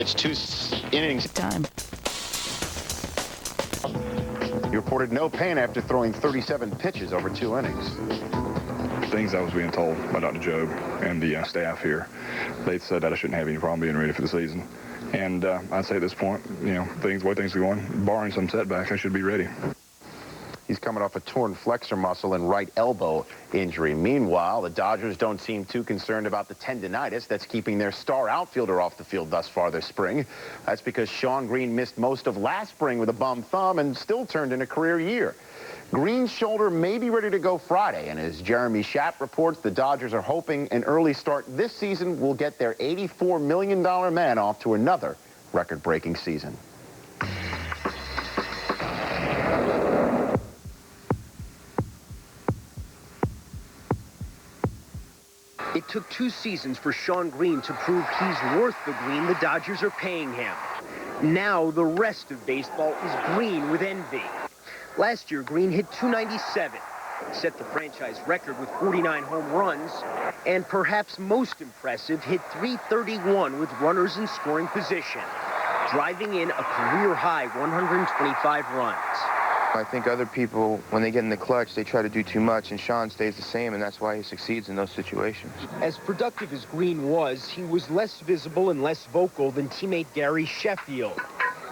It's 2 innings. Time. He reported no pain after throwing 37 pitches over 2 innings. Things I was being told by Dr. Jobe and the staff here, they said that I shouldn't have any problem being ready for the season. And I'd say at this point, the way things are going, barring some setback, I should be ready. He's coming off a torn flexor muscle and right elbow injury. Meanwhile, the Dodgers don't seem too concerned about the tendinitis that's keeping their star outfielder off the field thus far this spring. That's because Shawn Green missed most of last spring with a bum thumb and still turned in a career year. Green's shoulder may be ready to go Friday, and as Jeremy Schaap reports, the Dodgers are hoping an early start this season will get their $84 million man off to another record-breaking season. It took 2 seasons for Shawn Green to prove he's worth the green the Dodgers are paying him. Now the rest of baseball is green with envy. Last year, Green hit .297, set the franchise record with 49 home runs, and perhaps most impressive, hit .331 with runners in scoring position, driving in a career-high 125 runs. I think other people, when they get in the clutch, they try to do too much, and Shawn stays the same, and that's why he succeeds in those situations. As productive as Green was, he was less visible and less vocal than teammate Gary Sheffield.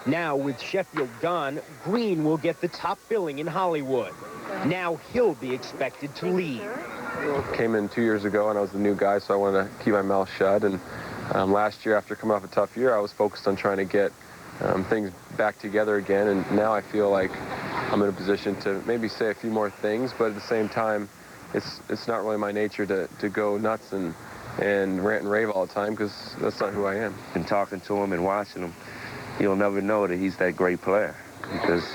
Now, with Sheffield gone, Green will get the top billing in Hollywood. Now he'll be expected to lead. Came in 2 years ago, and I was the new guy, so I wanted to keep my mouth shut. And last year, after coming off a tough year, I was focused on trying to get things back together again, and now I feel like I'm in a position to maybe say a few more things, but at the same time, it's not really my nature to go nuts and rant and rave all the time, because that's not who I am. And talking to him and watching him, you'll never know that he's that great player, because,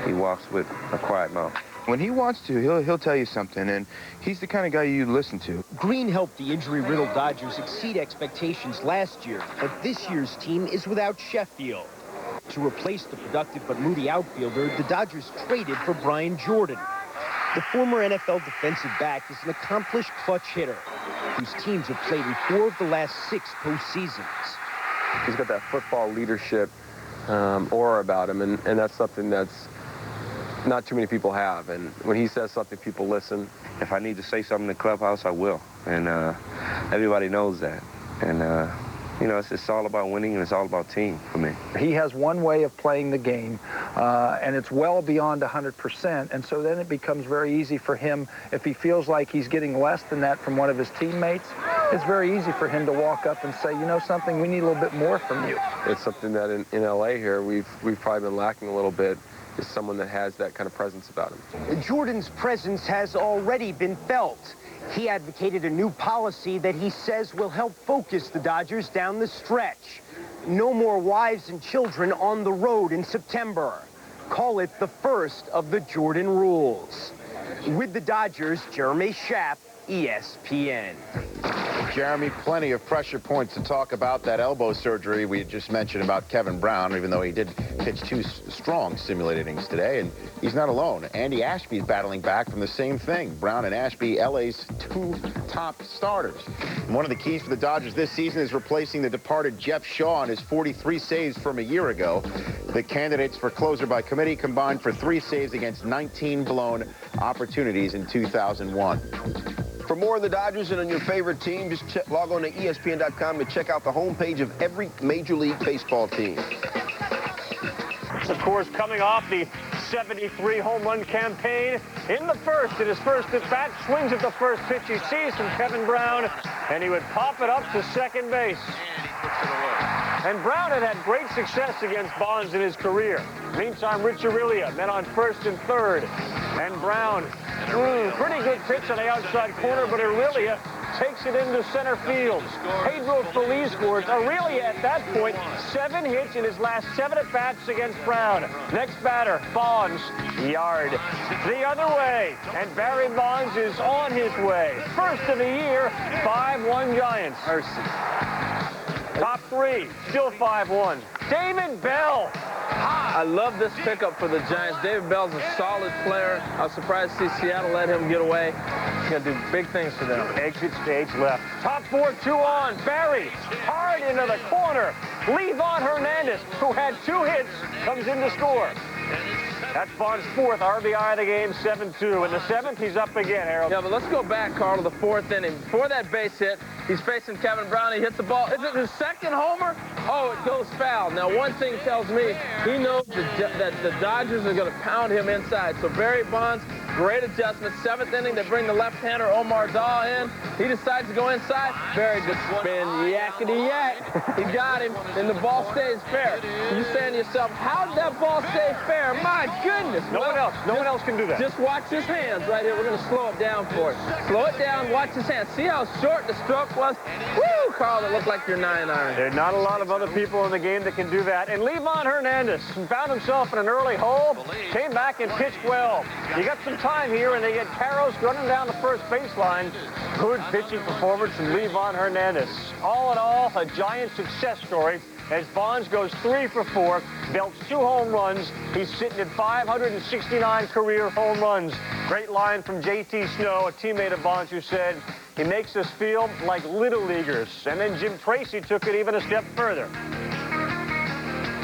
he walks with a quiet mouth. When he wants to, he'll tell you something, and he's the kind of guy you listen to. Green helped the injury-riddled Dodgers exceed expectations last year, but this year's team is without Sheffield. To replace the productive but moody outfielder, the Dodgers traded for Brian Jordan. The former NFL defensive back is an accomplished clutch hitter, whose teams have played in 4 of the last 6 postseasons. He's got that football leadership aura about him, and that's something that's not too many people have. And when he says something, people listen. If I need to say something in the clubhouse, I will. And everybody knows that. And, it's all about winning, and it's all about team for me. He has one way of playing the game, and it's well beyond 100%. And so then it becomes very easy for him, if he feels like he's getting less than that from one of his teammates, it's very easy for him to walk up and say, you know something, we need a little bit more from you. It's something that in L.A. here, we've probably been lacking a little bit, is someone that has that kind of presence about him. Jordan's presence has already been felt. He advocated a new policy that he says will help focus the Dodgers down the stretch. No more wives and children on the road in September. Call it the first of the Jordan rules. With the Dodgers, Jeremy Schaap, ESPN. Jeremy, plenty of pressure points to talk about. That elbow surgery we just mentioned about Kevin Brown, even though he did pitch 2 strong simulated innings today, and he's not alone. Andy Ashby's battling back from the same thing. Brown and Ashby, LA's 2 top starters. And one of the keys for the Dodgers this season is replacing the departed Jeff Shaw and his 43 saves from a year ago. The candidates for closer by committee combined for 3 saves against 19 blown opportunities in 2001. For more of the Dodgers and on your favorite team, just log on to ESPN.com to check out the homepage of every Major League Baseball team. Of course, coming off the 73 home run campaign in the first, at his first at bat, swings at the first pitch he sees from Kevin Brown, and he would pop it up to second base. And Brown had great success against Bonds in his career. Meantime, Rich Aurelia met on first and third, and Brown pretty good pitch on the outside corner, but Aurelia takes it into center field. Pedro Feliz scores. Aurelia at that point, 7 hits in his last 7 at-bats against Brown. Next batter, Bonds, yard. The other way, and Barry Bonds is on his way. First of the year, 5-1 Giants. Top 3, still 5-1. David Bell I love this pickup for the Giants. David Bell's a solid player. I was surprised to see Seattle let him get away. He's going to do big things for them. Exit stage left. Top 4, 2 on. Barry hard into the corner. Levon Hernandez, who had 2 hits, comes in to score. That's Bond's 4th RBI of the game, 7-2. In the 7th, he's up again, Harold. Yeah, but let's go back, Carl, to the 4th inning. Before that base hit, he's facing Kevin Brown. He hits the ball. Is it his 2nd homer? Oh, it goes foul. Now, one thing tells me he knows that the Dodgers are going to pound him inside. So Barry Bonds, great adjustment. 7th inning, they bring the left-hander Omar Dahl in. He decides to go inside. Barry just spin yakety-yak. He got him, and the ball stays fair. You're saying to yourself, how did that ball stay fair? My goodness. No one else can do that. Just watch his hands right here. We're going to slow it down for it. Slow it down. Watch his hands. See how short the stroke was? Woo, Carl, it looked like your 9-iron. There are not a lot of other people in the game that can do that. And Levon Hernandez found himself in an early hole, came back and pitched well. You got some time here, and they get Karros running down the first baseline. Good pitching performance from Levon Hernandez. All in all, a Giant success story as Bonds goes 3 for 4, belts 2 home runs. He's sitting at 569 career home runs. Great line from J.T. Snow, a teammate of Bonds, who said, he makes us feel like little leaguers. And then Jim Tracy took it even a step further.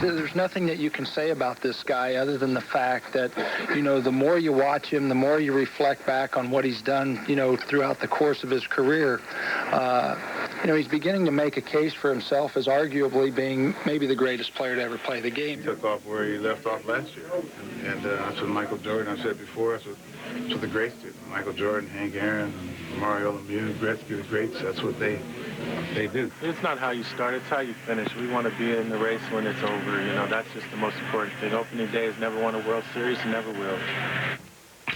There's nothing that you can say about this guy other than the fact that, you know, the more you watch him, the more you reflect back on what he's done, you know, throughout the course of his career. You know, he's beginning to make a case for himself as arguably being maybe the greatest player to ever play the game. He took off where he left off last year. And that's what Michael Jordan, I said before, that's what the greats did. Michael Jordan, Hank Aaron, Mario Lemieux, Gretzky, the greats, that's what they do. It's not how you start, it's how you finish. We want to be in the race when it's over. You know, that's just the most important thing. Opening day has never won a World Series and never will.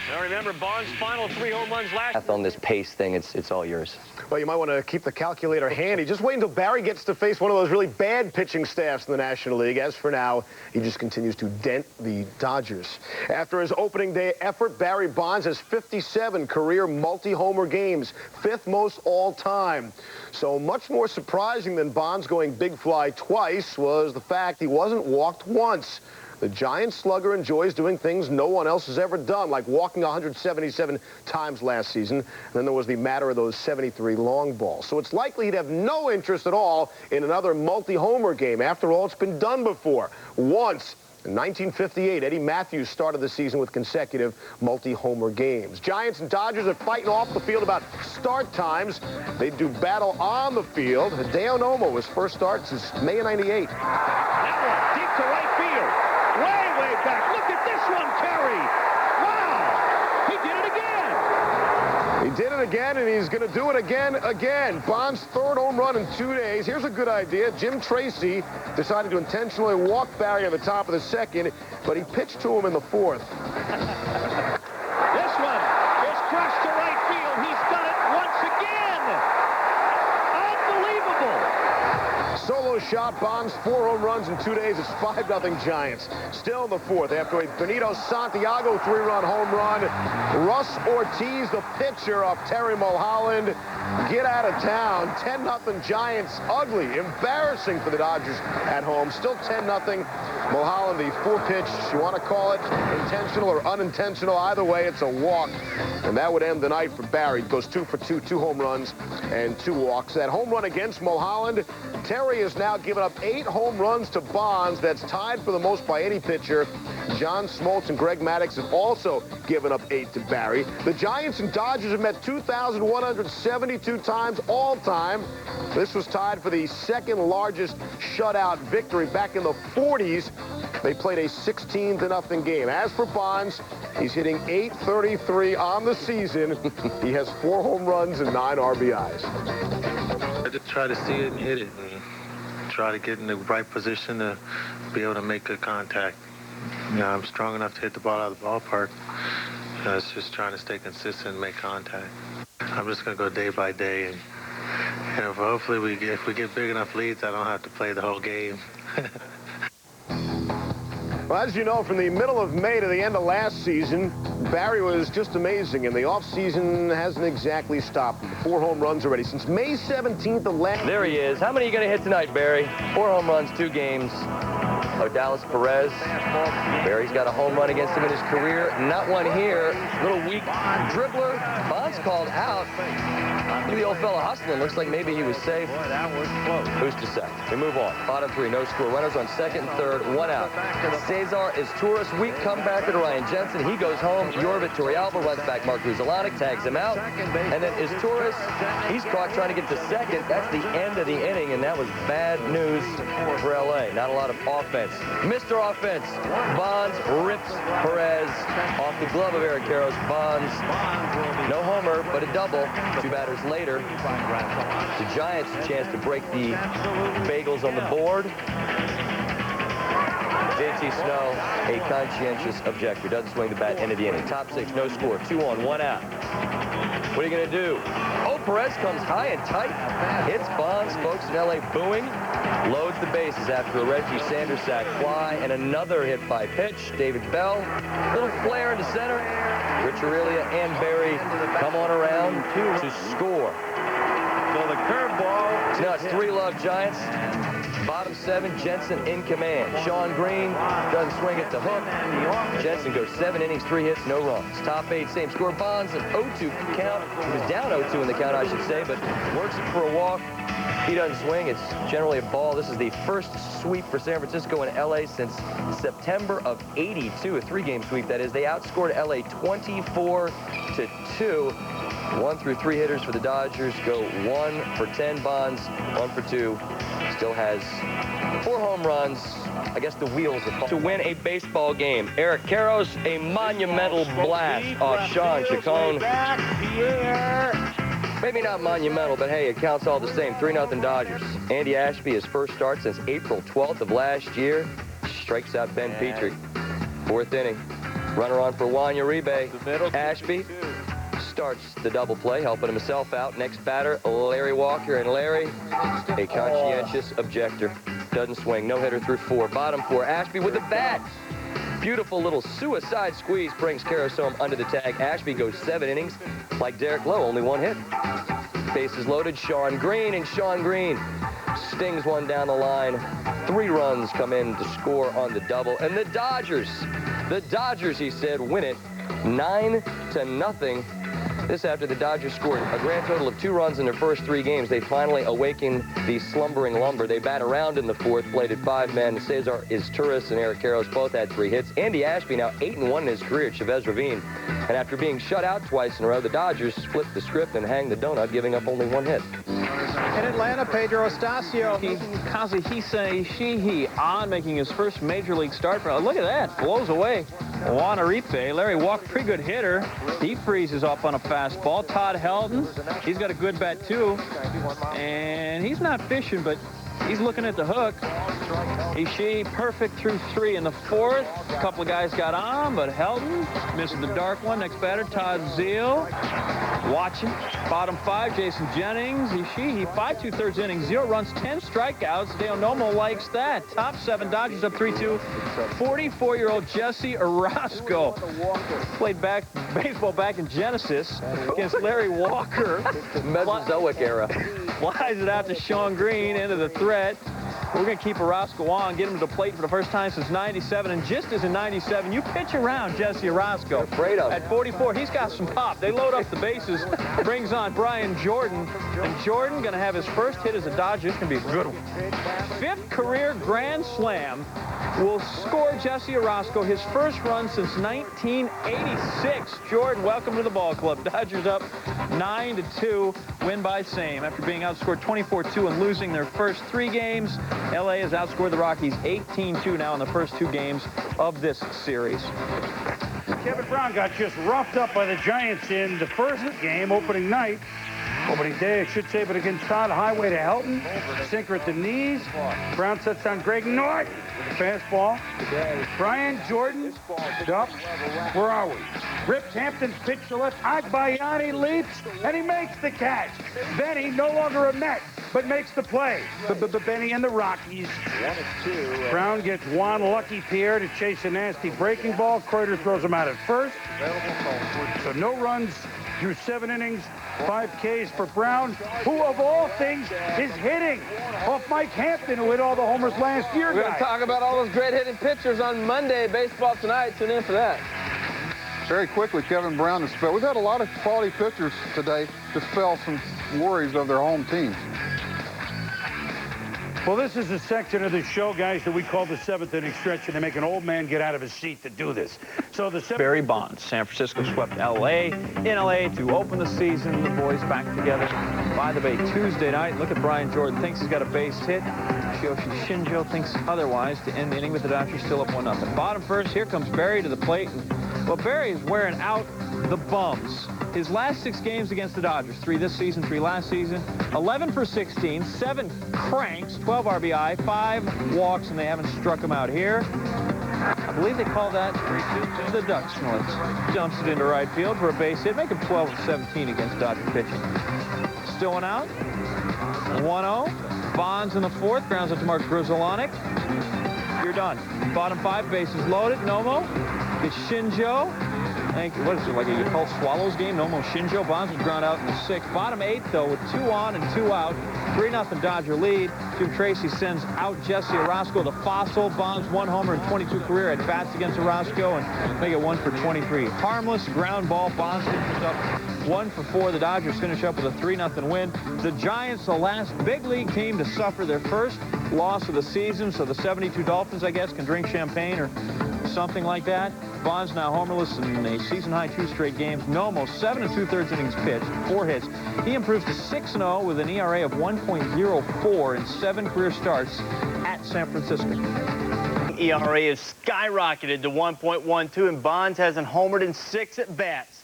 Now remember, Bonds' final 3 home runs last year. On this pace thing, it's all yours. Well, you might want to keep the calculator handy. Just wait until Barry gets to face one of those really bad pitching staffs in the National League. As for now, he just continues to dent the Dodgers. After his opening day effort, Barry Bonds has 57 career multi-homer games, 5th most all time. So much more surprising than Bonds going big fly twice was the fact he wasn't walked once. The Giant slugger enjoys doing things no one else has ever done, like walking 177 times last season. And then there was the matter of those 73 long balls. So it's likely he'd have no interest at all in another multi-homer game. After all, it's been done before. Once. In 1958, Eddie Matthews started the season with consecutive multi-homer games. Giants and Dodgers are fighting off the field about start times. They do battle on the field. Hideo Nomo, his first start since May of '98. That one deep to right field. Way back. Look at this one, Terry. Wow. He did it again. He did it again, and he's going to do it again. Bonds' 3rd home run in 2 days. Here's a good idea. Jim Tracy decided to intentionally walk Barry on the top of the 2nd, but he pitched to him in the 4th. This one is crushed to right field. He's done it once again. Unbelievable. Solo shot, Bonds 4 home runs in 2 days. It's 5-0 Giants. Still in the 4th after a Benito Santiago 3-run home run. Russ Ortiz, the pitcher of Terry Mulholland, get out of town. 10-0 Giants. Ugly, embarrassing for the Dodgers at home. Still 10-0. Mulholland, the 4-pitch, you want to call it intentional or unintentional, either way, it's a walk. And that would end the night for Barry. He goes 2 for 2, 2 home runs and 2 walks. That home run against Mulholland, Terry has now given up 8 home runs to Bonds. That's tied for the most by any pitcher. John Smoltz and Greg Maddux have also given up 8 to Barry. The Giants and Dodgers have met 2,172 times all time. This was tied for the 2nd largest shutout victory back in the 40s. They played a 16-0 game. As for Bonds, he's hitting .833 on the season. He has 4 home runs and 9 RBIs. I just try to see it and hit it and try to get in the right position to be able to make good contact. You know, I'm strong enough to hit the ball out of the ballpark. You know, it's just trying to stay consistent and make contact. I'm just going to go day by day. And you know, hopefully if we get big enough leads, I don't have to play the whole game. Well, as you know, from the middle of May to the end of last season, Barry was just amazing, and the offseason hasn't exactly stopped. 4 home runs already since May 17th of last. There he is. How many are you going to hit tonight, Barry? 4 home runs, 2 games. Odalis Perez. Barry's got a home run against him in his career. Not one here. Little weak dribbler. Bonds called out. Look at the old fella hustling. Looks like maybe he was safe. Who's to say? We move on. Bottom three, no score. Runners on second and third, one out. Cesar is Torres. Weak comebacker to Ryan Jensen. He goes home. Yorvit Torrealba runs back. Mark Ruzelanic tags him out. And then is Torres. He's caught trying to get to second. That's the end of the inning, and that was bad news for LA. Not a lot of offense. Mr. Offense. Bonds rips Perez off the glove of Eric Karros. Bonds, no homer, but a double. Two batters later, the Giants a chance to break the bagels on the board. JT Snow, a conscientious objector, doesn't swing the bat, end of the inning. Top six, no score, 2 on, 1 out. What are you going to do? Oh, Perez comes high and tight, hits Bonds, folks in LA booing, loads the bases after a Reggie Sanders sac fly, and another hit by pitch. David Bell, little flare into center. Rich Aurelia and Barry come on around to score. So the curveball. So now it's 3-love Giants. Bottom seven, Jensen in command. Sean Green doesn't swing at the hook. Jensen goes 7 innings, 3 hits, no runs. Top 8, same score. Bonds, an 0-2 count. He was down 0-2 in the count, I should say, but works it for a walk. He doesn't swing. It's generally a ball. This is the first sweep for San Francisco in LA since September of '82, a 3-game sweep, that is. They outscored LA 24-2. 1 through 3 hitters for the Dodgers go 1 for 10. Bonds, 1 for 2. Still has 4 home runs. I guess the wheels are falling. To win a baseball game, Eric Karros, a monumental blast off Sean Chacon. Maybe not monumental, but hey, it counts all the same. 3-0 Dodgers. Andy Ashby, his first start since April 12th of last year, strikes out Ben Petrie. 4th inning. Runner on for Juan Uribe. Ashby starts the double play, helping himself out. Next batter, Larry Walker, and Larry, a conscientious objector. Doesn't swing, no hitter through 4. Bottom 4, Ashby with the bat. Beautiful little suicide squeeze brings Karros home under the tag. Ashby goes 7 innings. Like Derek Lowe, only 1 hit. Bases loaded, Sean Green, and Sean Green stings one down the line. 3 runs come in to score on the double. And the Dodgers, he said, win it 9-0. This after the Dodgers scored a grand total of 2 runs in their first 3 games. They finally awakened the slumbering lumber. They bat around in the 4th, played at 5 men. Cesar Izturis and Eric Karros both had 3 hits. Andy Ashby now 8-1 in his career at Chavez Ravine. And after being shut out twice in a row, the Dodgers split the script and hang the donut, giving up only 1 hit. In Atlanta, Pedro Estacio. Kazuhisa Ishii on, making his first major league start. Look at that, blows away Juan Uribe. Larry Walker, pretty good hitter. He freezes up on a fastball. Todd Helton, he's got a good bat too. And he's not fishing, but he's looking at the hook. Ishii perfect through 3 in the 4th. A couple of guys got on, but Helton missing the dark one. Next batter, Todd Zeile. Watching. Bottom 5, Jason Jennings. Ishii, 5 2/3 innings, 0 runs, 10 strikeouts. Dale Nomo likes that. Top 7, Dodgers up 3-2. 44-year-old Jesse Orosco played baseball back in Genesis against Larry Walker. Mesozoic era. Flies it out to Sean Green into the threat. We're going to keep Orosco on, get him to the plate for the first time since '97. And just as in '97, you pitch around Jesse Orosco. Afraid of At 44, he's got some pop. They load up the bases, brings on Brian Jordan. And Jordan going to have his first hit as a Dodger. It's going to be a good one. 5th career grand slam will score Jesse Orosco his first run since 1986. Jordan, welcome to the ball club. Dodgers up 9-2, win by same. After being outscored 24-2 and losing their first 3 games, LA has outscored the Rockies 18-2 now in the first 2 games of this series. Kevin Brown got just roughed up by the Giants in the first game, opening day, I should say, but against Todd. Highway to Helton, sinker at the knees. Brown sets down Greg North, fastball. Brian Jordan, up. Where are we? Rips Hampton's pitch to left. Agbayani leaps, and he makes the catch. Benny, no longer a Met, but makes the play. Benny and the Rockies. 1-2. Brown gets Juan Lucky Pierre to chase a nasty breaking ball. Kreuter throws him out at first. So no runs through 7 innings, 5 Ks for Brown, who of all things is hitting off Mike Hampton, who hit all the homers last year. We're going to talk about all those great hitting pitchers on Monday. Baseball Tonight. Tune in for that. Very quickly, Kevin Brown dispelled. We've had a lot of quality pitchers today dispel some worries of their home teams. Well, this is a section of the show, guys, that we call the 7th inning stretch, and they make an old man get out of his seat to do this. So the Barry Bonds. San Francisco swept L.A. in L.A. to open the season. The boys back together by the Bay Tuesday night. Look at Brian Jordan. Thinks he's got a base hit. Yoshi Shinjo thinks otherwise to end the inning, with the Dodgers still up 1-0. Bottom first, here comes Barry to the plate. And, well, Barry is wearing out the bums. His last 6 games against the Dodgers, 3 this season, 3 last season, 11 for 16, 7 cranks, 12 RBI, 5 walks, and they haven't struck him out here. I believe they call that the Ducks Schmutz. Jumps it into right field for a base hit, make him 12 of 17 against Dodger pitching. Still one out, 1-0. Bonds in the 4th, grounds out to Mark Grudzielanek. You're done. Bottom 5, bases loaded. Nomo gets Shinjo. What is it, like a called Swallows game? Nomo Shinjo. Bonds was ground out in the 6th. Bottom 8, though, with 2 on and 2 out. 3-0 Dodger lead. Jim Tracy sends out Jesse Orosco, the fossil. Bonds 1 homer and 22 career at bats against Orosco and make it 1 for 23. Harmless ground ball. Bonds finishes up 1 for 4. The Dodgers finish up with a 3-0 win. The Giants, the last big league team to suffer their first loss of the season, so the 72 Dolphins, I guess, can drink champagne or something like that. Bonds now homerless in a season-high 2 straight games. Nomo, 7 2/3 innings pitched, 4 hits. He improves to 6-0 with an ERA of 1.04 in 7 career starts at San Francisco. ERA is skyrocketed to 1.12, and Bonds hasn't homered in 6 at-bats.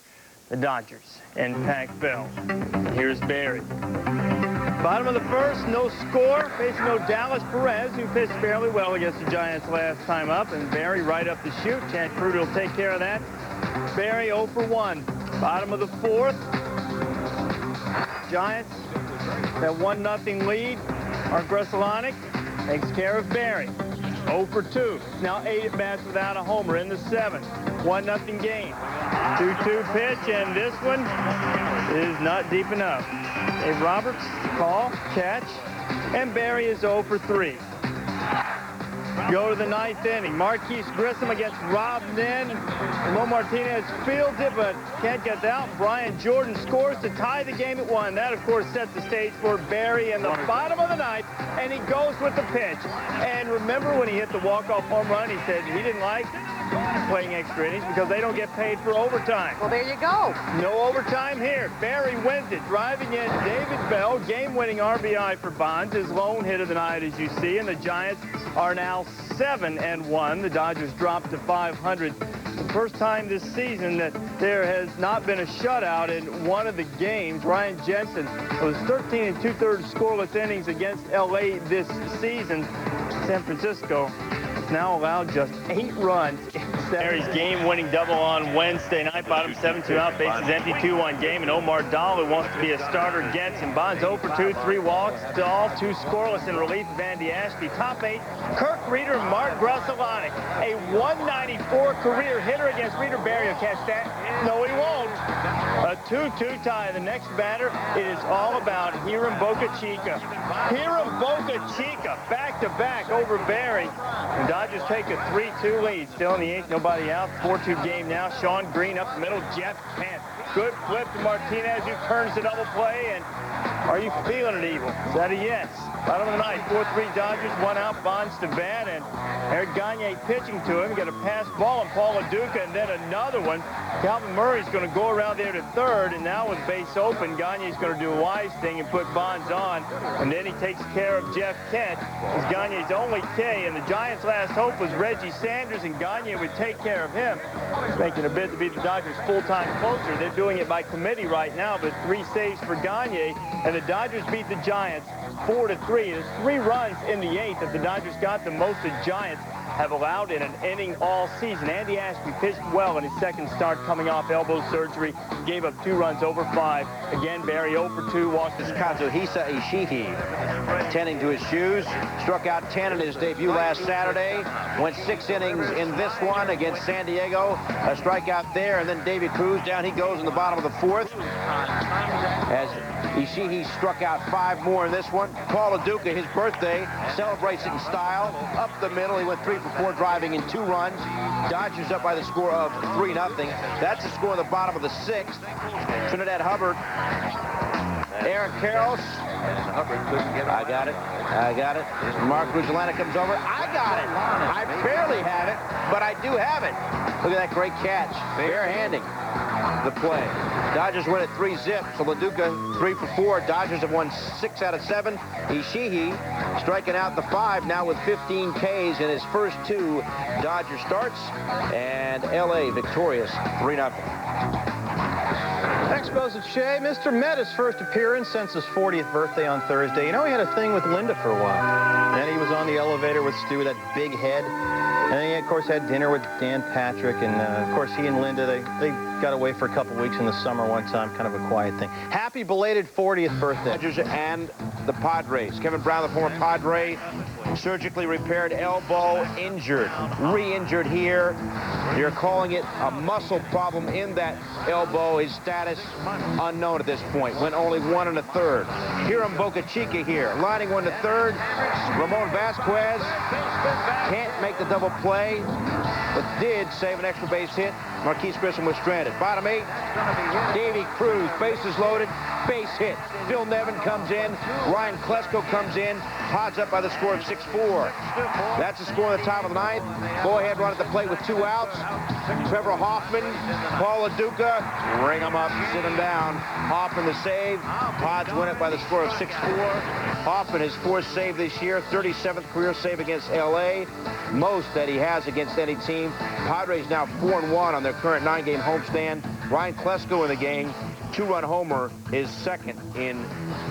The Dodgers and Pac-Bell. Here's Barry. Bottom of the 1st, no score. Facing no Dallas Perez, who pitched fairly well against the Giants last time up. And Barry right up the chute. Chad Kreuter will take care of that. Barry 0 for 1. Bottom of the 4th. Giants, that 1-0 lead. Mark Grudzielanek takes care of Barry. 0 for 2. Now 8 at-bats without a homer in the 7th. 1-0 game. 2-2 pitch, and this one is not deep enough. Dave Roberts, call, catch, and Barry is 0 for 3. Go to the 9th inning. Marquise Grissom against Rob Nen. Mo Martinez fields it, but can't get out. Brian Jordan scores to tie the game at 1. That, of course, sets the stage for Barry in the bottom of the 9th, and he goes with the pitch. And remember when he hit the walk-off home run, he said he didn't like playing extra innings because they don't get paid for overtime. Well, there you go. No overtime here. Barry wins it, driving in David Bell, game-winning RBI for Bonds, his lone hit of the night, as you see, and the Giants are now 7-1. The Dodgers dropped to 500. The first time this season that there has not been a shutout in one of the games. Ryan Jensen was 13 2/3 scoreless innings against L.A. this season. San Francisco now allowed just 8 runs. Barry's game-winning double on Wednesday night. Bottom 7, 2 out, bases empty, 2-1 game. And Omar Dahl, who wants to be a starter, gets him. Bonds 0 for 2, 3 walks. Dahl 2 scoreless in relief of Andy Ashby. Top 8, Kirk Reeder and Mark Grudzielanek. A 194 career hitter against Reeder. Barry will catch that. No, he won't. A 2-2 tie. The next batter, it is all about Hiram Bocachica. Hiram Bocachica back-to-back over Barry. And Dodgers take a 3-2 lead. Still in the 8th, nobody out. 4-2 game now. Sean Green up the middle. Jeff Kent. Good flip to Martinez, who turns the double play. And are you feeling it, Evil? Is that a yes? Bottom of the 9th, 4-3 Dodgers, 1 out. Bonds to bat, and Eric Gagne pitching to him. Got a pass ball and Paul LaDuca, and then another one. Calvin Murray's going to go around there to 3rd, and now with base open, Gagne's going to do a wise thing and put Bonds on, and then he takes care of Jeff Kent. It's Gagne's only K, and the Giants' last hope was Reggie Sanders, and Gagne would take care of him. He's making a bid to be the Dodgers' full-time closer. They're doing it by committee right now, but 3 saves for Gagne, and the Dodgers beat the Giants 4-3. 3. There's 3 runs in the 8th that the Dodgers got, the most the Giants have allowed in an inning all season. Andy Ashby pitched well in his second start coming off elbow surgery. Gave up 2 runs over 5. Again, Barry 0 for 2. Walked his Kazuhisa Ishihi, tending to his shoes. Struck out 10 in his debut last Saturday. Went 6 innings in this one against San Diego. A strikeout there, and then David Cruz down he goes in the bottom of the 4th. As Ishihi struck out 5 more in this one. Paul Lo Duca, his birthday, celebrates it in style. Up the middle, he went 3 for 4, driving in 2 runs. Dodgers up by the score of 3-0. That's the score in the bottom of the 6th. Trinidad Hubbard, Aaron Karros. I got it. Mark Grudzielanek comes over. I got it. I barely have it, but I do have it. Look at that great catch. Barehanding the play. Dodgers win at 3-zip. So Lo Duca 3 for 4. Dodgers have won 6 out of 7. Ishihi striking out the 5 now with 15 Ks in his first 2 Dodger starts. And LA victorious 3-0. Expos Shea. Mr. Met his first appearance since his 40th birthday on Thursday. You know, he had a thing with Linda for a while. Then he was on the elevator with Stu, that big head. And he, of course, had dinner with Dan Patrick. And, of course, he and Linda, they got away for a couple weeks in the summer one time, kind of a quiet thing. Happy belated 40th birthday. Dodgers and the Padres. Kevin Brown, the former Padre, surgically repaired elbow, injured, re-injured here. You're calling it a muscle problem in that elbow. His status unknown at this point. Went only 1 1/3. Hiram Boca Chica here, lining 1 1/3. Ramon Vasquez can't make the double play, but did save an extra base hit. Marquise Grissom was stranded. Bottom 8, Davy Cruz, bases loaded, base hit. Phil Nevin comes in. Ryan Klesko comes in. Pods up by the score of 6-4. That's the score at the top of the 9th. Go-ahead run at the plate with 2 outs. Trevor Hoffman, Paul Lo Duca, ring him up, sit him down. Hoffman the save. Pods win it by the score of 6-4. Hoffman his 4th save this year, 37th career save against LA. Most that he has against any team. Padres now 4-1 on their current 9-game homestand. Ryan Klesko in the game. 2-run homer, his 2nd in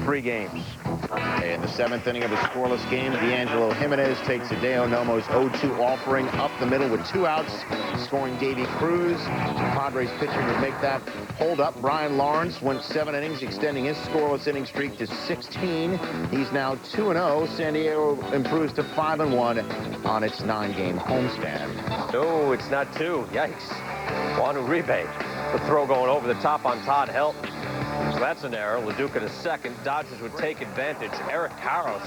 3 games. In the 7th inning of a scoreless game, D'Angelo Jimenez takes Hideo Nomo's 0-2 offering up the middle with 2 outs, scoring Davy Cruz. Padres pitching would make that hold up. Brian Lawrence went 7 innings, extending his scoreless inning streak to 16. He's now 2-0. San Diego improves to 5-1 on its 9-game homestand. No, it's not 2. Yikes. Juan Uribe. The throw going over the top on Todd Helton. So that's an error. Lo Duca to 2nd. Dodgers would take advantage. Eric Karros.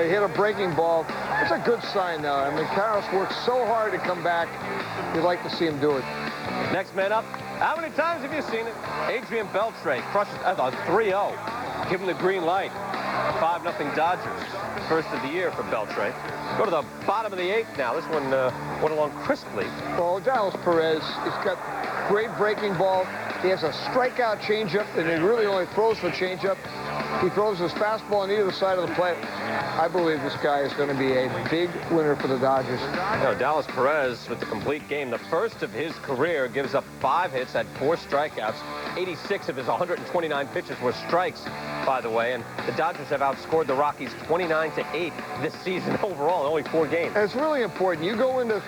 He hit a breaking ball. It's a good sign, though. I mean, Karros worked so hard to come back. You'd like to see him do it. Next man up. How many times have you seen it? Adrian Beltre crushes a 3-0. Give him the green light. 5-0 Dodgers. First of the year for Beltre. Go to the bottom of the 8th now. This one went along crisply. Well, Dallas Perez, he's got great breaking ball. He has a strikeout changeup, and he really only throws for changeup. He throws his fastball on either side of the plate. I believe this guy is going to be a big winner for the Dodgers. No, Dallas Perez with the complete game. The first of his career, gives up 5 hits, had 4 strikeouts. 86 of his 129 pitches were strikes, by the way. And the Dodgers have outscored the Rockies 29-8 this season overall in only 4 games. And it's really important. You go into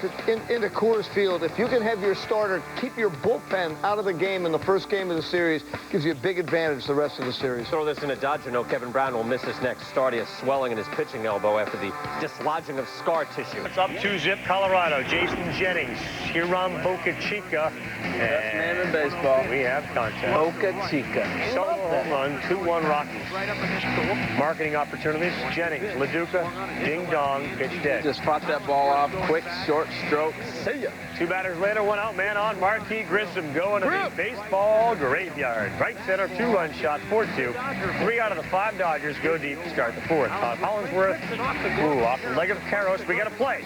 Coors Field, if you can have your starter keep your bullpen out of the game in the first game of the series, gives you a big advantage the rest of the series. Throw this in a Dodger note. Kevin Brown will miss his next start. He has swelling in his pitching elbow after the dislodging of scar tissue. It's up 2-zip Colorado. Jason Jennings, Hiram Boca Chica. Best man in baseball. We have contact. Boca Chica. Solo home run, 2-1 Rockies. Marketing opportunities. Jennings, Lo Duca, ding dong, pitch dead. Just fought that ball off, quick, short stroke. See ya. 2 batters later, 1 out, man on. Marquis Grissom going to the baseball graveyard. Right center, 2-run shot, 4-2. 3 out of the 5 Dodgers go deep to start the 4th. Todd Hollingsworth, off the leg of Karros. We got a play.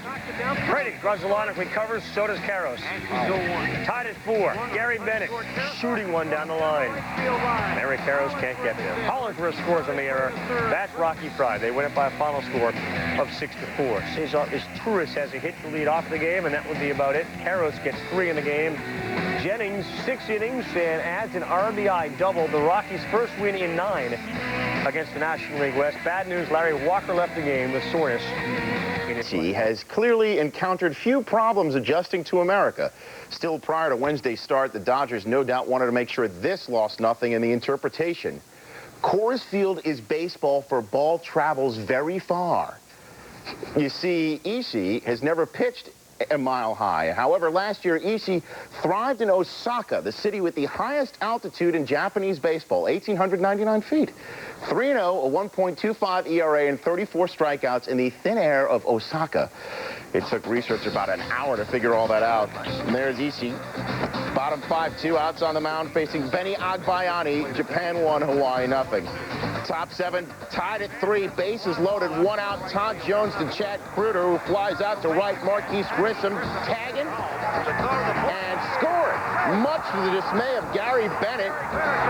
Predic, Grudzielanek recovers, so does Karros. Tied at 4. Gary Bennett shooting one down the line. Eric Karros can't get there. Hollingsworth scores on the error. That's Rocky Pride. They win it by a final score of 6-4. Cesar Izturis has a hit to lead off the game, and that would be about it. Karros gets 3 in the game. Jennings, 6 innings, and adds an RBI double. The Rockies' first win in 9. against the National League West. Bad news, Larry Walker left the game with soreness. He has clearly encountered few problems adjusting to America. Still, prior to Wednesday's start, the Dodgers no doubt wanted to make sure this lost nothing in the interpretation. Coors Field is baseball, for ball travels very far. You see, Ishii has never pitched a mile high. However, last year, Ishii thrived in Osaka, the city with the highest altitude in Japanese baseball, 1,899 feet. 3-0, a 1.25 ERA, and 34 strikeouts in the thin air of Osaka. It took researchers about an hour to figure all that out. And there's Ishii. Bottom 5-2, outs on the mound, facing Benny Agbayani. Japan 1, Hawaii nothing. Top 7 tied at 3, bases loaded, 1 out. Todd Jones to Chad Kruger, who flies out to right. Marquise Grissom tagging and scoring, much to the dismay of Gary Bennett,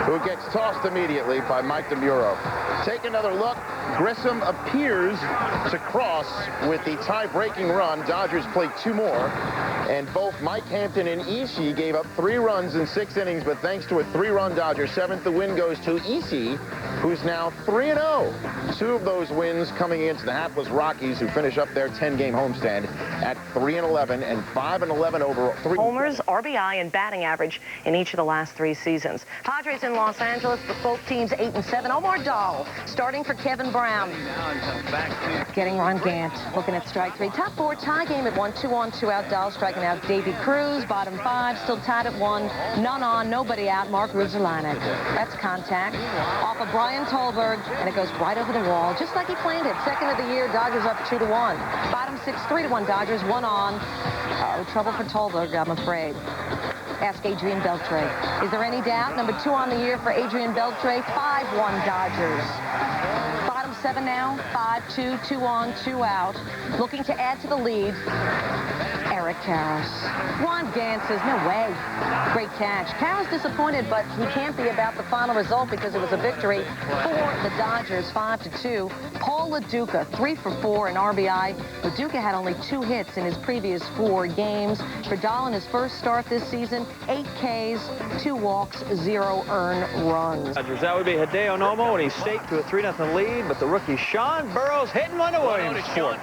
who gets tossed immediately by Mike DeMuro. Take another look. Grissom appears to cross with the tie-breaking run. Dodgers played 2 more, and both Mike Hampton and Ishii gave up 3 runs in 6 innings, but thanks to a 3-run Dodger 7th, the win goes to Ishii, who's now 3-0. 2 of those wins coming against the hapless Rockies, who finish up their 10-game homestand at 3-11 and 5-11 over 3. Homers, RBI, and batting average in each of the last 3 seasons. Padres in Los Angeles, with both teams 8-7. Omar Dahl starting for Kevin Brown. Getting Ron Gant, looking at strike 3. Top 4 tie game at 1, 2 on, 2 out. Dahl striking out Davy Cruz. Bottom 5 still tied at 1. None on, nobody out. Mark Ruzzolani. That's contact off of Brian Tolberg, and it goes right over the wall, just like he planned it. Second of the year, Dodgers up 2-1. Bottom 6, 3-1 Dodgers, 1 on. Trouble for Tolberg, I'm afraid. Ask Adrian Beltre. Is there any doubt? Number 2 on the year for Adrian Beltre, 5-1 Dodgers. Bottom 7 now, 5-2, 2 on, 2 out. Looking to add to the lead, Eric Karros. Ron Gant says, no way. Great catch. Karros disappointed, but he can't be about the final result because it was a victory for the Dodgers, 5-2. Paul LaDuca, 3 for 4 in RBI. LaDuca had only 2 hits in his previous 4 games. For Dahl in his first start this season, 8 Ks, 2 walks, 0 earned runs. That would be Hideo Nomo, and he staked to a 3-0 lead, but the rookie Sean Burroughs hitting one to Williamsport.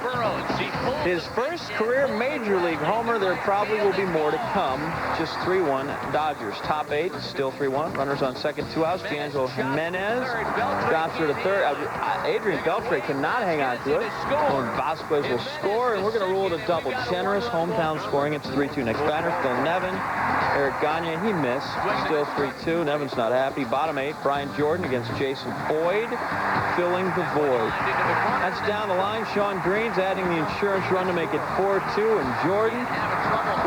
His first career Major League homer. There probably will be more to come. Just 3-1 Dodgers. Top 8, still 3-1. Runners on second, 2 outs. D'Angelo Jimenez drops her to third. Adrian Beltre cannot hang on to it. And Vasquez will score, and we're going to rule it a double. Generous hometown scoring. It's 3-2. Next batter, Phil Nevin. Eric Gagne, he missed. Still 3-2. Nevin's not happy. Bottom 8, Brian Jordan against Jason Boyd, filling the void. That's down the line. Sean Green's adding the insurance run to make it 4-2, and Jordan,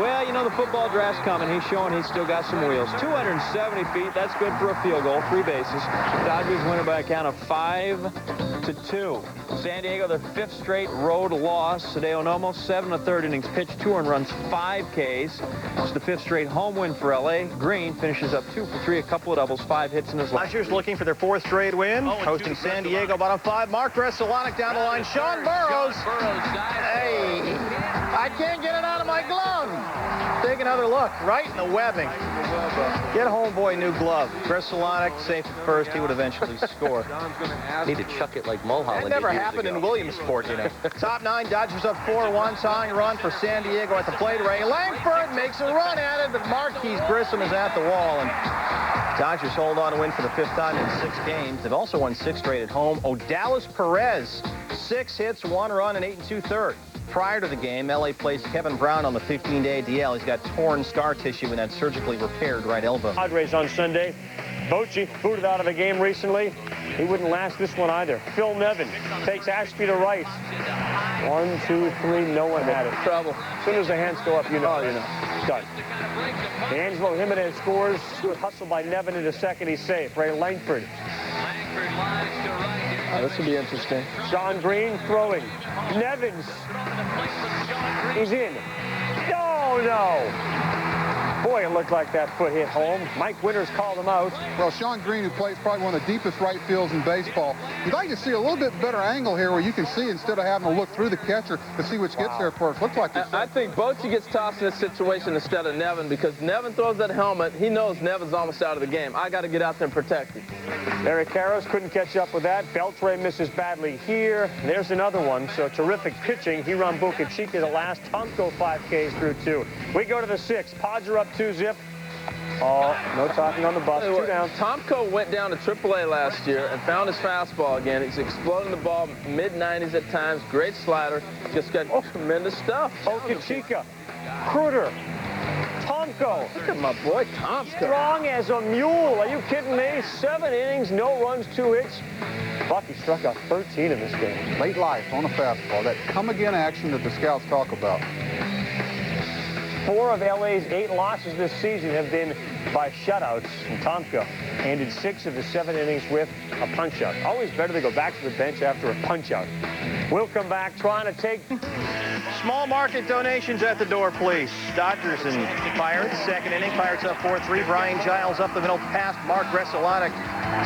well, you know, the football draft's coming. He's showing he's still got some wheels. 270 feet. That's good for a field goal. 3 bases. Dodgers win it by a count of 5-2. San Diego, their 5th straight road loss. Hideo Nomo, 7 1/3 innings pitched, 2 earned runs, 5 Ks. It's the 5th straight home win for LA. Green finishes up 2 for 3, a couple of doubles, 5 hits in his life. Dodgers looking for their 4th straight win. Hosting San Diego, bottom 5. Mark Ruzzolani down the line. Sean Burroughs. Hey, I can't get it out of my glove. Take another look, right in the webbing. Get homeboy new glove. Ruzzolani safe at first. He would eventually score. Need to chuck it like Mulholland. That never happened in Williamsport, you know. Top 9, Dodgers up 4-1. Tying run for San Diego at the plate. Ray Langford makes a run at it, but Marquise Grissom is at the wall, and Dodgers hold on to win for the 5th time in 6 games. They've also won 6 straight at home. Odalis Perez, 6 hits, 1 run, and 8 2/3. Prior to the game, LA placed Kevin Brown on the 15-day DL. He's got torn scar tissue in that surgically repaired right elbow. Padres on Sunday. Bochy booted out of the game recently. He wouldn't last this one either. Phil Nevin takes Ashby to right. 1, 2, 3, no one had it. Trouble. As soon as the hands go up, you know. Done. D'Angelo Jimenez scores. Good hustle by Nevin into second. He's safe. Ray Langford. This will be interesting. Sean Green throwing. Nevins. He's in. No. Boy, it looked like that foot hit home. Mike Winters called him out. Well, Shawn Green, who plays probably one of the deepest right fields in baseball, you'd like to see a little bit better angle here where you can see instead of having to look through the catcher to see which gets there first. Looks like I think Bochy gets tossed in this situation instead of Nevin because Nevin throws that helmet. He knows Nevin's almost out of the game. I got to get out there and protect him. Eric Karros couldn't catch up with that. Beltre misses badly here. There's another one. So terrific pitching. He run Boca Chica the last. Tomko 5Ks through 2. We go to the 6th. Pods are up 2-zip. Oh, no talking on the bus. 2 down. Tomko went down to AAA last year and found his fastball again. He's exploding the ball mid-90s at times. Great slider. Just got tremendous stuff. Boca Chica. Kruder. Tomko. Look at my boy Tomko. Strong as a mule. Are you kidding me? 7 innings, no runs, 2 hits. Bucky struck out 13 in this game. Late life on a fastball. That come-again action that the scouts talk about. 4 of LA's 8 losses this season have been by shutouts. And Tomko ended 6 of the 7 innings with a punch-out. Always better to go back to the bench after a punch-out. We'll come back trying to take... Small market donations at the door, please. Dodgers and Pirates, 2nd inning. Pirates up 4-3. Brian Giles up the middle past Mark Gresselanek.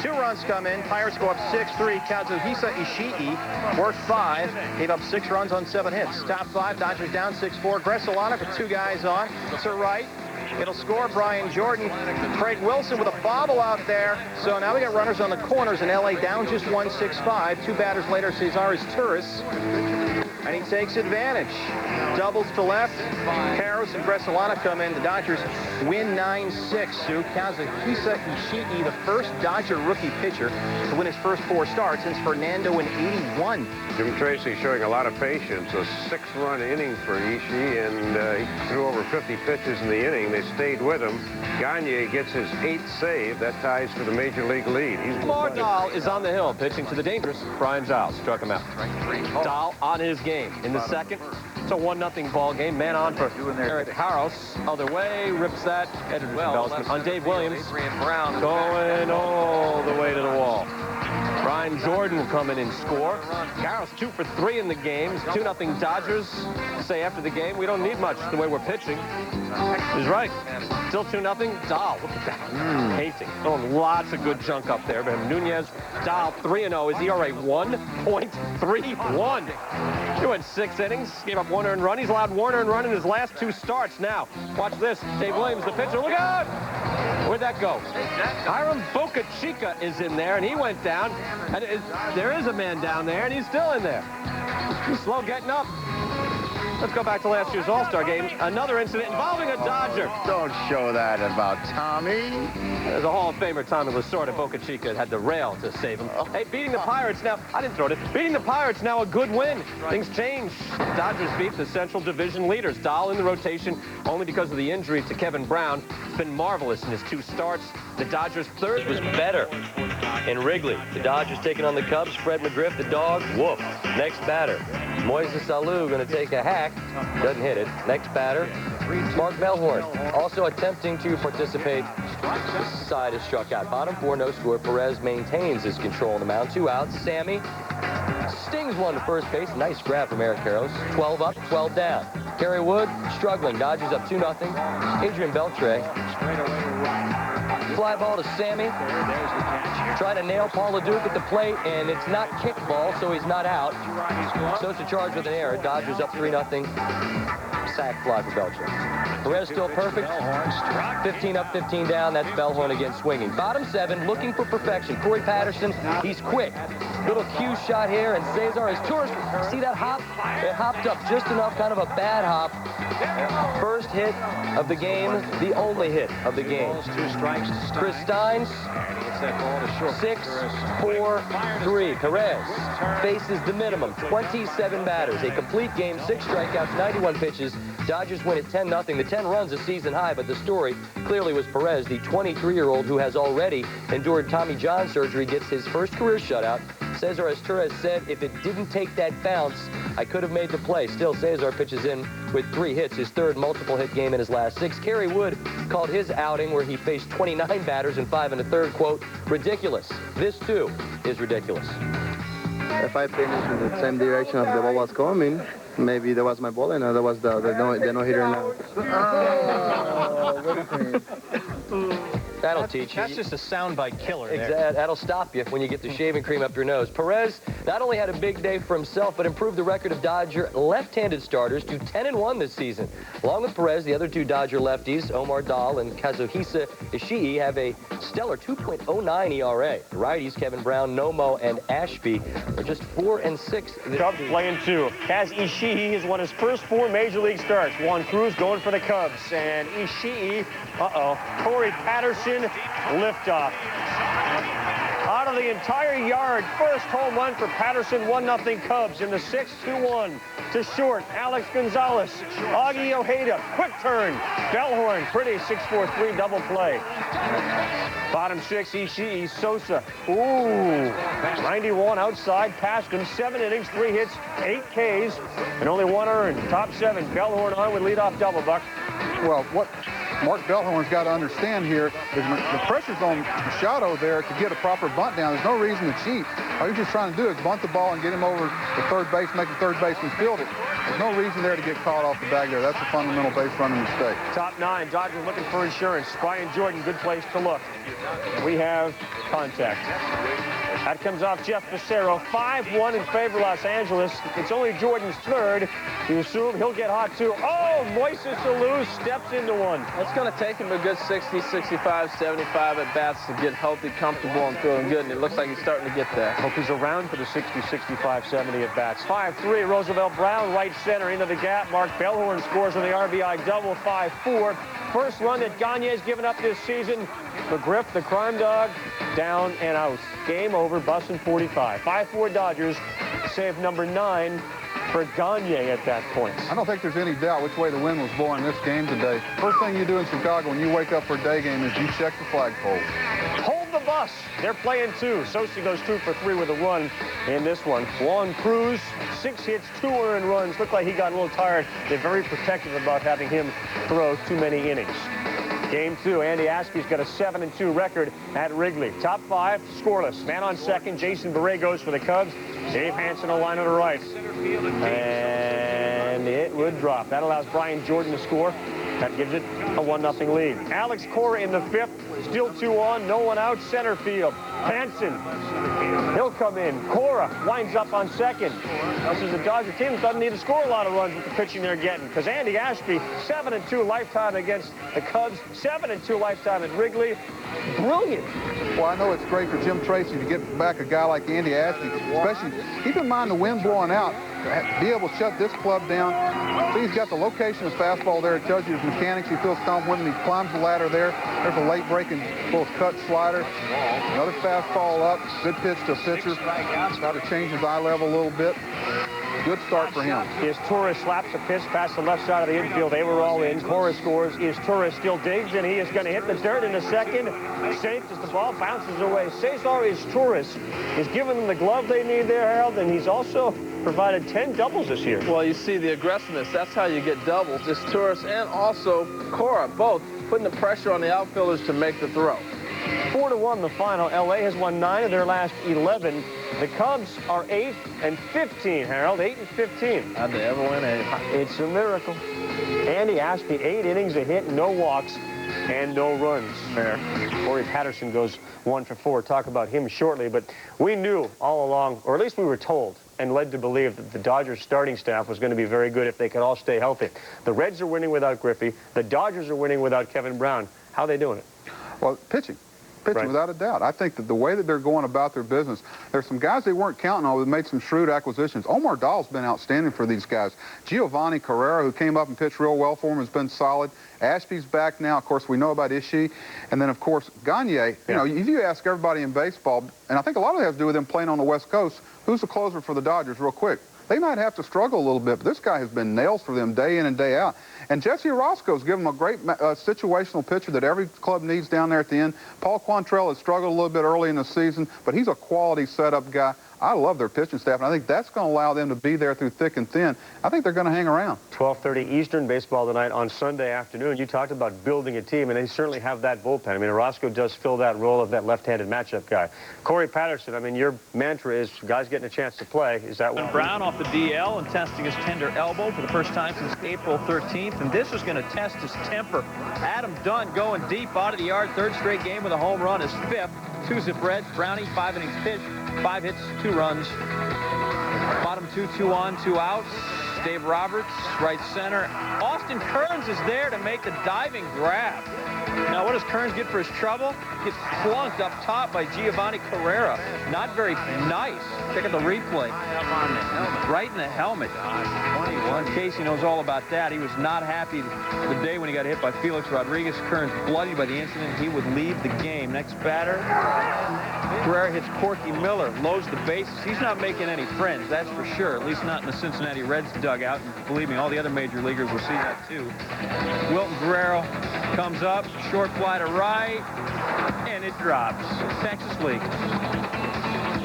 2 runs come in. Pirates go up 6-3. Kazuhisa Ishii worked 5. Gave up 6 runs on 7 hits. Top 5, Dodgers down 6-4. Gresselanek with 2 guys on. To right. It'll score Brian Jordan. Craig Wilson with a bobble out there. So now we got runners on the corners in LA down just 1-6-5. 2 batters later, Cesares Turris. And he takes advantage. Doubles to left. Karros and Gresselanek come in. The Dodgers win 9-6. Kazuhisa Ishii, the first Dodger rookie pitcher to win his first 4 starts since Fernando in 81. Jim Tracy showing a lot of patience. A 6-run inning for Ishii, and he threw over 50 pitches in the inning. They stayed with him. Gagne gets his 8th save. That ties for the major league lead. Lamar Dahl is on the hill, pitching to the dangerous Brian Giles. Struck him out. Dahl on his game. In the 2nd, it's a 1-0 ball game. Man on for Eric Karros. Other way, rips that. Headed on Dave Williams. Going all the way to the wall. Brian Jordan will come in and score. Karros 2 for 3 in the game. 2-0 Dodgers. Say after the game, we don't need much the way we're pitching. He's right. Still 2-0. Dahl, look at that. Pacing. Oh, lots of good junk up there. But Nunez, Dahl 3-0. His ERA 1.31. He went 6 innings, gave up 1 earned run. He's allowed 1 earned run in his last 2 starts. Now, watch this. Dave Williams, the pitcher. Look out! Where'd that go? Hiram Boca Chica is in there, and he went down. And there is a man down there, and he's still in there. He's slow getting up. Let's go back to last year's All-Star game. Another incident involving a Dodger. Don't show that about Tommy. There's a Hall of Famer, Tommy Lasorda. Boca Chica had the rail to save him. Hey, beating the Pirates now. I didn't throw it. Beating the Pirates now a good win. Things change. Dodgers beat the Central Division leaders. Dahl in the rotation only because of the injury to Kevin Brown. It's been marvelous in his 2 starts. The Dodgers' 3rd was better in Wrigley. The Dodgers taking on the Cubs. Fred McGriff, the dog. Woof. Next batter. Moises Alou going to take a hack. Doesn't hit it. Next batter, Mark Melhorn, also attempting to participate. This side is struck out. Bottom 4, no score. Perez maintains his control on the mound. 2 outs. Sammy stings one to first base. Nice grab from Eric Karros. 12 up, 12 down. Kerry Wood struggling. Dodgers up 2-0. Adrian Beltre. Fly ball to Sammy. Trying to nail Paul LeDuc at the plate, and it's not kickball, so he's not out. Sosa charged with an error. Dodgers up 3-0. Sack fly for Beltre. Perez still perfect. 15 up, 15 down. That's Bellhorn again swinging. Bottom 7, looking for perfection. Corey Patterson, he's quick. Little cue shot here, and Cesar is tourist. See that hop? It hopped up just enough, kind of a bad hop. First hit of the game, the only hit of the game. Chris Steins, 6-4-3. Perez faces the minimum, 27 batters, a complete game, 6 strikeouts, 91 pitches. Dodgers win at 10-0. The 10 runs a season high, but the story clearly was Perez, the 23-year-old who has already endured Tommy John surgery, gets his first career shutout. Cesar Turris said, if it didn't take that bounce, I could have made the play. Still, Cesar pitches in with 3 hits, his 3rd multiple-hit game in his last 6. Kerry Wood called his outing, where he faced 29 batters and 5 1/3, quote, ridiculous. This, too, is ridiculous. if I finished in the same direction of the ball was coming, maybe that was my ball and that was the no-hitter now. That'll teach you. That's just a soundbite killer there. Exactly. That'll stop you when you get the shaving cream up your nose. Perez not only had a big day for himself, but improved the record of Dodger left-handed starters to 10-1 this season. Along with Perez, the other two Dodger lefties, Omar Dahl and Kazuhisa Ishii, have a stellar 2.09 ERA. The righties, Kevin Brown, Nomo, and Ashby, are just 4 and 6. Cubs playing 2. Kaz Ishii has won his first 4 Major League starts. Juan Cruz going for the Cubs. And Ishii, Corey Patterson, liftoff. Out of the entire yard, first home run for Patterson, 1-0 Cubs in the 6-2-1. To short, Alex Gonzalez, Augie Ojeda, quick turn, Bellhorn, pretty 6-4-3 double play. Bottom 6, Ishii, Sosa, 91 outside, past him, 7 innings, 3 hits, 8 Ks, and only 1 earned. Top 7, Bellhorn on with leadoff double, Buck. Well, what Mark Bellhorn's got to understand here is the pressure's on Machado there to get a proper bunt down. There's no reason to cheat. All you're just trying to do is bunt the ball and get him over to third base, make the third baseman field it. There's no reason there to get caught off the bag there. That's a fundamental base running mistake. Top 9, Dodgers looking for insurance. Brian Jordan, good place to look. We have contact. That comes off Jeff Fassero. 5-1 in favor of Los Angeles. It's only Jordan's third. You assume he'll get hot too. Oh, Moises Alou steps into one. It's going to take him a good 60, 65, 75 at bats to get healthy, comfortable, and feeling good, and it looks like he's starting to get there. Hope he's around for the 60, 65, 70 at bats. 5-3, Roosevelt Brown, right center into the gap. Mark Bellhorn scores on the RBI double. 5-4. First run that Gagne's given up this season. McGriff, the crime dog, down and out. Game over, busting 45. 5-4 Dodgers, save number 9 for Gagne at that point. I don't think there's any doubt which way the wind was blowing this game today. First thing you do in Chicago when you wake up for a day game is you check the flagpole. Hold the bus. They're playing 2. Sosa goes 2 for 3 with a run in this one. Juan Cruz, 6 hits, 2 earned runs. Looked like he got a little tired. They're very protective about having him throw too many innings. Game 2, Andy Ashby's got a 7-2 record at Wrigley. Top 5, scoreless. Man on second, Jason Beret goes for the Cubs. Dave Hansen a line on the right. And it would drop. That allows Brian Jordan to score. That gives it a 1-0 lead. Alex Cora in the 5th, still 2 on, no one out, center field. Hansen, he'll come in. Cora winds up on second. This is the Dodger team that doesn't need to score a lot of runs with the pitching they're getting, because Andy Ashby, 7-2 lifetime against the Cubs, 7-2 lifetime at Wrigley. Brilliant. Well, I know it's great for Jim Tracy to get back a guy like Andy Ashby, especially keep in mind the wind blowing out, to be able to shut this club down. See, he's got the location of his fastball there. It tells you his mechanics. He feels confident when he climbs the ladder there. There's a late breaking full cut slider. Another fastball up. Good pitch to a pitcher. Got to change his eye level a little bit. Good start for him. Is Torres slaps a pitch past the left side of the infield. They were all in. Cora scores. Is Torres still digs, and he is going to hit the dirt in a second. Safe as the ball bounces away. Cesar Torres is giving them the glove they need there, Harold, and he's also provided 10 doubles this year. Well, you see the aggressiveness. That's how you get doubles. It's Torres and also Cora, both putting the pressure on the outfielders to make the throw. 4-1 the final. LA has won 9 of their last 11. The Cubs are 8-15, Harold. 8-15. How'd they ever win 8? It's a miracle. Andy Ashby, 8 innings, a hit, no walks, and no runs. There. Corey Patterson goes 1 for 4. Talk about him shortly, but we knew all along, or at least we were told, and led to believe that the Dodgers starting staff was going to be very good if they could all stay healthy. The Reds are winning without Griffey. The Dodgers are winning without Kevin Brown. How are they doing it? Well, pitching, right, without a doubt. I think that the way that they're going about their business, there's some guys they weren't counting on that made some shrewd acquisitions. Omar Dahl's been outstanding for these guys. Giovanni Carrera, who came up and pitched real well for him, has been solid. Ashby's back now. Of course, we know about Ishii. And then, of course, Gagne. You know, if you ask everybody in baseball, and I think a lot of it has to do with them playing on the West Coast, who's the closer for the Dodgers real quick? They might have to struggle a little bit, but this guy has been nails for them day in and day out. And Jesse Orozco's given them a great situational pitcher that every club needs down there at the end. Paul Quantrill has struggled a little bit early in the season, but he's a quality setup guy. I love their pitching staff, and I think that's going to allow them to be there through thick and thin. I think they're going to hang around. 12:30 Eastern baseball tonight on Sunday afternoon. You talked about building a team, and they certainly have that bullpen. I mean, Orozco does fill that role of that left-handed matchup guy. Corey Patterson, I mean, your mantra is guys getting a chance to play. Is that what? Brown off the DL and testing his tender elbow for the first time since April 13th, and this is going to test his temper. Adam Dunn going deep out of the yard, third straight game with a home run, his fifth. 2-zip Reds. Brownie, 5 innings pitched, 5 hits, 2 runs. Bottom 2, 2 on, 2 outs. Dave Roberts, right center. Austin Kearns is there to make the diving grab. Now, what does Kearns get for his trouble? Gets plunked up top by Giovanni Carrera. Not very nice. Check out the replay. Right in the helmet. 21. Casey knows all about that. He was not happy the day when he got hit by Felix Rodriguez. Kearns bloodied by the incident. He would leave the game. Next batter, Carrera hits Corky Miller. Loads the bases. He's not making any friends, that's for sure. At least not in the Cincinnati Reds dugout. And believe me, all the other major leaguers will see that too. Wilton Guerrero comes up. Short fly to right, and it drops. Texas League.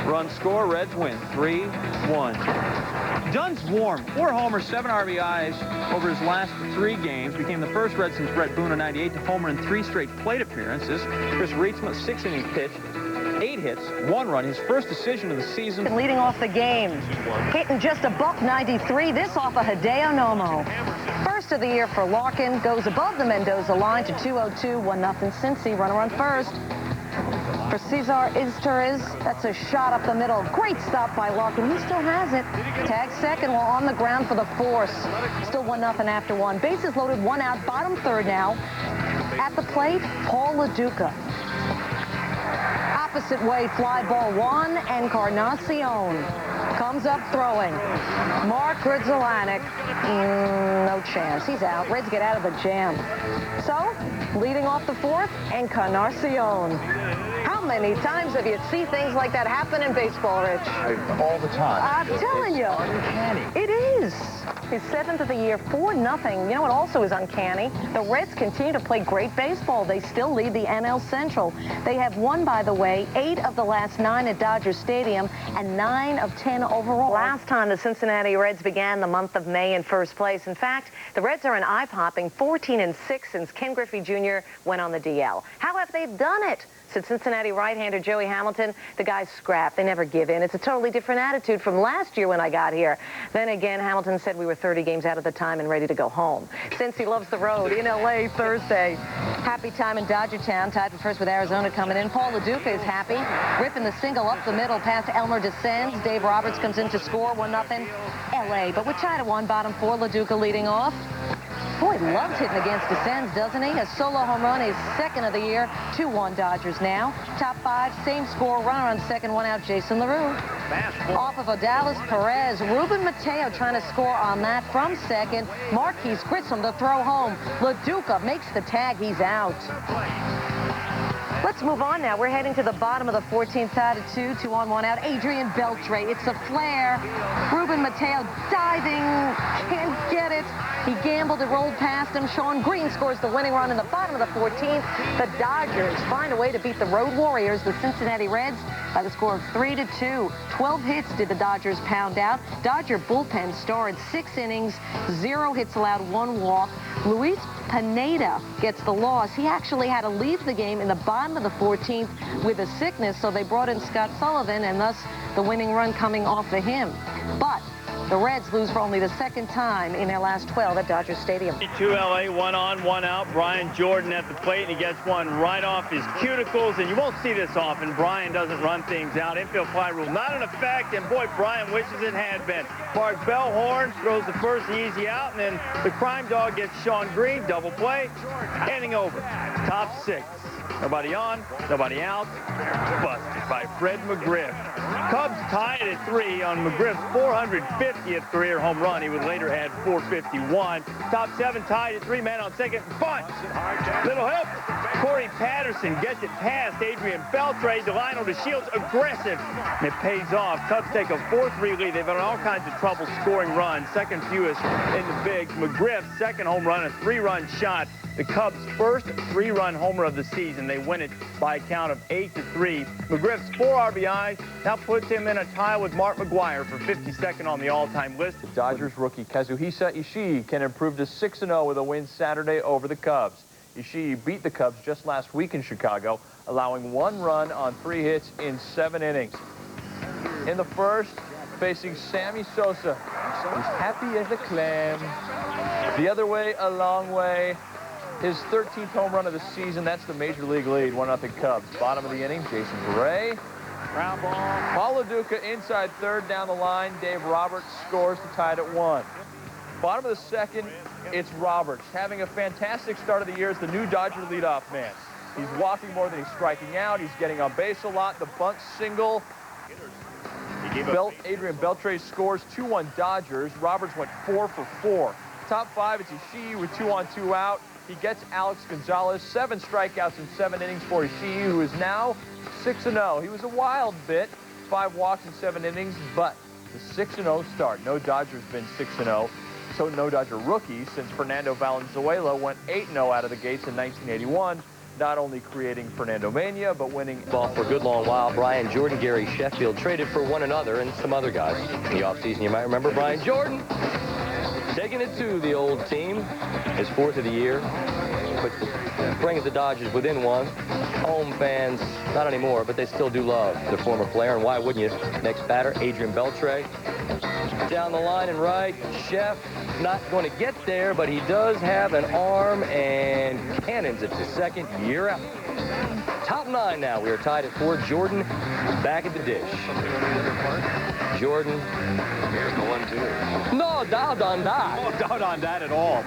Run score, Reds win 3-1. Dunn's warm. 4 homers, 7 RBIs over his last 3 games. Became the first Red since Brett Boone in '98 to homer in 3 straight plate appearances. Chris Reitsma, 6 innings pitched, 8 hits, 1 run. His first decision of the season. Leading off the game, hitting just $193. This off of Hideo Nomo. First of the year for Larkin, goes above the Mendoza line to 202, 1-0 Cincy. Runner on first. For Cesar Izturis, that's a shot up the middle. Great stop by Larkin. He still has it. Tag second while on the ground for the force. Still 1-0 after 1. Bases loaded, 1 out. Bottom third now. At the plate, Paul LaDuca. Opposite way, fly ball 1, Encarnacion comes up throwing. Mark Grudzielanek, no chance. He's out. Reds get out of the jam. So, leading off the 4th, Encarnacion. How many times have you seen things like that happen in baseball, Rich? All the time. I'm telling you. Uncanny. It is. His 7th of the year, 4-0. You know what also is uncanny? The Reds continue to play great baseball. They still lead the NL Central. They have won, by the way, 8 of the last 9 at Dodger Stadium and 9 of 10 overall. Last time the Cincinnati Reds began the month of May in first place. In fact, the Reds are an eye-popping 14-6 since Ken Griffey Jr. went on the DL. How have they done it? Said Cincinnati right-hander Joey Hamilton, the guys scrap. They never give in. It's a totally different attitude from last year when I got here. Then again, Hamilton said we were 30 games out at the time and ready to go home. Since he loves the road in L.A. Thursday. Happy time in Dodgertown, tied for first with Arizona coming in. Paul LaDuca is happy. Ripping the single up the middle past Elmer descends. Dave Roberts comes in to score 1-0 L.A. But with tie to 1, bottom 4, LaDuca leading off. Boy, loves hitting against descends, doesn't he? A solo home run, his 2nd of the year. 2-1 Dodgers now. Top 5, same score. Runner on second, 1 out, Jason LaRue. Off of Odalis Perez. Ruben Mateo trying to score on that from second. Marquise Grissom to throw home. LaDuca makes the tag. He's out. Let's move on now. We're heading to the bottom of the 14th, tied at 2, 2 on, 1 out. Adrian Beltre. It's a flare. Ruben Mateo diving. Can't get it. He gambled, it rolled past him. Sean Green scores the winning run in the bottom of the 14th. The Dodgers find a way to beat the Road Warriors, the Cincinnati Reds, by the score of 3-2. 12 hits did the Dodgers pound out. Dodger bullpen starred 6 innings, 0 hits allowed, 1 walk. Luis Pineda gets the loss. He actually had to leave the game in the bottom of the 14th with a sickness, so they brought in Scott Sullivan, and thus the winning run coming off of him. But the Reds lose for only the 2nd time in their last 12 at Dodger Stadium. 2 LA, 1 on, 1 out. Brian Jordan at the plate, and he gets one right off his cuticles, and you won't see this often. Brian doesn't run things out. Infield fly rule not in effect, and boy, Brian wishes it had been. Bart Bellhorn throws the first easy out, and then the crime dog gets Sean Green, double play, inning over. Top 6. Nobody on, nobody out. Busted by Fred McGriff. Cubs tied at 3 on McGriff's 450th career home run. He would later add 451. Top 7 tied at 3, man on second. Bunt. Little help. Corey Patterson gets it past Adrian Beltre. Delino DeShields aggressive, and it pays off. Cubs take a 4-3 lead. They've had all kinds of trouble scoring runs. Second fewest in the bigs. McGriff's second home run, a 3-run shot. The Cubs' first 3-run homer of the season. They win it by a count of 8-3. McGriff's 4 RBIs now puts him in a tie with Mark McGwire for 52nd on the all-time list. The Dodgers rookie Kazuhisa Ishii can improve to 6-0 with a win Saturday over the Cubs. Ishii beat the Cubs just last week in Chicago, allowing 1 run on 3 hits in 7 innings. In the first, facing Sammy Sosa, he's happy as a clam. The other way, a long way. His 13th home run of the season. That's the major league lead, 1-0 Cubs. Bottom of the inning, Jason Bray. Ground ball. Paul Lo Duca inside third down the line. Dave Roberts scores to tie it at 1. Bottom of the second, it's Roberts. Having a fantastic start of the year as the new Dodger leadoff man. He's walking more than he's striking out. He's getting on base a lot. The bunt single. Adrian Beltre scores 2-1 Dodgers. Roberts went 4 for 4. Top 5, it's Ishii with 2 on 2 out. He gets Alex Gonzalez, 7 strikeouts in 7 innings for Ishii, who is now 6-0. He was a wild bit, 5 walks in 7 innings, but the 6-0 start. No Dodger's been 6-0, so no Dodger rookie since Fernando Valenzuela went 8-0 out of the gates in 1981, not only creating Fernando Mania, but winning ball for a good long while. Brian Jordan, Gary Sheffield traded for one another and some other guys. In the offseason, you might remember Brian Jordan taking it to the old team, his 4th of the year, but bringing the Dodgers within 1. Home fans, not anymore, but they still do love their former player, and why wouldn't you? Next batter, Adrian Beltre. Down the line and right, Chef not going to get there, but he does have an arm and cannons it to second, year out. Top 9 now. We are tied at 4. Jordan back at the dish. Jordan. Here's the 1-2. No doubt on that. No doubt on that at all.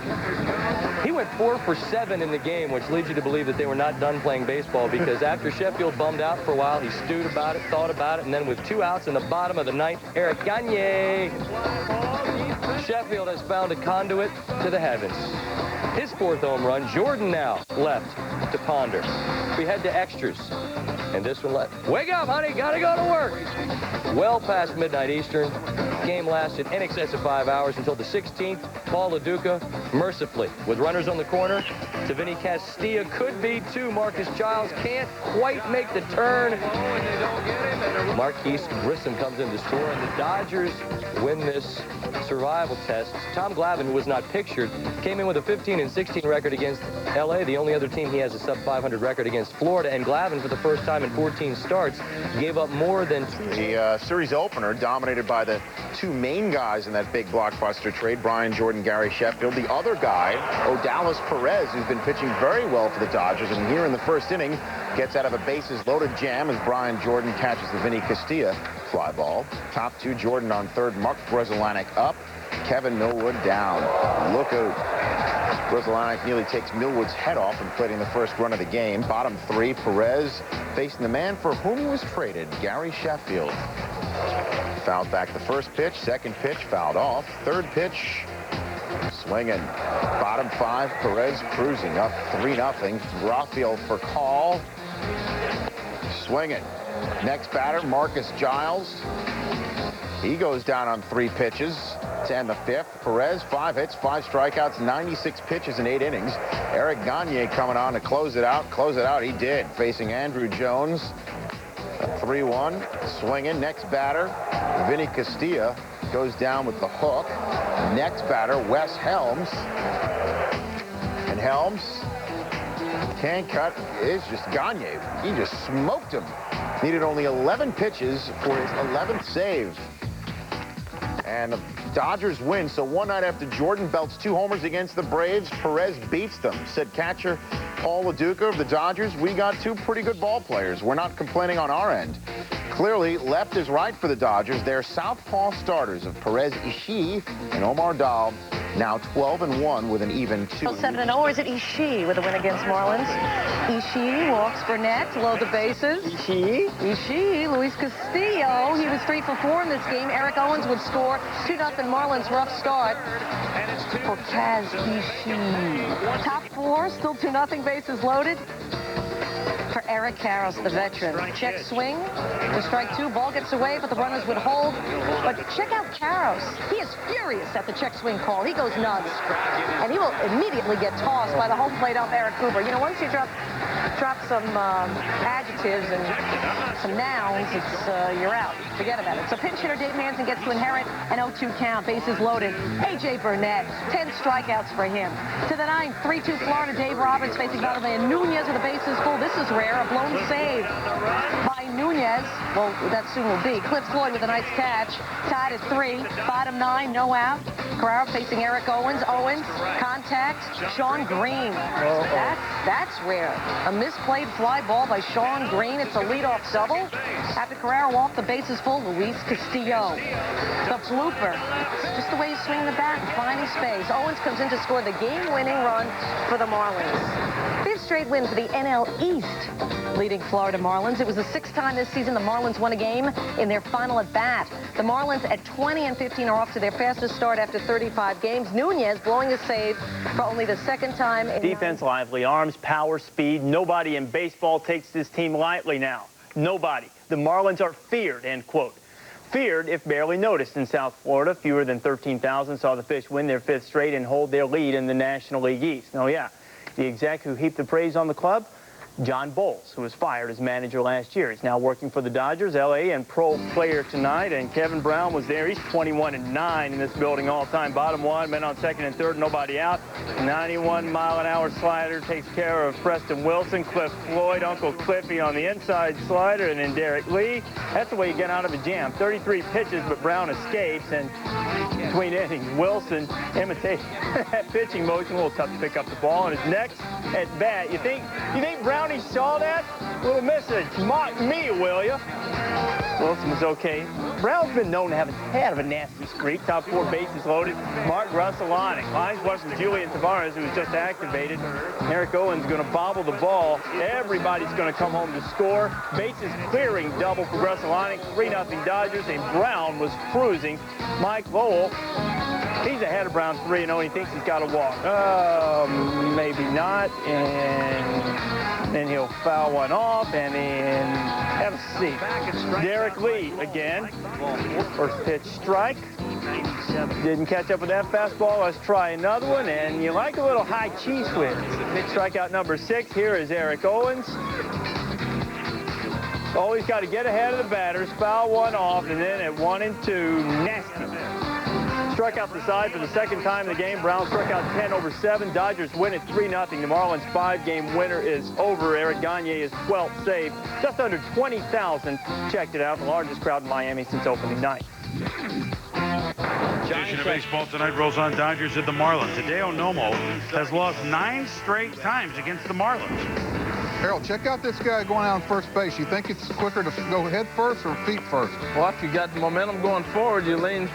He went 4 for 7 in the game, which leads you to believe that they were not done playing baseball, because after Sheffield bummed out for a while, he stewed about it, thought about it, and then with 2 outs in the bottom of the 9th, Eric Gagne. Sheffield has found a conduit to the heavens. His 4th home run. Jordan now left to ponder. We head to extras. And this one left. Wake up, honey, gotta go to work. Well past midnight Eastern. Game lasted in excess of 5 hours until the 16th. Paul Lo Duca, mercifully, with runners on the corner, to Vinny Castilla. Could be 2. Marcus Giles can't quite make the turn. Marquise Grissom comes in to score, and the Dodgers win this survival test. Tom Glavine, who was not pictured, came in with a 15-16 record against L.A., the only other team he has a sub-500 record against Florida, and Glavine, for the first time in 14 starts, gave up more than... The series opener dominated by the 2 main guys in that big blockbuster trade, Brian Jordan, Gary Sheffield. The other guy, Odalis Perez, who's been pitching very well for the Dodgers, and here in the first inning, gets out of a bases-loaded jam as Brian Jordan catches the Vinny Castilla fly ball. Top 2, Jordan on third, Mark Grudzielanek up, Kevin Millwood down. Look out. Grudzielanek nearly takes Millwood's head off, inflating the first run of the game. Bottom 3, Perez facing the man for whom he was traded, Gary Sheffield. Fouled back the first pitch, second pitch fouled off, third pitch swinging. Bottom 5, Perez cruising up 3-0. Rafael for call. Swinging. Next batter, Marcus Giles. He goes down on 3 pitches to end the 5th. Perez, 5 hits, 5 strikeouts, 96 pitches in 8 innings. Eric Gagne coming on to close it out. Close it out, he did. Facing Andrew Jones. 3-1. Swinging. Next batter, Vinny Castilla goes down with the hook. Next batter, Wes Helms. And Helms can't cut. It's just Gagne. He just smoked him. Needed only 11 pitches for his 11th save. And the Dodgers win. So one night after Jordan belts 2 homers against the Braves, Perez beats them. Said catcher Paul Lo Duca of the Dodgers, we got 2 pretty good ball players. We're not complaining on our end. Clearly, left is right for the Dodgers. They're southpaw starters of Perez, Ishii, and Omar Dahl. Now 12-1 with an even 2. 7-0, or is it Ishii with a win against Marlins? Ishii walks Burnett, load the bases. Ishii, Luis Castillo. He was 3 for 4 in this game. Eric Owens would score. 2-0 Marlins, rough start for Kaz Ishii. Top 4, still 2-0, bases loaded. for Eric Karros, the veteran. Check swing for strike 2. Ball gets away, but the runners would hold. But check out Karros. He is furious at the check swing call. He goes nuts. And he will immediately get tossed by the home plate ump, Eric Cooper. You know, once you drop some adjectives and some nouns, you're out. Forget about it. So pinch hitter Dave Manson gets to inherit an 0-2 count. Bases loaded. A.J. Burnett, 10 strikeouts for him. To the 9th, 3-2 Florida. Dave Roberts facing Vladimir Nunez with the bases full. This is rare. A blown save by Nunez. Well, that soon will be. Cliff Floyd with a nice catch. Tied at 3. Bottom 9, no out. Carrera facing Eric Owens. Owens, contact. Shawn Green. That's rare. A misplayed fly ball by Shawn Green. It's a leadoff double. After Carrera walked, the bases full. Luis Castillo. The blooper. Just the way you swing the bat and finding space. Owens comes in to score the game-winning run for the Marlins. 5th straight win for the NL East, leading Florida Marlins. It was the 6th time this season the Marlins won a game in their final at-bat. The Marlins at 20-15 are off to their fastest start after 35 games. Nunez blowing a save for only the 2nd time in Defense, lively arms, power, speed. Nobody in baseball takes this team lightly now. Nobody. The Marlins are feared, end quote. Feared, if barely noticed, in South Florida. Fewer than 13,000 saw the Fish win their 5th straight and hold their lead in the National League East. Oh, yeah. The exec who heaped the praise on the club, John Bowles, who was fired as manager last year. He's now working for the Dodgers, L.A., and pro player tonight. And Kevin Brown was there. He's 21-9 in this building all-time. Bottom 1, men on 2nd and 3rd, nobody out. 91-mile-an-hour slider takes care of Preston Wilson. Cliff Floyd, Uncle Cliffy on the inside slider, and then Derek Lee. That's the way you get out of a jam. 33 pitches, but Brown escapes. And between innings, Wilson imitates that pitching motion. A little tough to pick up the ball. On his next at bat, you think Brownie saw that? Little message. Mock me, will ya? Wilson was okay. Brown's been known to have a tad of a nasty streak. Top 4 bases loaded. Mark Grusolanic. Lines one from Julian Tavares, who was just activated. Eric Owens going to bobble the ball. Everybody's going to come home to score. Bases clearing double for Grusolanic. 3-0 Dodgers, and Brown was cruising. Mike Lowell, he's ahead of Brown 3-0. He thinks he's got to walk. Maybe not. And then he'll foul one off, and then have a seat. Derek Lee again. First pitch strike. Didn't catch up with that fastball. Let's try another one, and you like a little high cheese whiz. Strikeout number 6. Here is Eric Owens. Always got to get ahead of the batters, foul one off, and then at 1-2, nasty. Struck out the side for the 2nd time in the game. Brown struck out 10 over 7. Dodgers win it 3-0. The Marlins 5-game winner is over. Eric Gagne is 12th save. Just under 20,000 checked it out. The largest crowd in Miami since opening night. Edition of baseball tonight rolls on Dodgers at the Marlins. Hideo Nomo has lost 9 straight times against the Marlins. Harold, check out this guy going out on first base. You think it's quicker to go head first or feet first? Well, if you got the momentum going forward, the lean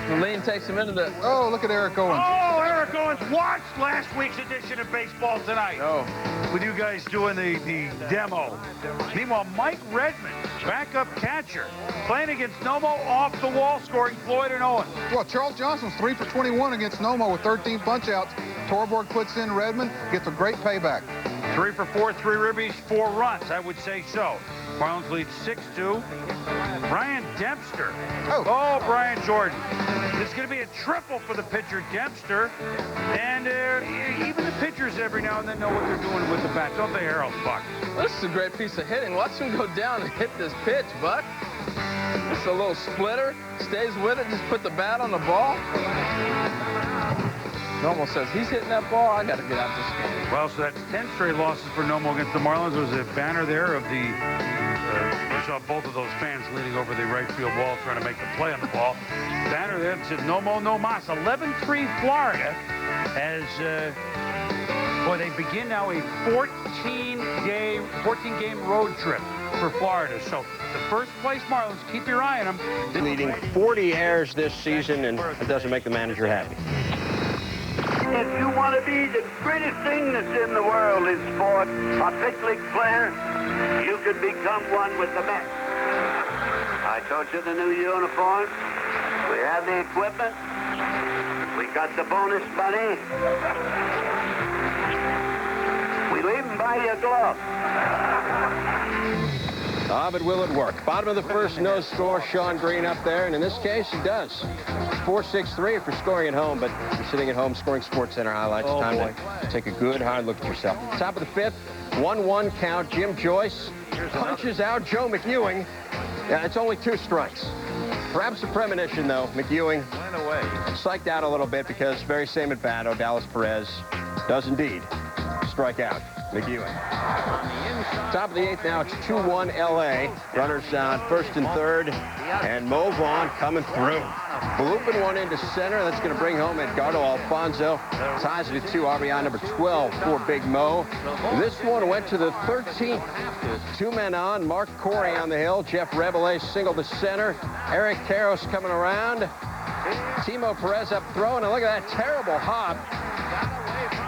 takes him into the... Oh, look at Eric Owens. Oh, Eric Owens watched last week's edition of Baseball Tonight. Oh. With you guys doing the demo. Meanwhile, Mike Redmond, backup catcher, playing against Nomo off the wall, scoring Floyd and Owens. Well, Charles Johnson's 3 for 21 against Nomo with 13 punch-outs. Torborg puts in Redmond, gets a great payback. 3 for 4, 3 ribbies, 4 runs. I would say so. Marlins lead 6-2. Brian Dempster. Oh, Brian Jordan. This is going to be a triple for the pitcher, Dempster. And even the pitchers every now and then know what they're doing with the bat. Don't they, Harold Buck? This is a great piece of hitting. Watch him go down and hit this pitch, Buck. Just a little splitter. Stays with it. Just put the bat on the ball. Nomo says he's hitting that ball. I got to get out this game. Well, so that's 10 straight losses for Nomo against the Marlins. There was a banner there of the, we saw both of those fans leaning over the right field wall trying to make the play on the ball. Banner there that said Nomo, no mas. 11-3 Florida as, boy, they begin now a 14-game road trip for Florida. So the first place Marlins, keep your eye on them. Leading 40 errors this season, and it doesn't make the manager happy. If you want to be the greatest thing that's in the world in sport, a big league player, you could become one with the Mets. I told you the new uniforms. We have the equipment. We got the bonus money. We leave them by buy you a glove. But will it work? Bottom of the first, no score. Sean Green up there, and in this case, he does. 4-6-3 if you're scoring at home, but if you're sitting at home scoring Sports Center highlights. Oh, time boy. to take a good, hard look at yourself. Top of the fifth, 1-1 count. Jim Joyce punches out Joe McEwing. Yeah, it's only 2 strikes. Perhaps a premonition, though. McEwing psyched out a little bit because very same at bat, Odalis Perez does indeed strike out McEwing. Top of the 8th now, it's 2-1 L.A. Runners on first and third, and Mo Vaughn coming through. Blooping one into center. That's going to bring home Edgardo Alfonso. Ties it to 2, RBI number 12 for Big Mo. This one went to the 13th. 2 men on. Mark Corey on the hill. Jeff Rebele single to center. Eric Karros coming around. Timo Perez up throwing. And look at that terrible hop.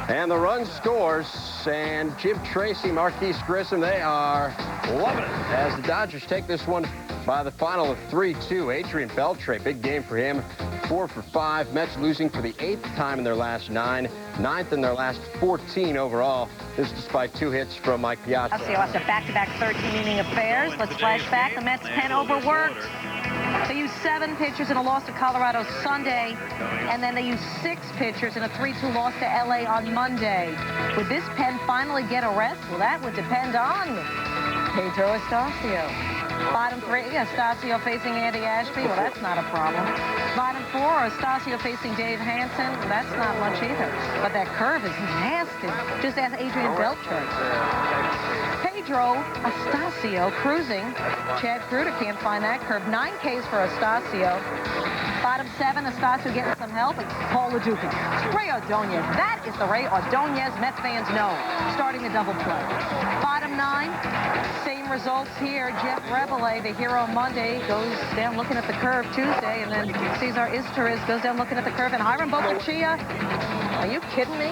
And the run scores. And Jim Tracy, Marquise Grissom, they are loving it as the Dodgers take this one by the final of 3-2. Adrian Beltre, big game for him. 4 for 5. Mets losing for the 8th time in their last 9. 9th in their last 14 overall. This is despite 2 hits from Mike Piazza. After back-to-back 13-inning affairs, let's flash back. The Mets pen overworked. They used 7 pitchers in a loss to Colorado Sunday, and then they used 6 pitchers in a 3-2 loss to L.A. on Monday. Would this pen finally get a rest? Well, that would depend on Pedro Estacio. Bottom 3, Estacio facing Andy Ashby. Well, that's not a problem. Bottom 4, Estacio facing Dave Hansen. That's not much either. But that curve is nasty. Just ask Adrian Beltre. Pedro Estacio cruising. Chad Kruder can't find that curve. 9 Ks for Estacio. Bottom 7, Estacio getting some help. It's Paul LaDuca. Ray Ordonez. That is the Ray Ordonez Mets fans know. Starting a double play. Bottom 9, same results here. Jeff Rebele, the hero Monday, goes down looking at the curve Tuesday, and then Cesar Izturis goes down looking at the curve, and Hiram Bocaccia. Are you kidding me?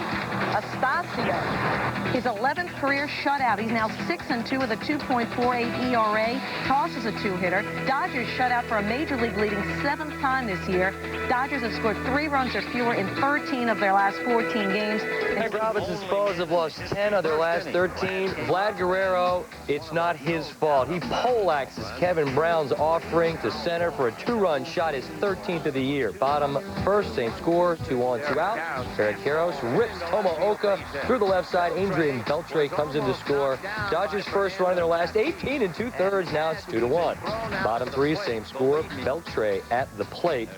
Estacio, his 11th career shutout. He's now 6-2 with a 2.48 ERA. Tosses a 2-hitter. Dodgers shut out for a major league leading 7th time this year. Dodgers have scored 3 runs or fewer in 13 of their last 14 games. Greg Robinson's foes have lost 10 of their last 13. Vlad Guerrero, it's not his fault. He poleaxes Kevin Brown's offering to center for a 2-run shot, his 13th of the year. Bottom first, same score, 2 on, 2 out. Eric Karros rips Tomo-Oka through the left side. Adrian Beltre comes in to score. Dodgers' first run in their last 18 2/3. Now it's 2-1. Bottom 3, same score. Beltre at the plate.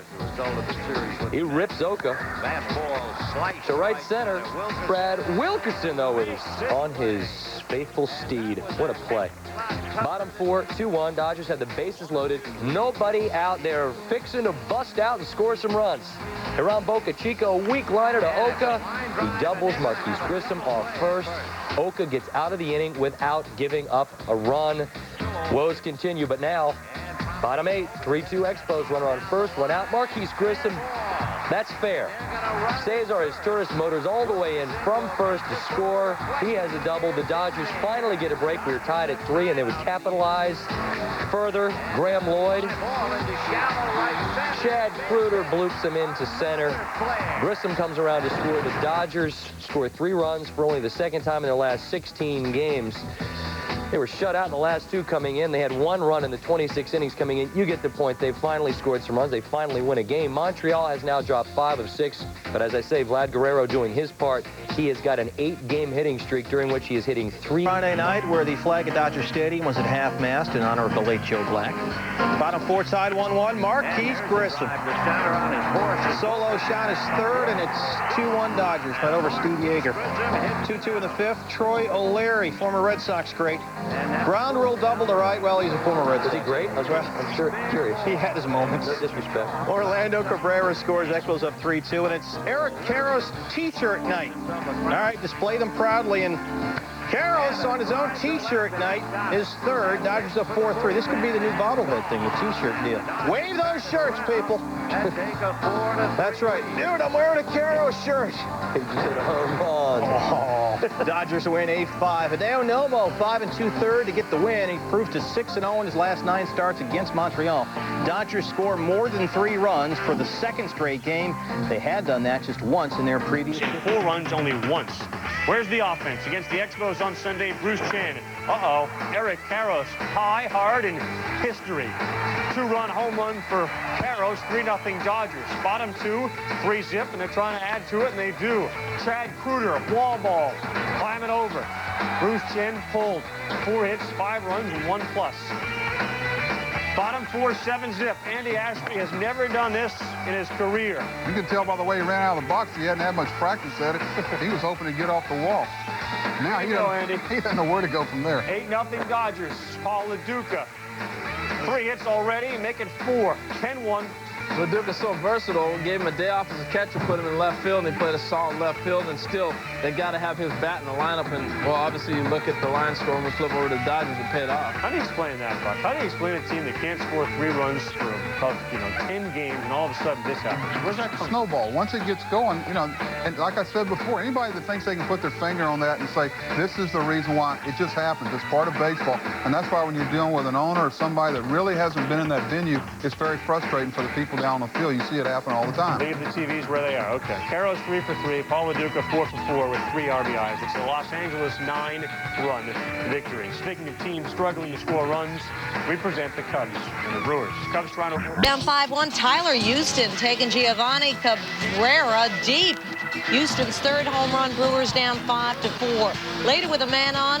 He rips Oka to right center. Brad Wilkerson, though, is on his faithful steed. What a play. Bottom 4, 2-1. Dodgers have the bases loaded. Nobody out there fixing to bust out and score some runs. Hiram Bocaccia, a weak liner to Oka. He doubles Marquise Grissom off first. Oka gets out of the inning without giving up a run. Woes continue, but now, bottom 8, 3-2 Expos. Runner on first, 1 out. Marquise Grissom, that's fair. Cesar Izturis motors all the way in from first to score. He has a double. The Dodgers finally get a break. We were tied at 3, and they would capitalize further. Graham Lloyd. Chad Kruder bloops him into center. Grissom comes around to score. The Dodgers score 3 runs for only the 2nd time in their last 16 games. They were shut out in the last 2 coming in. They had 1 run in the 26 innings coming in. You get the point. They finally scored some runs. They finally win a game. Montreal has now dropped 5 of 6. But as I say, Vlad Guerrero doing his part. He has got an 8-game hitting streak during which he is hitting 3. Friday night, where the flag at Dodger Stadium was at half-mast in honor of the late Joe Black. Bottom 4 side, 1-1. Marquise Grissom. Solo shot is 3rd, and it's 2-1 Dodgers. Right over Steve Yeager. 2-2 in the 5th. Troy O'Leary, former Red Sox great. Ground rule double to right. Well, he's a former Red Sox. Is he great? I'm sure curious. He had his moments. No disrespect. Orlando Cabrera scores. Expos up 3-2, and it's Eric Karros' T-shirt night. All right, display them proudly, and Karros on his own T-shirt night is 3rd. Dodgers up 4-3. This could be the new bobblehead thing, the T-shirt deal. Wave those shirts, people. That's right. Dude, I'm wearing a Karros shirt. Dodgers win 8-5. Hideo Nomo, 5 2/3 to get the win. He proved to 6-0 in his last 9 starts against Montreal. Dodgers score more than 3 runs for the 2nd straight game. They had done that just once in their previous. 4 runs only once Where's the offense? Against the Expos on Sunday, Bruce Chen. Uh-oh, Eric Karros, high, hard, in history. 2-run home run for Karros, 3-0 Dodgers. Bottom 2, 3-zip, and they're trying to add to it, and they do. Chad Kruger, wall ball, climbing over. Bruce Chen pulled 4 hits, 5 runs, and 1 plus. Bottom 4, 7-zip. Andy Ashby has never done this in his career. You can tell by the way he ran out of the box, he hadn't had much practice at it. He was hoping to get off the wall. Now he doesn't know where to go from there. 8-0 Dodgers. Paul LaDuca. 3 hits already, make it 4. 10-1. LaDuca's so versatile. Gave him a day off as a catcher, put him in left field, and they played a solid left field, and still they got to have his bat in the lineup. And, well, obviously you look at the line score and we flip over to the Dodgers and paid off. How do you explain that, Buck? How do you explain a team that can't score 3 runs for about, 10 games, and all of a sudden this happens? Where's that coming from? Snowball. Once it gets going, and like I said before, anybody that thinks they can put their finger on that and say, this is the reason why, it just happens. It's part of baseball. And that's why when you're dealing with an owner or somebody that really hasn't been in that venue, it's very frustrating for the people down on the field. You see it happen all the time. Leave the TVs where they are. Okay. Karros 3 for 3. Paul LaDuca 4 for 4 with 3 RBIs. It's the Los Angeles 9-run victory. Speaking of teams struggling to score runs, we present the Cubs and the Brewers. Cubs trying to... Down 5-1, Tyler Houston taking Giovanni Cabrera deep. Houston's 3rd home run, Brewers down 5-4. Later with a man on,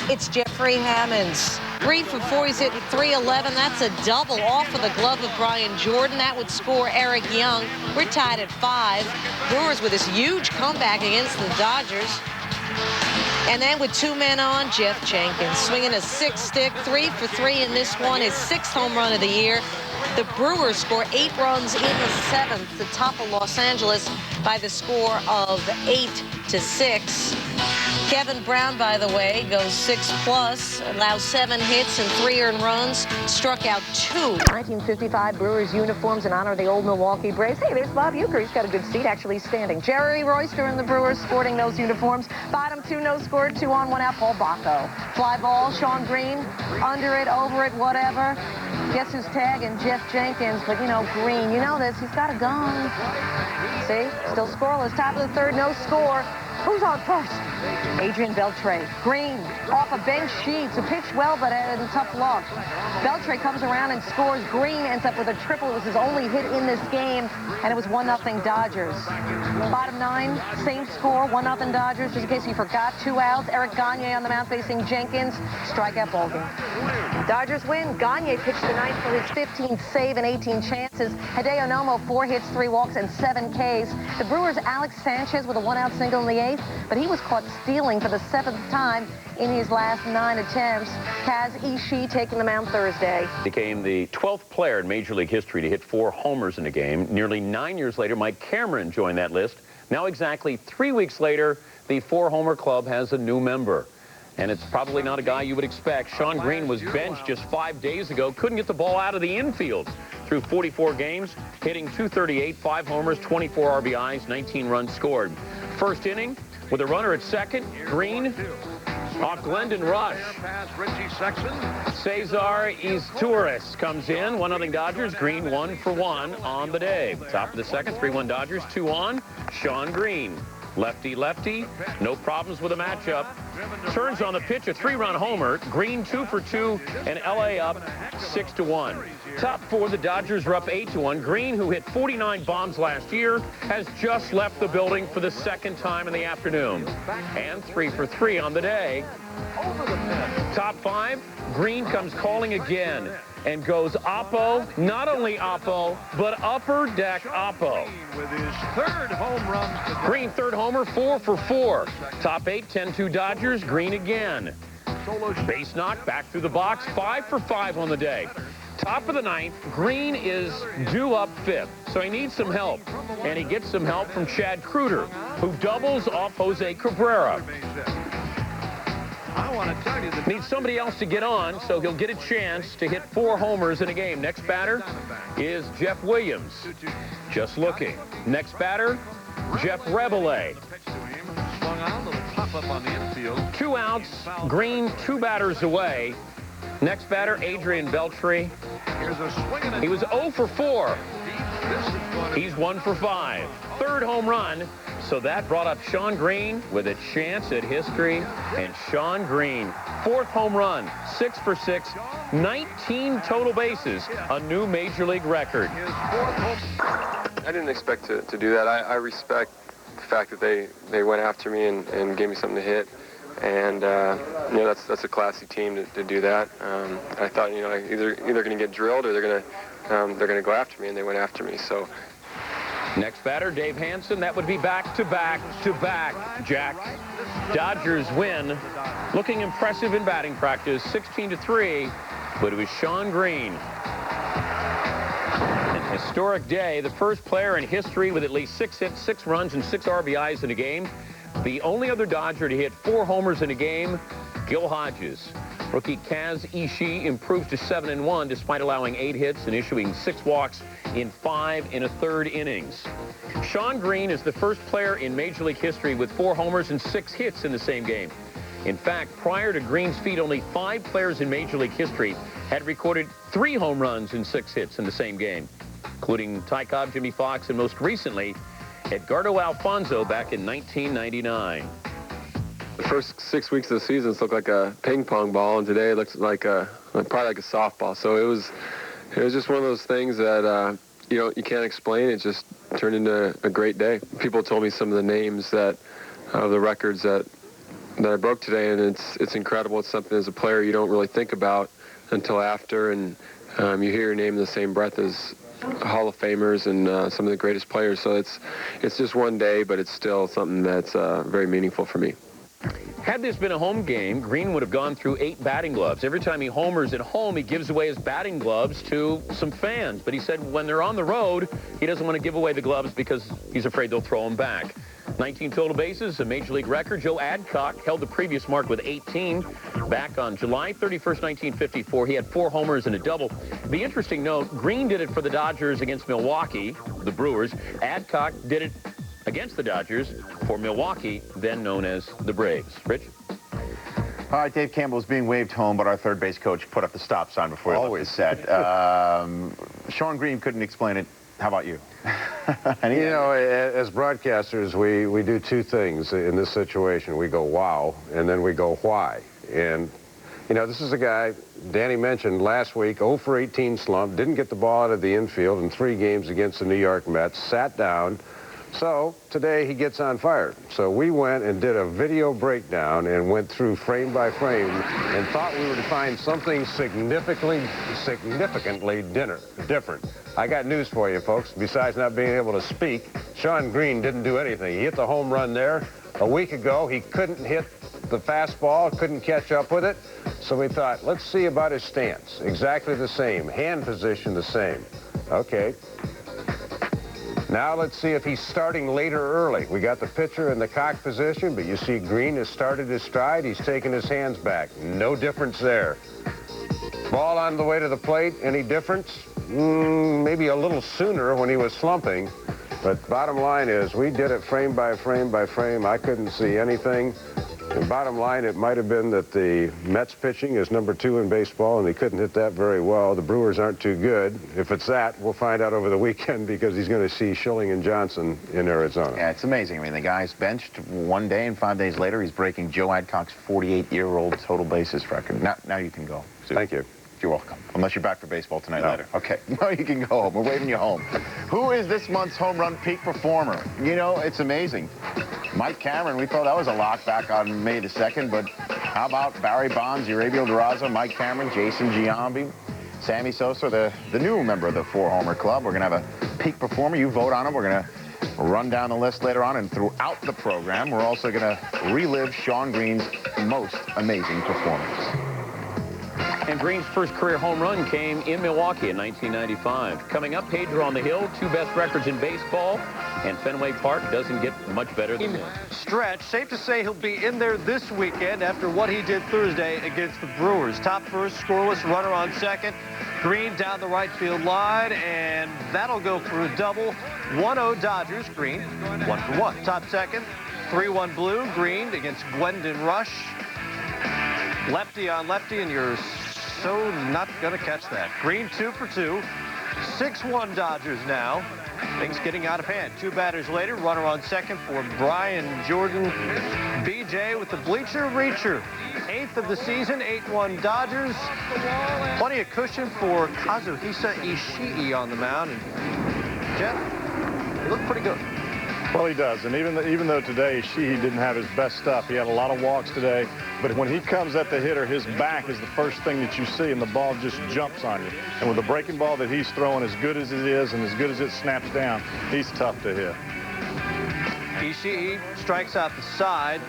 it's Jeffrey Hammonds. 3 for 4, he's hitting .311. That's a double off of the glove of Brian Jordan. That would score Eric Young. We're tied at 5. Brewers with this huge comeback against the Dodgers. And then with 2 men on, Jeff Jenkins swinging a 6-stick, 3 for 3 in this one, his 6th home run of the year. The Brewers score 8 runs in the 7th to topple Los Angeles by the score of 8-6. Kevin Brown, by the way, goes 6+, allows 7 hits and 3 earned runs, struck out 2. 1955 Brewers uniforms in honor of the old Milwaukee Braves. Hey, there's Bob Uecker. He's got a good seat, actually standing. Jerry Royster and the Brewers sporting those uniforms. Bottom 2, no score, 2 on, 1 out, Paul Bacco. Fly ball, Sean Green, under it, over it, whatever. Guess who's tagging? Jeff Jenkins. But, Green, you know this. He's got a gun. See? Still scoreless. Top of the 3rd, no score. Who's on first? Adrian Beltre. Green off of Ben Sheets, who pitched well but had a tough luck. Beltre comes around and scores. Green ends up with a triple. It was his only hit in this game, and it was 1-0 Dodgers. Bottom 9, same score, 1-0 Dodgers. Just in case you forgot, 2 outs. Eric Gagne on the mound facing Jenkins. Strikeout ball game. Dodgers win. Gagne pitched tonight for his 15th save and 18 chances. Hideo Nomo, 4 hits, 3 walks, and 7 Ks. The Brewers' Alex Sanchez with a 1-out single in the 8th, but he was caught stealing for the 7th time in his last 9 attempts. Kaz Ishii taking the mound Thursday. Became the 12th player in Major League history to hit 4 homers in a game. Nearly 9 years later, Mike Cameron joined that list. Now exactly 3 weeks later, the 4-homer club has a new member. And it's probably not a guy you would expect. Sean Green was benched just 5 days ago. Couldn't get the ball out of the infield through 44 games, hitting .238, 5 homers, 24 RBIs, 19 runs scored. First inning, with a runner at second, Green off Glendon Rush. Cesar Izturis comes in, 1-0 Dodgers. Green 1 for 1 on the day. Top of the second, 3-1 Dodgers, 2 on. Sean Green. Lefty, no problems with a matchup. Turns on the pitch, a 3-run homer. Green 2 for 2, and LA up 6-1. Top 4, the Dodgers are up 8-1. Green, who hit 49 bombs last year, has just left the building for the 2nd time in the afternoon. And 3 for 3 on the day. Top 5, Green comes calling again and goes Oppo, not only Oppo, but upper deck Oppo. With his 3rd home run. Green 3rd homer, 4 for 4. Top 8, 10-2 Dodgers. Green again. Base knock back through the box, 5 for 5 on the day. Top of the 9th, Green is due up 5th, so he needs some help. And he gets some help from Chad Kruger, who doubles off Jose Cabrera. I want to tell you that needs somebody else to get on, so he'll get a chance to hit 4 homers in a game. Next batter is Jeff Williams. Just looking. Next batter, Jeff Rebele. 2 outs, Green 2 batters away. Next batter, Adrian Beltre. He was 0 for 4. He's 1 for 5. 3rd home run, So that brought up Shawn Green with a chance at history. And Shawn Green, 4th home run, 6 for 6, 19 total bases, a new Major League record. I didn't expect to do that. I respect the fact that they went after me and gave me something to hit. And, you know, that's a classy team to do that. I thought, you know, either going to get drilled or they're going to go after me, and they went after me. So. Next batter, Dave Hansen. That would be back-to-back, Jack. Dodgers win. Looking impressive in batting practice, 16-3, but it was Shawn Green. An historic day. The first player in history with at least 6 hits, 6 runs, and 6 RBIs in a game. The only other Dodger to hit 4 homers in a game, Gil Hodges. Rookie Kaz Ishii improves to 7-1 despite allowing 8 hits and issuing 6 walks in 5 1/3 innings. Shawn Green is the first player in Major League history with 4 homers and 6 hits in the same game. In fact, prior to Green's feat, only 5 players in Major League history had recorded 3 home runs and 6 hits in the same game, including Ty Cobb, Jimmy Fox, and most recently, Edgardo Alfonso back in 1999. The first 6 weeks of the season looked like a ping pong ball, and today it looks like probably like a softball. So it was just one of those things that you know, you can't explain. It just turned into a great day. People told me some of the names of the records that I broke today, and it's incredible. It's something as a player you don't really think about until after, and you hear your name in the same breath as Hall of Famers and some of the greatest players. So it's just one day, but it's still something that's very meaningful for me. Had this been a home game, Green would have gone through 8 batting gloves. Every time he homers at home, he gives away his batting gloves to some fans. But he said when they're on the road, he doesn't want to give away the gloves because he's afraid they'll throw them back. 19 total bases, a Major League record. Joe Adcock held the previous mark with 18. Back on July 31st, 1954, he had 4 homers and a double. The interesting note, Green did it for the Dodgers against Milwaukee, the Brewers. Adcock did it against the Dodgers for Milwaukee, then known as the Braves. Rich? All right, Dave Campbell is being waved home, but our third base coach put up the stop sign before he left the set. Shawn Green couldn't explain it. How about you? You know, as broadcasters, we do 2 things in this situation. We go, wow, and then we go, why? And, you know, this is a guy, Danny mentioned last week, 0 for 18 slump, didn't get the ball out of the infield in 3 games against the New York Mets, sat down. So today he gets on fire. So we went and did a video breakdown and went through frame by frame and thought we would find something significantly different. I got news for you, folks. Besides not being able to speak, Shawn Green didn't do anything. He hit the home run there. A week ago, he couldn't hit the fastball, couldn't catch up with it. So we thought, let's see about his stance. Exactly the same. Hand position the same. Okay. Now let's see if he's starting late or early. We got the pitcher in the cock position, but you see Green has started his stride. He's taken his hands back. No difference there. Ball on the way to the plate. Any difference? Maybe a little sooner when he was slumping. But bottom line is we did it frame by frame by frame. I couldn't see anything. And bottom line, it might have been that the Mets pitching is number 2 in baseball, and they couldn't hit that very well. The Brewers aren't too good. If it's that, we'll find out over the weekend because he's going to see Schilling and Johnson in Arizona. Yeah, it's amazing. I mean, the guy's benched one day, and 5 days later, he's breaking Joe Adcock's 48-year-old total bases record. Now you can go. Thank you. You're welcome. Unless you're back for baseball tonight later. Okay. No, you can go home. We're waving you home. Who is this month's home run peak performer? You know, it's amazing. Mike Cameron, we thought that was a lock back on May the 2nd, but how about Barry Bonds, Eusebio Durazo, Mike Cameron, Jason Giambi, Sammy Sosa, the new member of the 4-homer club. We're going to have a peak performer. You vote on him. We're going to run down the list later on, and throughout the program, we're also going to relive Shawn Green's most amazing performance. And Green's first career home run came in Milwaukee in 1995. Coming up, Pedro on the Hill, 2 best records in baseball, and Fenway Park doesn't get much better than this. Stretch. Safe to say he'll be in there this weekend after what he did Thursday against the Brewers. Top first, scoreless, runner on second. Green down the right field line, and that'll go for a double. 1-0 Dodgers. Green, 1 for 1. Top second, 3-1 Blue. Green against Gwendon Rush. Lefty on lefty, and you're so not going to catch that. Green 2 for 2. 6-1 Dodgers now. things getting out of hand. 2 batters later, runner on second for Brian Jordan. BJ with the bleacher reacher. 8th of the season, 8-1 Dodgers. Plenty of cushion for Kazuhisa Ishii on the mound. And Jeff, he looked pretty good. Well, he does, and even though today Ishii didn't have his best stuff, he had a lot of walks today, but when he comes at the hitter, his back is the first thing that you see, and the ball just jumps on you. And with the breaking ball that he's throwing, as good as it is and as good as it snaps down, he's tough to hit. Ishii strikes out the side.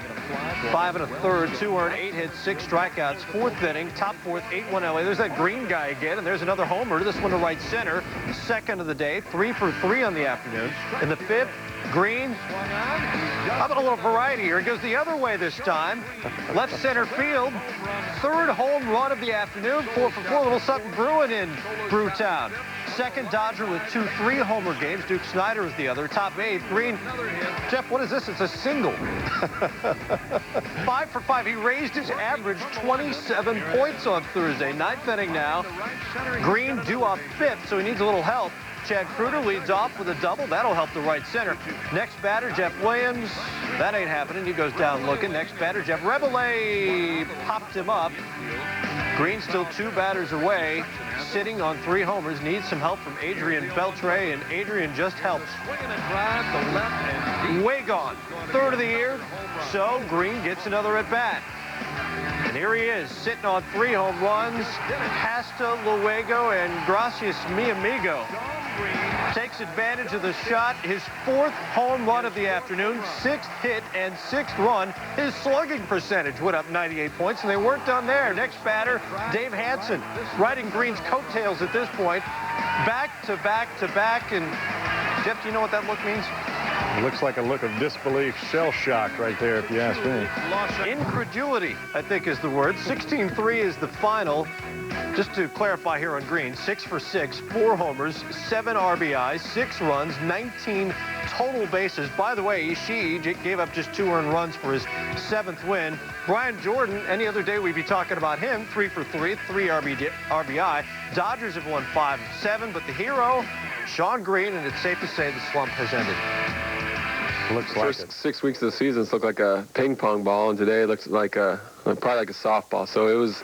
5 1/3, 2 earned, 8 hits, 6 strikeouts. 4th inning, top 4th, 8-1 LA. There's that Green guy again, and there's another homer. This one to right center. 2nd of the day, 3 for 3 on the afternoon. In the 5th, Green. How about a little variety here? It goes the other way this time. Left center field. 3rd home run of the afternoon. 4 for 4. A little something brewing in Brewtown. 2nd Dodger with 2 3-homer games. Duke Snider is the other. Top 8th. Green. Jeff, what is this? It's a single. 5 for 5. He raised his average 27 points on Thursday. 9th inning now. Green due up 5th, so he needs a little help. Chad Kruger leads off with a double. That'll help the right center. Next batter, Jeff Williams. That ain't happening. He goes down looking. Next batter, Jeff Rebele popped him up. Green still 2 batters away, sitting on 3 homers. Needs some help from Adrian Beltre, and Adrian just helps. Way gone. 3rd of the year, so Green gets another at bat. And here he is, sitting on 3 home runs. Hasta Luego and Gracias Mi Amigo takes advantage of the shot. His 4th home run of the afternoon, 6th hit and 6th run. His slugging percentage went up 98 points, and they weren't done there. Next batter, Dave Hansen, riding Green's coattails at this point. Back to back to back, and Jeff, do you know what that look means? It looks like a look of disbelief, shell shock right there, if you ask me. Incredulity, I think, is the word. 16-3 is the final. Just to clarify here on Green, 6 for 6, 4 homers, 7 RBIs, 6 runs, 19 total bases. By the way, Ishii gave up just 2 earned runs for his 7th win. Brian Jordan, any other day we'd be talking about him, 3 for 3, 3 RBI. Dodgers have won 5 of 7, but the hero, Shawn Green, and it's safe to say the slump has ended. Looks like First 6 weeks of the season looked like a ping pong ball, and today it looks like probably like a softball. So it was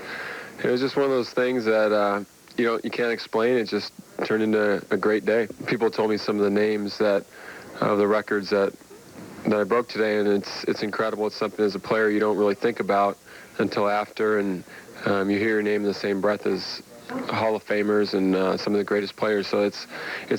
just one of those things that you can't explain. It just turned into a great day. People told me some of the names of the records that I broke today, and it's incredible. It's something as a player you don't really think about until after, and you hear your name in the same breath as Hall of Famers and some of the greatest players. So it's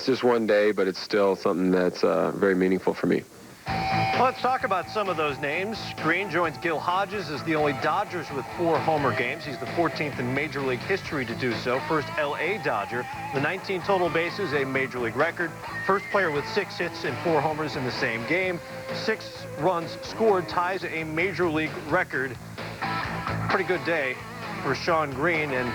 just one day, but it's still something that's very meaningful for me. Well, let's talk about some of those names. Green joins Gil Hodges as the only Dodgers with 4 homer games. He's the 14th in Major League history to do so. First LA Dodger. The 19 total bases, a Major League record. First player with 6 hits and 4 homers in the same game. 6 runs scored ties a Major League record. Pretty good day for Shawn Green, and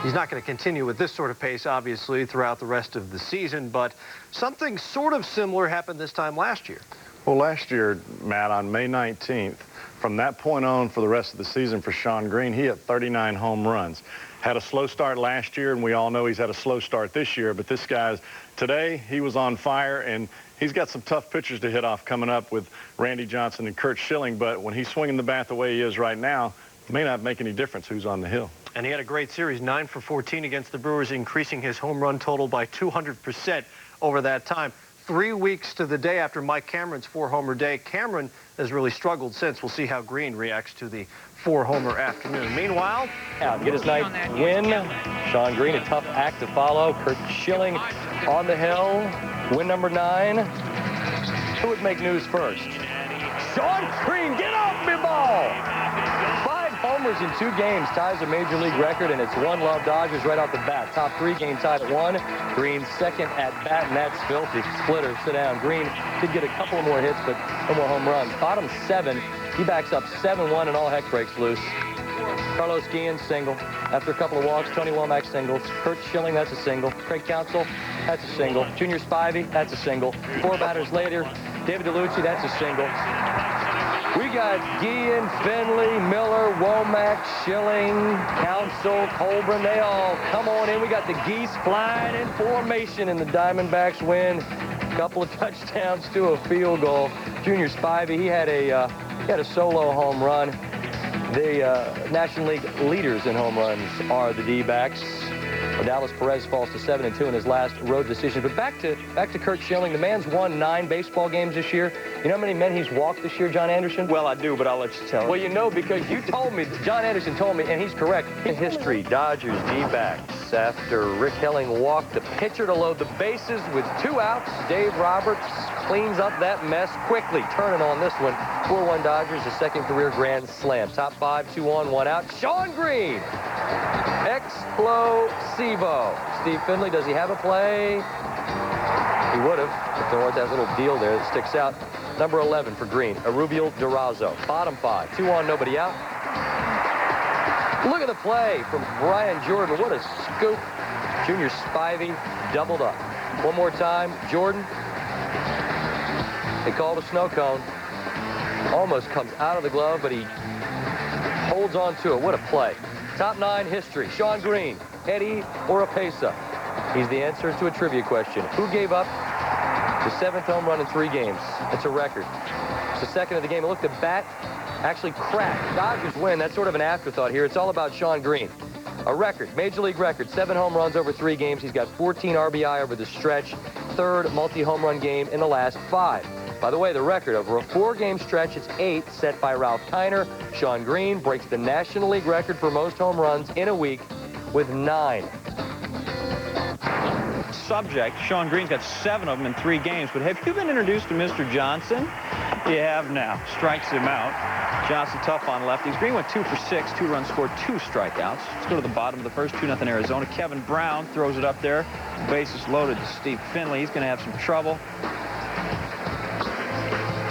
he's not going to continue with this sort of pace, obviously, throughout the rest of the season, but something sort of similar happened this time last year. Well, last year, Matt, on May 19th, from that point on for the rest of the season for Shawn Green, he hit 39 home runs. Had a slow start last year, and we all know he's had a slow start this year, but this guy's, today, he was on fire, and he's got some tough pitchers to hit off coming up with Randy Johnson and Curt Schilling, but when he's swinging the bat the way he is right now, it may not make any difference who's on the hill. And he had a great series, 9 for 14 against the Brewers, increasing his home run total by 200% over that time. 3 weeks to the day after Mike Cameron's 4-homer day. Cameron has really struggled since. We'll see how Green reacts to the 4-homer afternoon. Meanwhile, out get his ninth win. Shawn Green, a tough act to follow. Curt Schilling on the hill. Win number 9. Who would make news first? Shawn Green, get off me ball! 5 homers in 2 games, ties a Major League record, and it's one love Dodgers right off the bat. Top 3 game tied at 1. Green's second at bat, and that's filthy. Splitter, sit down. Green did get a couple more hits, but no more home runs. Bottom 7, he backs up 7-1, and all heck breaks loose. Carlos Guillen, single. After a couple of walks, Tony Womack singles. Curt Schilling, that's a single. Craig Counsell, that's a single. Junior Spivey, that's a single. 4 batters later, David DeLucci, that's a single. We got Guillen, Finley, Miller, Womack, Schilling, Council, Colburn. They all come on in. We got the Geese flying in formation, and the Diamondbacks win. A couple of touchdowns to a field goal. Junior Spivey, he had a solo home run. The National League leaders in home runs are the D-backs. Dallas Perez falls to 7-2 in his last road decision. But back to Curt Schilling. The man's won 9 baseball games this year. You know how many men he's walked this year, John Anderson? Well, I do, but I'll let you tell. Well, you know, because you told me, John Anderson told me, and he's correct. In history, Dodgers D-backs, after Rick Helling walked the pitcher to load the bases with 2 outs, Dave Roberts cleans up that mess quickly, turning on this one. 4-1 Dodgers, a second career grand slam. Top 5, 2 on, 1 out. Shawn Green. Explosivo. Steve Finley, does he have a play? He would have, if there weren't that little deal there that sticks out. Number 11 for Green, Arubiel Durazo. Bottom 5, 2 on, nobody out. Look at the play from Brian Jordan. What a scoop. Junior Spivey doubled up. One more time, Jordan. They called a snow cone. Almost comes out of the glove, but he holds on to it. What a play. Top 9 history. Shawn Green, Eddie Oropesa. He's the answer to a trivia question. Who gave up the 7th home run in 3 games? It's a record. It's the second of the game. Look, the bat actually cracked. Dodgers win. That's sort of an afterthought here. It's all about Shawn Green. A record, Major League record, 7 home runs over 3 games. He's got 14 RBI over the stretch. 3rd multi-home run game in the last 5. By the way, the record over a 4-game stretch, it's 8, set by Ralph Kiner. Shawn Green breaks the National League record for most home runs in a week with 9. Subject, Shawn Green's got 7 of them in 3 games, but have you been introduced to Mr. Johnson? You have now. Strikes him out. Johnson tough on lefties. Green went 2 for 6, 2 runs scored, 2 strikeouts. Let's go to the bottom of the first, 2-0 Arizona. Kevin Brown throws it up there. Bases loaded to Steve Finley. He's going to have some trouble.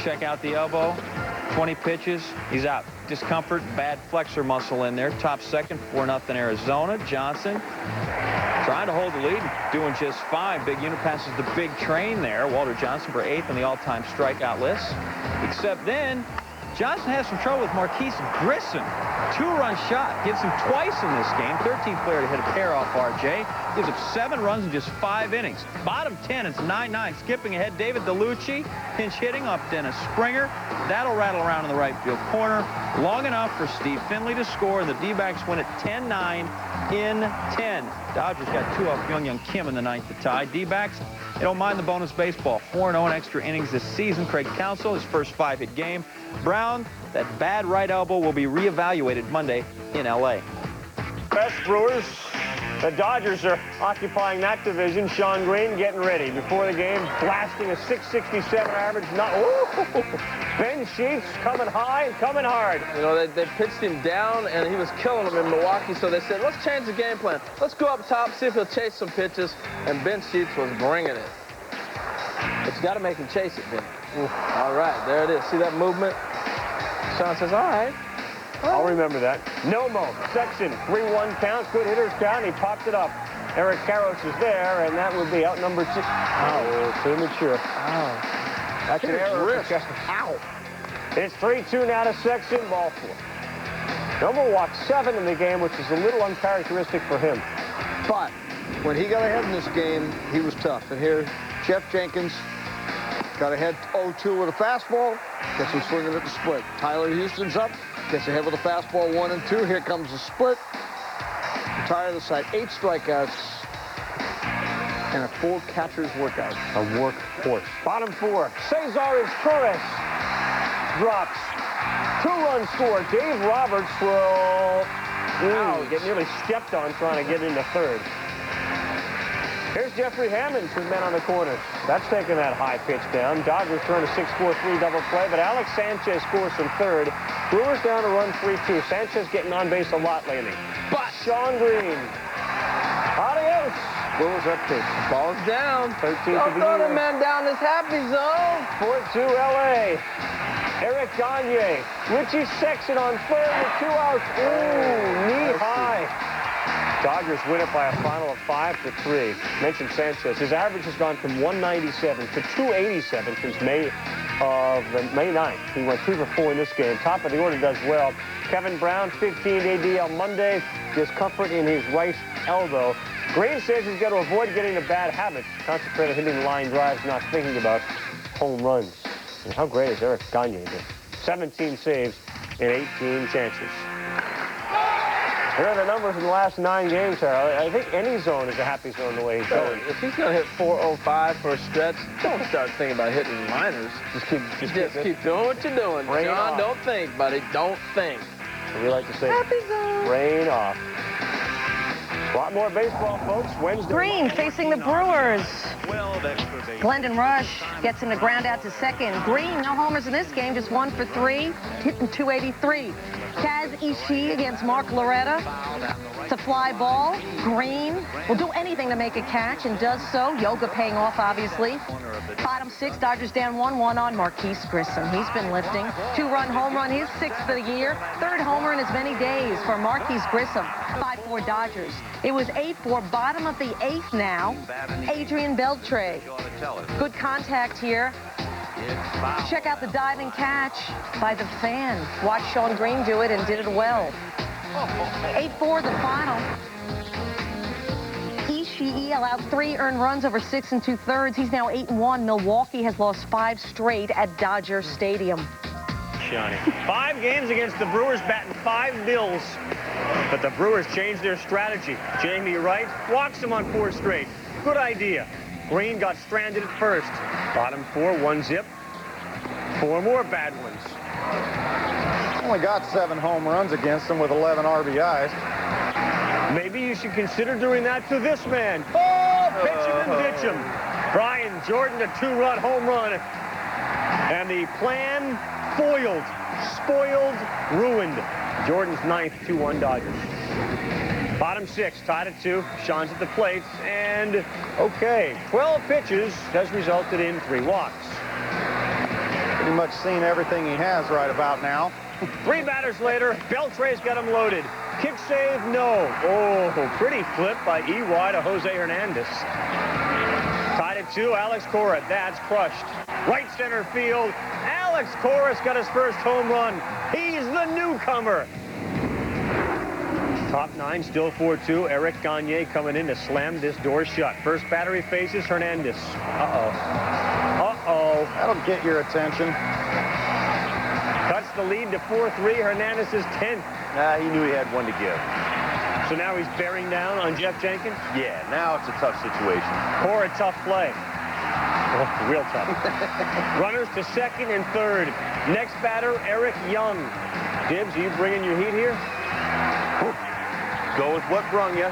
Check out the elbow. 20 pitches. He's out. Discomfort, bad flexor muscle in there. Top second, 4-0 Arizona. Johnson trying to hold the lead, doing just fine. Big unit passes the big train there. Walter Johnson for 8th on the all-time strikeout list. Except then, Johnson has some trouble with Marquise Grissom. 2-run shot. Gives him twice in this game. 13th player to hit a pair off RJ. Gives up 7 runs in just 5 innings. Bottom 10, it's 9-9. Skipping ahead, David DeLucci. Pinch hitting off Dennis Springer. That'll rattle around in the right field corner. Long enough for Steve Finley to score, and the D-backs win at 10-9 in 10. Dodgers got 2 off Myung Kim in the 9th to tie. D-backs, they don't mind the bonus baseball. 4-0 in extra innings this season. Craig Counsell, his first 5-hit game. Brown, that bad right elbow will be reevaluated Monday in L.A. Best Brewers. The Dodgers are occupying that division. Shawn Green getting ready. Before the game, blasting a .667 average. Ben Sheets coming high and coming hard. You know, they pitched him down, and he was killing them in Milwaukee, so they said, let's change the game plan. Let's go up top, see if he'll chase some pitches, and Ben Sheets was bringing it. But you got to make him chase it, Ben. All right, there it is. See that movement? Shawn says, all right. I'll remember that. Nomo, Sexton, 3-1 count, good hitters count, he popped it up. Eric Karros is there, and that would be out number 2. Oh, premature. Oh. That's an error. Ow. It's 3-2 now to Sexton, ball 4. Nomo walked 7 in the game, which is a little uncharacteristic for him. But when he got ahead in this game, he was tough. And here, Jeff Jenkins got ahead 0-2 with a fastball, gets him swinging at the split. Tyler Houston's up. Gets ahead with a fastball 1 and 2. Here comes the split. Retire the side. 8 strikeouts and a full catcher's workout. A workhorse. Bottom 4. Cesar Torres drops. 2-run score. Dave Roberts will get nearly stepped on trying to get into 3rd. Here's Jeffrey Hammonds, his man on the corner. That's taking that high pitch down. Dodgers turn a 6-4-3 double play, but Alex Sanchez scores from 3rd. Brewers down to run 3-2. Sanchez getting on base a lot lately. But Shawn Green. Adios. Brewers up 2. Ball's down. 13th Don't throw the man down this happy zone. 4-2 LA. Eric Gagne. Richie Sexton on 3rd with 2 outs. Ooh, knee high. Dodgers win it by a final of 5-3. Mentioned Sanchez. His average has gone from 197 to 287 since May 9th. He went 3 for 4 in this game. Top of the order does well. Kevin Brown, 15-day DL Monday. Discomfort in his right elbow. Green says he's got to avoid getting into bad habits. Concentrate on hitting line drives, not thinking about home runs. And how great is Eric Gagne been? 17 saves in 18 chances. Here are the numbers in the last 9 games, Harold. I think any zone is a happy zone the way he's going. If he's going to hit 405 for a stretch, don't start thinking about hitting liners. Just keep doing what you're doing. Rain John, off. don't think, buddy. Don't think. We like to say, Happy zone. rain off. A lot more baseball, folks. Wednesday. Green facing the Brewers. Glendon Rush gets him to ground out to second. Green, no homers in this game, just 1 for 3, hitting 283. Kaz Ishii against Mark Loretta. It's a fly ball. Green will do anything to make a catch and does so. Yoga paying off, obviously. Bottom 6, Dodgers down 1-1 on Marquise Grissom. He's been lifting. 2-run home run, his 6th of the year. 3rd homer in as many days for Marquise Grissom. 5-4 Dodgers. It was 8-4, bottom of the 8th now. Adrian Beltre. Good contact here. Check out the diving catch by the fan. Watch Sean Green do it and did it well. 8-4 the final. Ishii allowed 3 earned runs over 6 2/3. He's now 8-1. Milwaukee has lost 5 straight at Dodger Stadium. Shiny. 5 games against the Brewers, batting 5 bills. But the Brewers changed their strategy. Jamie Wright walks him on 4 straight. Good idea. Green got stranded at first. Bottom 4, 1 zip. 4 more bad ones. Only got 7 home runs against him with 11 RBIs. Maybe you should consider doing that to this man. Oh, pitch him and ditch him. Brian Jordan, a 2-run home run. And the plan foiled, spoiled, ruined. Jordan's 9th, 2-1 Dodgers. Bottom 6, tied at 2. Sean's at the plate. And, okay, 12 pitches has resulted in 3 walks. Pretty much seen everything he has right about now. 3 batters later, Beltre's got him loaded. Kick save, no. Oh, pretty flip by EY to Jose Hernandez. Tied at 2, Alex Cora. That's crushed. Right center field. Alex Cora's got his first home run. He's the newcomer. Top 9, still 4-2. Eric Gagne coming in to slam this door shut. First batter he faces Hernandez. Uh-oh. Uh-oh. That'll get your attention. Cuts the lead to 4-3. Hernandez is 10th. He knew he had one to give. So now he's bearing down on Jeff Jenkins? Yeah, now it's a tough situation. Cora, tough play. Oh, real tough. Runners to second and third. Next batter, Eric Young. Dibbs, are you bringing your heat here? Go with what brung you.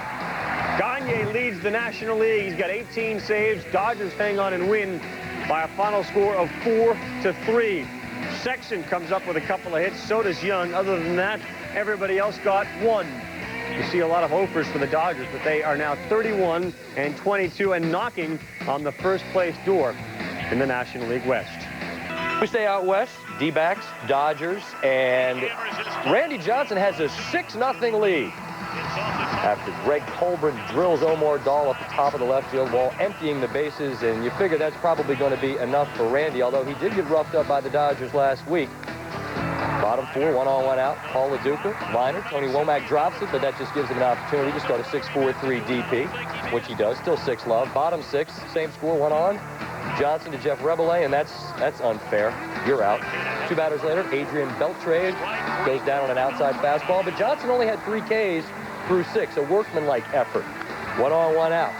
Gagne leads the National League. He's got 18 saves. Dodgers hang on and win by a final score of 4-3. Sexton comes up with a couple of hits. So does Young. Other than that, everybody else got 1. You see a lot of offers for the Dodgers, but they are now 31-22 and knocking on the first place door in the National League West. We stay out west, D-backs, Dodgers, and Randy Johnson has a 6-0 lead after Greg Colburn drills Omar Dahl at the top of the left field wall, emptying the bases, and you figure that's probably going to be enough for Randy, although he did get roughed up by the Dodgers last week. Bottom 4, 1-on-1 out. Paul LaDuca, liner. Tony Womack drops it, but that just gives him an opportunity to start a 6-4-3 DP, which he does. Still 6 love. Bottom 6, same score, 1 on. Johnson to Jeff Rebele, and that's unfair. You're out. 2 batters later, Adrian Beltre goes down on an outside fastball, but Johnson only had 3 Ks through 6, a workmanlike effort. 1-on-1 out.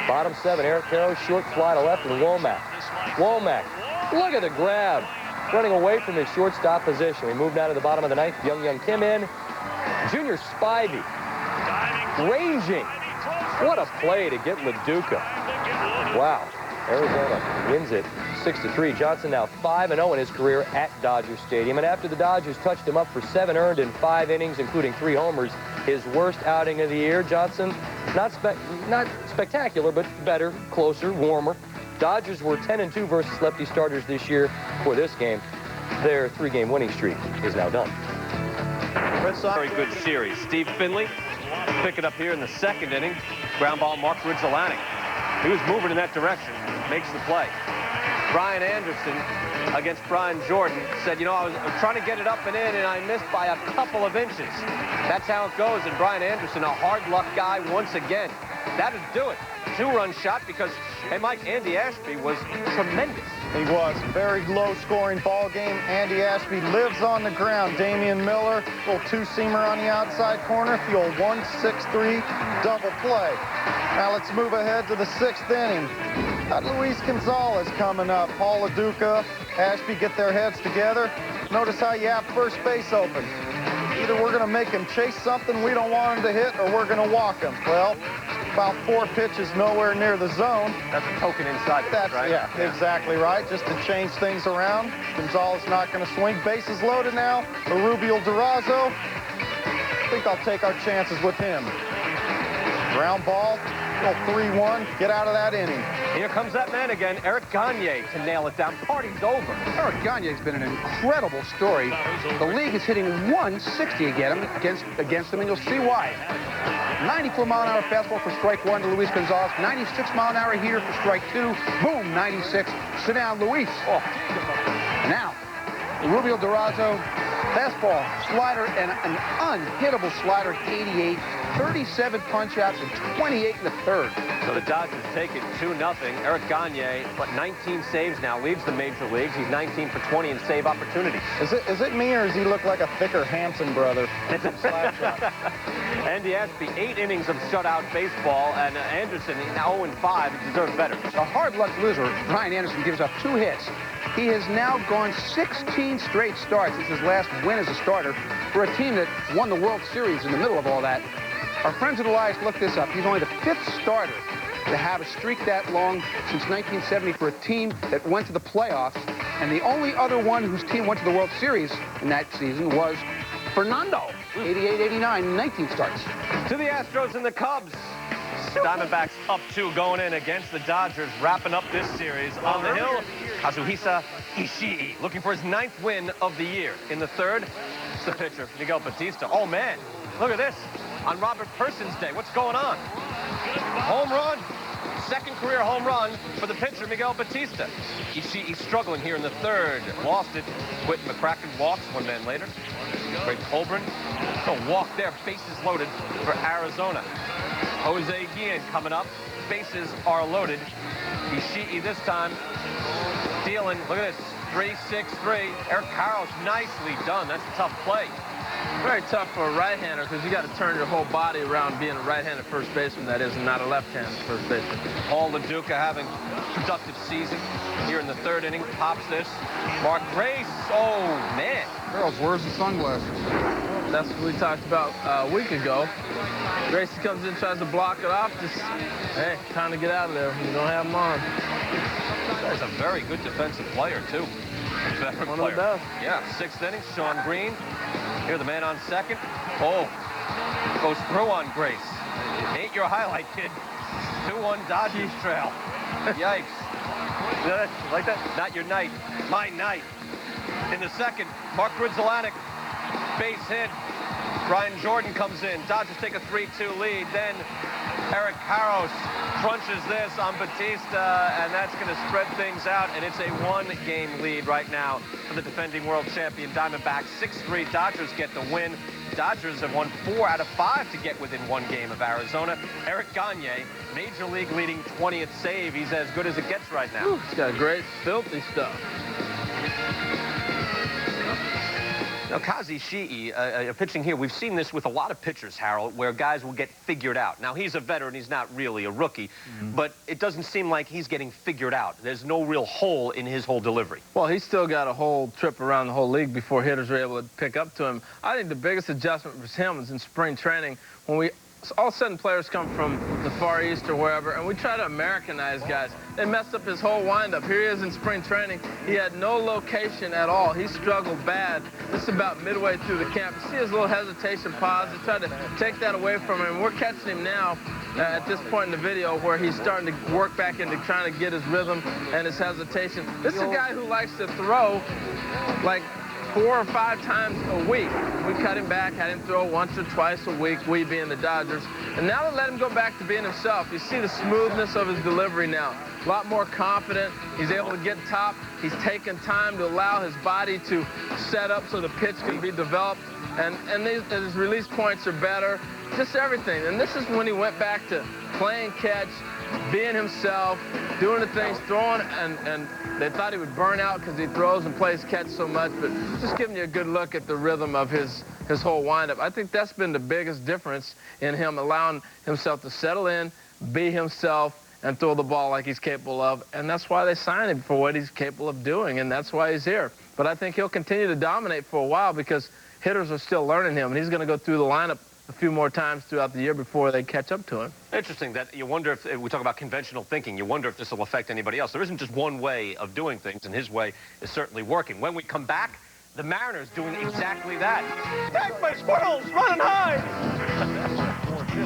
Bottom 7, Eric Caro, short fly to left, and Womack. Womack, look at the grab. Running away from his shortstop position. We move down to the bottom of the 9th. Young Kim in. Junior Spivey. Ranging. What a play to get LaDuca. Wow. Arizona wins it 6-3. Johnson now 5-0 in his career at Dodger Stadium. And after the Dodgers touched him up for 7 earned in 5 innings, including 3 homers, his worst outing of the year, Johnson, not spectacular, but better, closer, warmer. Dodgers were 10-2 versus lefty starters this year. For this game, their 3-game winning streak is now done. Very good series. Steve Finley Pick it up here in the second inning. Ground ball, Mark Ridge-Atlantic. He was moving in that direction. Makes the play. Brian Anderson against Brian Jordan said, you know, I was trying to get it up and in, and I missed by a couple of inches. That's how it goes. And Brian Anderson, a hard luck guy once again. That'd do it. 2-run shot because, hey, Mike, Andy Ashby was tremendous. He was. Very low-scoring ball game. Andy Ashby lives on the ground. Damian Miller, little two-seamer on the outside corner. The old 1-6-3 double play. Now let's move ahead to the 6th inning. Got Luis Gonzalez coming up. Paul LaDuca, Ashby get their heads together. Notice how you have first base open. Either we're going to make him chase something we don't want him to hit, or we're going to walk him. Well, about 4 pitches nowhere near the zone. That's a token inside, That's right? Yeah, exactly right. Just to change things around. Gonzalez not going to swing. Bases loaded now. Rubio Durazo. I think I'll take our chances with him. Ground ball. 3-1. Get out of that inning. Here comes that man again, Eric Gagne, to nail it down. Party's over. Eric Gagne's been an incredible story. The league is hitting 160 against him, and you'll see why. 94-mile-an-hour fastball for strike 1 to Luis Gonzalez. 96-mile-an-hour heater for strike 2. Boom, 96. Sit down, Luis. Oh. Now, Rubio Durazo, fastball, slider, and an unhittable slider at 88. 37 punch-outs and 28 in the third. So the Dodgers take it 2-0. Eric Gagne, but 19 saves now, leads the major leagues. He's 19 for 20 in save opportunities. Is it me, or does he look like a thicker Hampson brother? Andy Ashby, 8 innings of shutout baseball, and Anderson, now 0-5, he deserves better. A hard luck loser, Brian Anderson, gives up 2 hits. He has now gone 16 straight starts. It's his last win as a starter for a team that won the World Series in the middle of all that. Our friends at Elias looked this up. He's only the 5th starter to have a streak that long since 1970 for a team that went to the playoffs. And the only other one whose team went to the World Series in that season was Fernando. 88, 89, 19 starts. To the Astros and the Cubs. Diamondbacks up 2 going in against the Dodgers, wrapping up this series. On the hill, Kazuhisa Ishii, looking for his 9th win of the year. In the third, it's the pitcher, Miguel Batista. Oh, man, look at this. On Robert Person's day, what's going on? Home run, 2nd career home run for the pitcher, Miguel Batista. Ishii struggling here in the third. Lost it. Quentin McCracken walks 1 man later. Greg Colburn, no walk there, bases loaded for Arizona. Jose Guillen coming up, bases are loaded. Ishii this time dealing, look at this, 3-6-3. Eric Karros, nicely done. That's a tough play. Very tough for a right-hander because you got to turn your whole body around being a right-handed first baseman, that is, and not a left-handed first baseman. Paul LaDuca having a productive season here in the third inning. Pops this. Mark Grace. Oh, man. Girls, where's the sunglasses? That's what we talked about a week ago. Gracie comes in, tries to block it off. Just, hey, time to get out of there. You don't have them on. He's a very good defensive player, too. Veteran One player. of the best. Yeah, 6th inning, Sean Green. Here, the man on second. Oh, goes through on Grace. Ain't your highlight, kid. 2-1 Dodgers trail. Yikes. Like that? Not your night. My night. In the second, Mark Ridge-Atlantic, base hit. Brian Jordan comes in. Dodgers take a 3-2 lead. Then Eric Karros crunches this on Batista, and that's going to spread things out, and it's a 1-game lead right now for the defending world champion Diamondbacks. 6-3, Dodgers get the win. Dodgers have won 4 out of 5 to get within 1 game of Arizona. Eric Gagne, Major League leading 20th save. He's as good as it gets right now. Ooh, he's got great, filthy stuff. Now, Kazi Ishii, pitching here, we've seen this with a lot of pitchers, Harold, where guys will get figured out. Now, he's a veteran. He's not really a rookie, but it doesn't seem like he's getting figured out. There's no real hole in his whole delivery. Well, he's still got a whole trip around the whole league before hitters are able to pick up to him. I think the biggest adjustment for him was in spring training when all of a sudden players come from the Far East or wherever, and we try to Americanize guys. They messed up his whole windup. Here he is in spring training. He had no location at all. He struggled bad. This is about midway through the camp. You see his little hesitation pause. They tried to take that away from him. We're catching him now at this point in the video where he's starting to work back into trying to get his rhythm and his hesitation. This is a guy who likes to throw like 4 or 5 times a week. We cut him back, had him throw once or twice a week, we being the Dodgers. And now they let him go back to being himself. You see the smoothness of his delivery now. A lot more confident. He's able to get top. He's taken time to allow his body to set up so the pitch can be developed. And his release points are better. Just everything. And this is when he went back to playing catch, being himself, doing the things, throwing, and they thought he would burn out because he throws and plays catch so much, but just giving you a good look at the rhythm of his whole windup. I think that's been the biggest difference in him, allowing himself to settle in, be himself, and throw the ball like he's capable of, and that's why they signed him, for what he's capable of doing, and that's why he's here. But I think he'll continue to dominate for a while because hitters are still learning him, and he's going to go through the lineup a few more times throughout the year before they catch up to him. Interesting that you wonder if, we talk about conventional thinking, you wonder if this will affect anybody else. There isn't just one way of doing things, and his way is certainly working. When we come back, the Mariners doing exactly that. Attacked by squirrels, running high.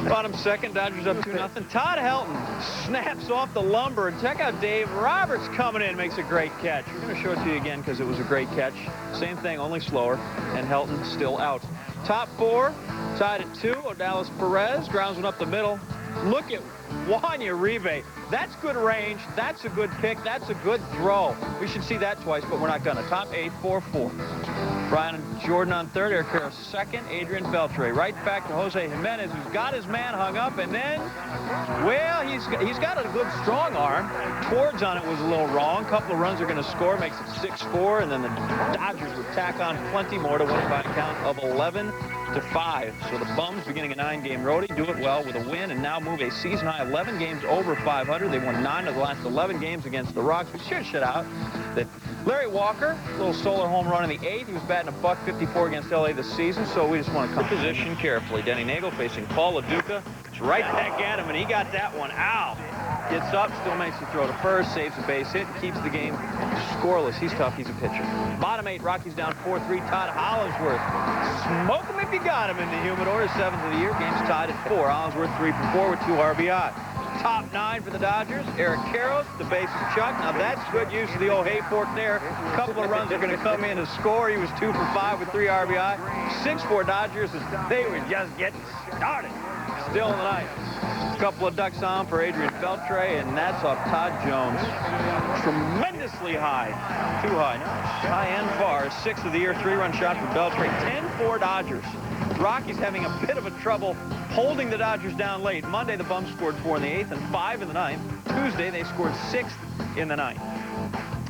Bottom second, Dodgers up 2-0. Todd Helton snaps off the lumber, and check out Dave Roberts coming in, makes a great catch. We're going to show it to you again because it was a great catch. Same thing, only slower, and Helton still out. Top 4, tied at 2. Odalis Perez grounds one up the middle. Look at Juan Uribe. That's good range. That's a good pick. That's a good throw. We should see that twice, but we're not going to. Top 8, 4-4. Brian Jordan on third, Eric Karros second, Adrian Beltre. Right back to Jose Jimenez, who's got his man hung up, and then, well, he's got a good strong arm. Towards on it was a little wrong. Couple of runs are going to score, makes it 6-4, and then the Dodgers would tack on plenty more to win it by a count of 11-5. So the Bums, beginning a 9-game roadie, do it well with a win, and now move a season-high 11 games over 500. They won 9 of the last 11 games against the Rocks. We should shut out that Larry Walker, a little solar home run in the 8th. He was batting .154 against LA this season, so we just want to come position carefully. Denny Nagel facing Paul LaDuca. It's right back at him, and he got that one. Ow! Gets up, still makes the throw to first, saves a base hit, and keeps the game scoreless. He's tough. He's a pitcher. Bottom 8, Rockies down 4-3. Todd Hollingsworth. Smoke him if you got him in the humidor. His 7th of the year. Game's tied at 4. Hollingsworth 3 for 4 with 2 RBI. Top 9 for the Dodgers. Eric Karros, the bases Chuck. Now that's good use of the old hay fork there. A couple of runs are going to come in to score. He was 2 for 5 with 3 RBI. 6-4 Dodgers as they were just getting started. Still in the ninth. A couple of ducks on for Adrian Beltre, and that's off Todd Jones. Tremendously high. Too high. No, high and far. 6th of the year, 3-run shot for Beltre. 10-4 Dodgers. Rockies having a bit of a trouble holding the Dodgers down late. Monday, the Bums scored 4 in the 8th and 5 in the 9th. Tuesday, they scored 6th in the 9th.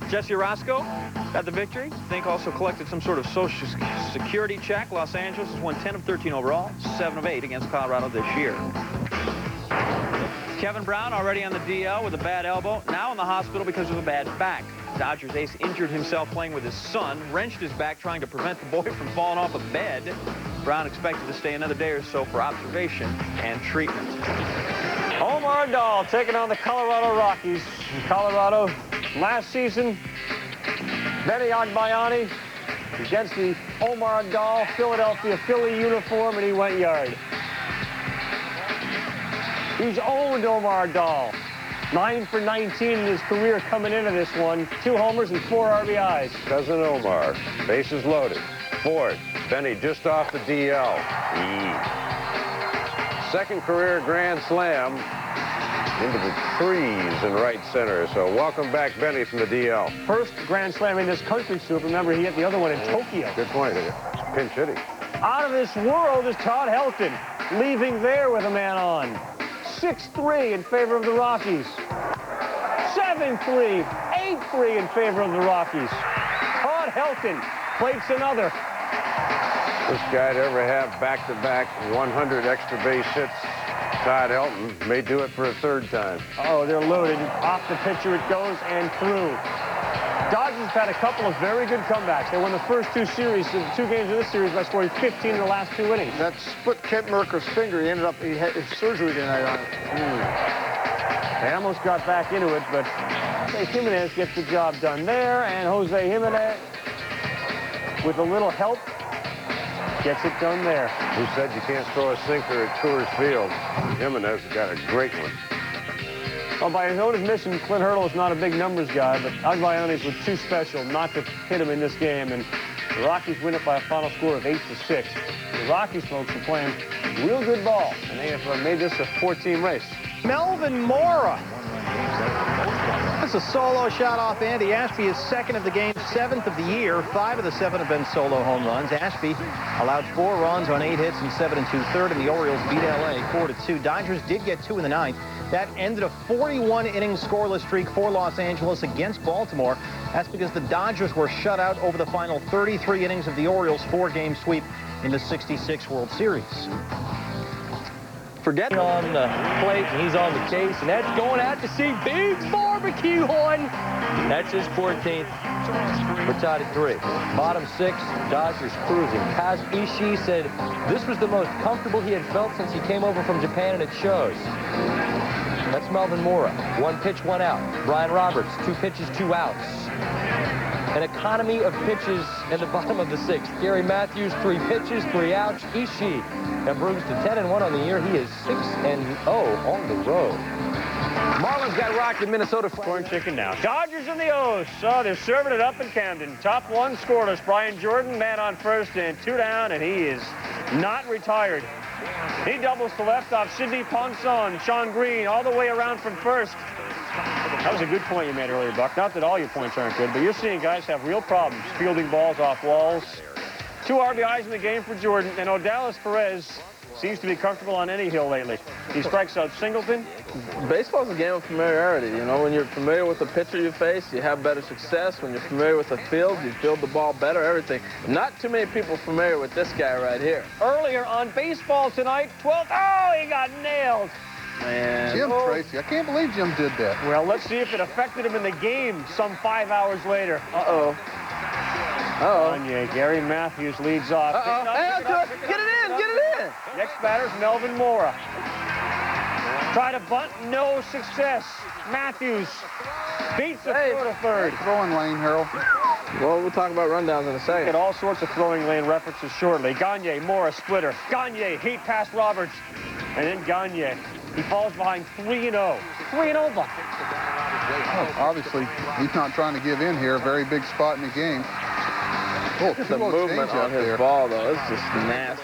Jesse Orosco got the victory. Think also collected some sort of social security check. Los Angeles has won 10 of 13 overall, 7 of 8 against Colorado this year. Kevin Brown already on the DL with a bad elbow, now in the hospital because of a bad back. Dodgers ace injured himself playing with his son, wrenched his back trying to prevent the boy from falling off a bed. Brown expected to stay another day or so for observation and treatment. Omar Dahl taking on the Colorado Rockies. In Colorado, last season, Benny Agbayani against the Omar Dahl Philadelphia Philly uniform, and he went yard. He's owned Omar Dahl. 9 for 19 in his career coming into this one. 2 homers and 4 RBIs. Cousin Omar, bases loaded. Ford, Benny just off the DL. Second career grand slam into the trees in right center. So welcome back, Benny, from the DL. First grand slam in this country, Soup. Remember, he hit the other one in Tokyo. Good point. Pinch hitting. Out of this world is Todd Helton, leaving there with a man on. 6-3 in favor of the Rockies. 7-3, 8-3 in favor of the Rockies. Todd Helton plates another. This guy to ever have back-to-back 100 extra base hits, Todd Helton, may do it for a 3rd time. Oh, they're loaded. Off the pitcher it goes and through. Dodgers have had a couple of very good comebacks. They won the first 2 games of this series by scoring 15 in the last 2 innings. That split Kent Merker's finger. He had his surgery tonight on it. They almost got back into it, but Jose Jimenez gets the job done there, and Jose Jimenez, with a little help, gets it done there. Who said you can't throw a sinker at Coors Field? Jimenez has got a great one. Well, by his own admission, Clint Hurdle is not a big numbers guy, but Agbayani's was too special not to hit him in this game. And The Rockies win it by a final score of 8-6. The Rockies, folks, are playing real good ball, and they have made this a 4-team race. Melvin Mora. That's a solo shot off Andy Ashby, his second of the game, 7th of the year. 5 of the 7 have been solo home runs. Ashby allowed 4 runs on 8 hits and 7 2/3, and the Orioles beat LA 4-2. Dodgers did get 2 in the 9th. That ended a 41-inning scoreless streak for Los Angeles against Baltimore. That's because the Dodgers were shut out over the final 33 innings of the Orioles' 4-game sweep in the '66 World Series. Forget on the plate, and he's on the case, and that's going out to see Biggs barbecue on. That's his 14th. We're tied at 3. Bottom 6, Dodgers cruising. Kaz Ishii said this was the most comfortable he had felt since he came over from Japan, and it shows. That's Melvin Mora. 1 pitch, 1 out. Brian Roberts, 2 pitches, 2 outs. An economy of pitches in the bottom of the 6th. Gary Matthews, 3 pitches, 3 outs. Ishii improves to 10-1 on the year. He is 6-0 on the road. Marlins got rocked in Minnesota. Corn chicken now. Dodgers in the O's. So they're serving it up in Camden. Top 1 scoreless. Brian Jordan, man on first and 2 down, and he is not retired. He doubles to left off Sidney Ponson. Sean Green all the way around from first. That was a good point you made earlier, Buck. Not that all your points aren't good, but you're seeing guys have real problems fielding balls off walls. 2 RBIs in the game for Jordan, and Odalis Perez seems to be comfortable on any hill lately. He strikes out Singleton. Baseball's a game of familiarity. You know, when you're familiar with the pitcher you face, you have better success. When you're familiar with the field, you field the ball better, everything. Not too many people familiar with this guy right here. Earlier on baseball tonight, 12th. Oh, he got nailed. Man. Jim Tracy. I can't believe Jim did that. Well, let's see if it affected him in the game some 5 hours later. Uh-oh. Uh-oh. Gary Matthews leads off. Uh-oh. Hey, get it in. Get it in. Next batter's Melvin Mora. Try to bunt. No success. Matthews beats the throw to third. Throwing lane, Harold. Well, we'll talk about rundowns in a second. Get all sorts of throwing lane references shortly. Gagne, Mora, splitter. Gagne, heat past Roberts. And then Gagne. He falls behind 3-0. 3-0, Buck. Oh, obviously, he's not trying to give in here. A very big spot in the game. Oh, look at the movement on his ball, though. It's just nasty.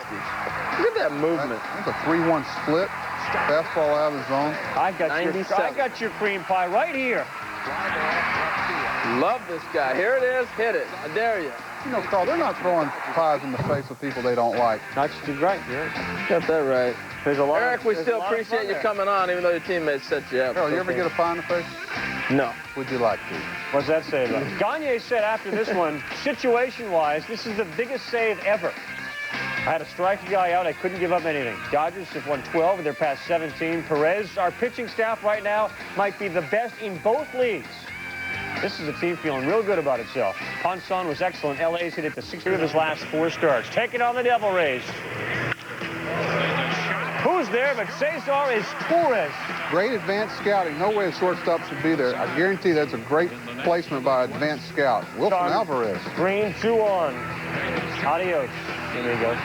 Look at that movement. That's a 3-1 split. Fastball out of the zone. I got your cream pie right here. Love this guy. Here it is. Hit it. I dare you. You know, Carl, they're not throwing pies in the face of people they don't like. That's right. Got that right. There's a lot. Eric, we still appreciate you coming on, even though your teammates set you up. Carl, you ever get a pie in the face? No. Would you like to? What's that say about it? Gagne said after this one, situation-wise, this is the biggest save ever. I had to strike a guy out. I couldn't give up anything. Dodgers have won 12 of their past 17. Perez, our pitching staff right now, might be the best in both leagues. This is a team feeling real good about itself. Ponson was excellent. LA's hit it to 60 of his last 4 starts. Taking on the Devil Rays. Who's there but Cesar is Torres. Great advanced scouting. No way a shortstop should be there. I guarantee that's a great placement by an advanced scout. Wilson Alvarez. Green, 2-on. Adios. There you go.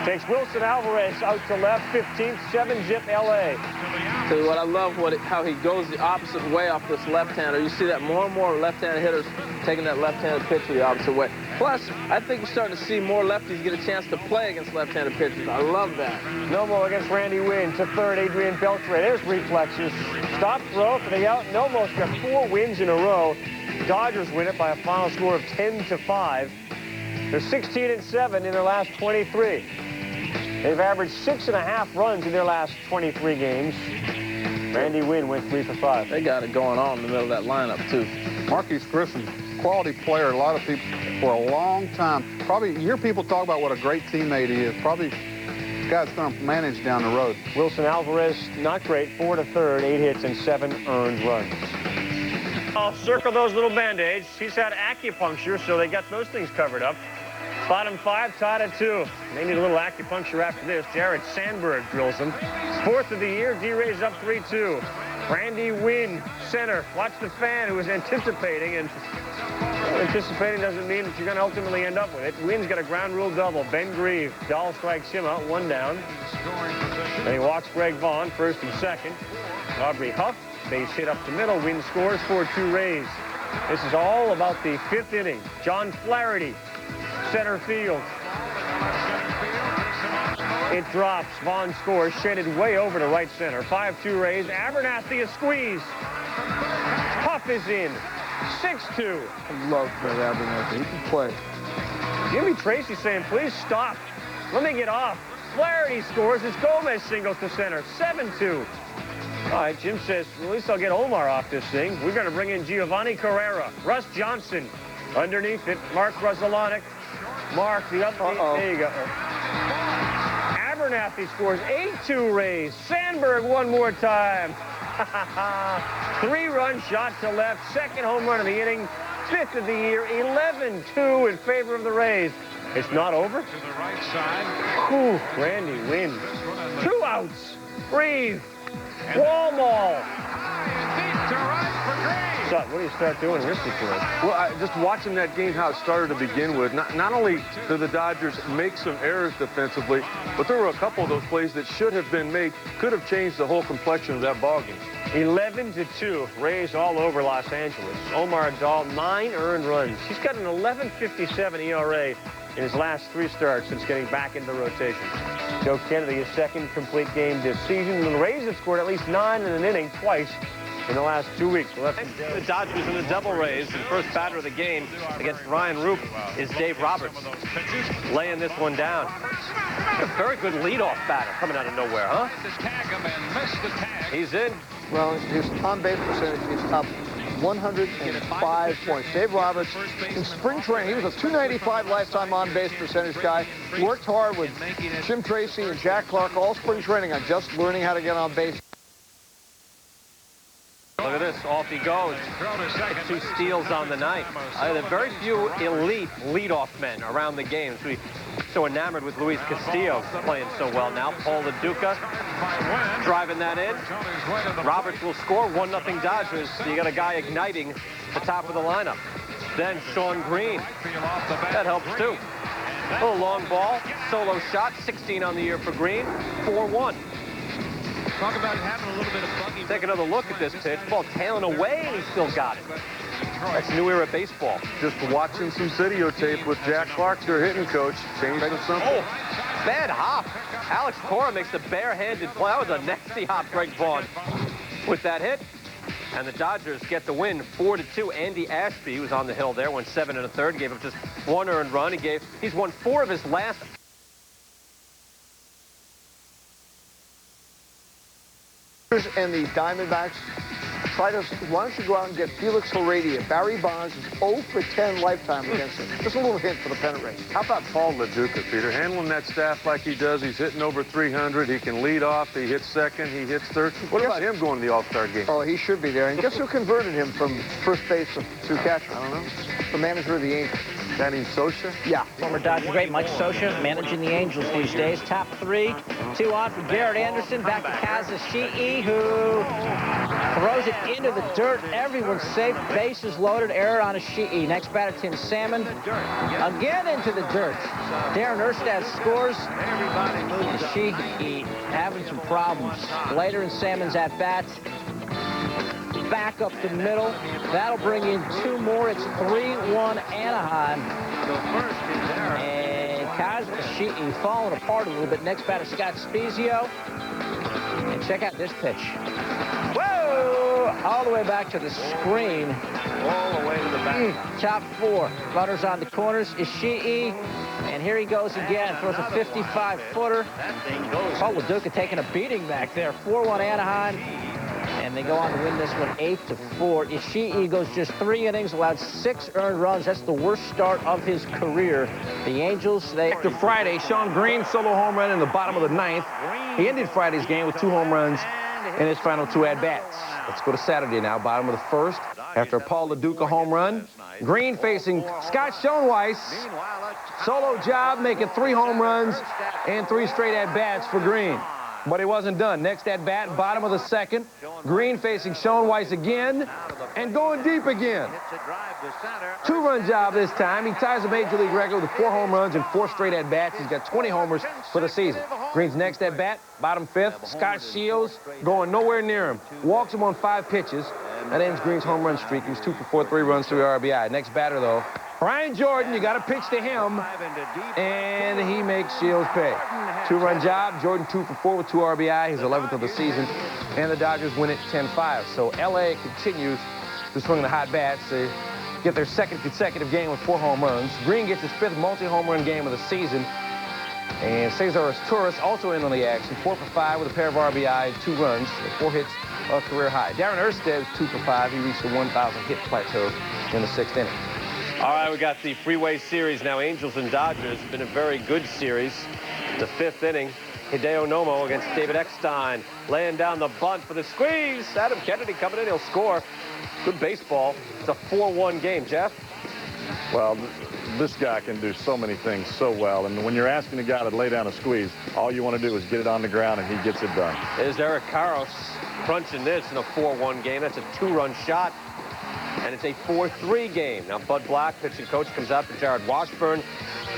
Takes Wilson Alvarez out to left, 15th, 7-zip LA. Tell you what, I love how he goes the opposite way off this left-hander. You see that more and more left-handed hitters taking that left-handed pitcher the opposite way. Plus, I think you're starting to see more lefties get a chance to play against left-handed pitchers. I love that. Nomo against Randy Wynn. To third, Adrian Beltre. There's reflexes. Stop throw for the out. Nomo's got 4 wins in a row. Dodgers win it by a final score of 10-5. They're 16-7 in their last 23. They've averaged 6.5 runs in their last 23 games. Randy Wynn went 3 for 5. They got it going on in the middle of that lineup, too. Marquise Grissom, quality player. A lot of people, for a long time, probably, you hear people talk about what a great teammate he is. Probably the guy's going to manage down the road. Wilson Alvarez, not great. 4 to third, 8 hits and 7 earned runs. I'll circle those little Band-Aids. He's had acupuncture, so they got those things covered up. Bottom 5, tied at 2. They need a little acupuncture after this. Jared Sandberg drills them. 4th of the year, D-Rays up 3-2. Randy Wynn, center. Watch the fan who was anticipating, and anticipating doesn't mean that you're going to ultimately end up with it. Wynn's got a ground rule double. Ben Grieve, Dahl strikes him out, 1 down. Then he walks Greg Vaughn, 1st and 2nd. Aubrey Huff, base hit up the middle. Wynn scores, 4-2 Rays. This is all about the 5th inning. John Flaherty, center field. It drops. Vaughn scores, shaded way over to right center. 5-2 Rays. Abernathy a squeeze. Huff is in. 6-2. I love Brett Abernathy. He can play. Jimmy Tracy saying, please stop. Let me get off. Flaherty scores as Gomez singles to center. 7-2. All right, Jim says, well, at least I'll get Omar off this thing. We're going to bring in Giovanni Carrera. Russ Johnson underneath it. Mark Russellonic. Mark, the other. There you go. Abernathy scores. 8-2 Rays. Sandberg one more time. 3-run shot to left. 2nd home run of the inning. 5th of the year. 11-2 in favor of the Rays. It's not over. To the right side. Whew, Randy wins. 2 outs. Breathe. Wall ball. What do you start doing in this situation? Well, just watching that game, how it started to begin with, not only did the Dodgers make some errors defensively, but there were a couple of those plays that should have been made, could have changed the whole complexion of that ballgame. 11-2, Rays all over Los Angeles. Omar Dahl, 9 earned runs. He's got an 11.57 ERA in his last 3 starts since getting back into rotation. Joe Kennedy, his 2nd complete game this season. The Rays have scored at least 9 in an inning twice in the last 2 weeks. Well, the Dodgers in the double Rays. The first batter of the game against Ryan Roop is Dave Roberts, laying this one down. A very good leadoff batter coming out of nowhere, huh? He's in. Well, his on-base percentage is up 105 points. Dave Roberts, in spring training, he was a .295 lifetime on-base percentage guy. He worked hard with Jim Tracy and Jack Clark all spring training on just learning how to get on base. Look at this, off he goes. 2 steals on the night. There are very few elite leadoff men around the game. We're so enamored with Luis Castillo playing so well now. Paul LaDuca driving that in. Roberts will score. 1-0 Dodgers. You got a guy igniting the top of the lineup. Then Sean Green. That helps too. A little long ball, solo shot. 16 on the year for Green. 4-1. Talk about having a little bit of buggy. Take another look at this pitch. Ball tailing away, and he still got it. That's new era baseball. Just watching some videotape with Jack Clark, their hitting coach, changed something. Oh, bad hop. Alex Cora makes the barehanded play. That was a nasty hop, Greg Vaughn, with that hit. And the Dodgers get the win, 4-2. Andy Ashby was on the hill there, went 7 1/3, gave up just 1 earned run. He's won 4 of his last. And the Diamondbacks why don't you go out and get Felix Heredia? Barry Bonds is 0 for 10 lifetime against him. Just a little hint for the pennant race. How about Paul LaDuca, Peter? Handling that staff like he does. He's hitting over 300. He can lead off. He hits second. He hits third. What about him going to the All-Star game? Oh, he should be there. And guess who converted him from first base to catcher? I don't know. The manager of the Angels. Danny Socha? Yeah. Former Dodger great Mike Socha managing the Angels these days. Top 3. 2 on for Garrett Anderson. Back to Kaza Shi'i, who throws it into the dirt. Everyone's safe. Bases loaded. Error on a Shi'i. Next batter, Tim Salmon. Again into the dirt. Darren Erstad scores. And Shi'i having some problems. Later in Salmon's at-bat. Back up the middle. That'll bring in 2 more. It's 3-1 Anaheim. And Kaza Shi'i falling apart a little bit. Next batter, Scott Spezio. And check out this pitch. Whoa! All the way back to the screen. All the way to the back. Top 4. Runners on the corners. Ishii. And here he goes again. Throws a 55-footer. Paul LaDuca taking a beating back there. 4-1 Anaheim. And they go on to win this one 8-4. Ishii goes just 3 innings, allowed 6 earned runs. That's the worst start of his career. The Angels, After Friday, Sean Green solo home run in the bottom of the 9th. He ended Friday's game with 2 home runs in his final 2 at-bats. Let's go to Saturday now, bottom of the 1st. After a Paul LaDuca home run, Green facing Scott Schoenweiss. Solo job, making 3 home runs and 3 straight at-bats for Green. But he wasn't done. Next at-bat, bottom of the 2nd. Green facing Schoenweiss again and going deep again. 2-run job this time. He ties the Major League record with 4 home runs and 4 straight at-bats. He's got 20 homers for the season. Green's next at-bat, bottom 5th. Scott Shields going nowhere near him. Walks him on 5 pitches. That ends Green's home run streak. He was 2 for 4, 3 runs, 3 RBI. Next batter, though, Brian Jordan. You got to pitch to him, and he makes Shields pay. 2-run job. Jordan 2 for 4 with 2 RBI. His 11th of the season, and the Dodgers win it 10-5. So L.A. continues to swing the hot bats. They get their second consecutive game with 4 home runs. Green gets his 5th multi-home run game of the season. And Cesar Torres also in on the action, 4 for 5 with a pair of RBI and 2 runs, 4 hits, a career high. Darren Erstad, 2 for 5. He reached the 1,000 hit plateau in the 6th inning. All right, we got the freeway series now. Angels and Dodgers. It's been a very good series. The 5th inning. Hideo Nomo against David Eckstein, laying down the bunt for the squeeze. Adam Kennedy coming in. He'll score. Good baseball. It's a 4-1 game, Jeff. Well, this guy can do so many things so well. And when you're asking a guy to lay down a squeeze, all you want to do is get it on the ground, and he gets it done. There's Eric Karros crunching this in a 4-1 game. That's a 2-run shot, and it's a 4-3 game. Now, Bud Black, pitching coach, comes out for Jared Washburn.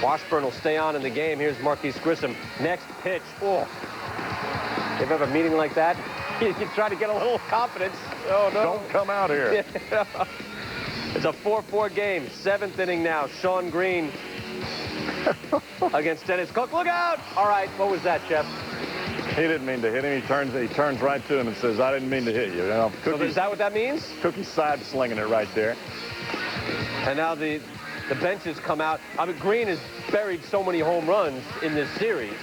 Washburn will stay on in the game. Here's Marquise Grissom. Next pitch. Oh. If you have a meeting like that, you try to get a little confidence. Oh, no. Don't come out here. It's a 4-4 game. 7th inning now. Sean Green against Dennis Cook. Look out! All right, what was that, Jeff? He didn't mean to hit him. He turns right to him and says, "I didn't mean to hit you." So is that what that means? Cookie's side slinging it right there. And now the benches come out. I mean, Green has buried so many home runs in this series.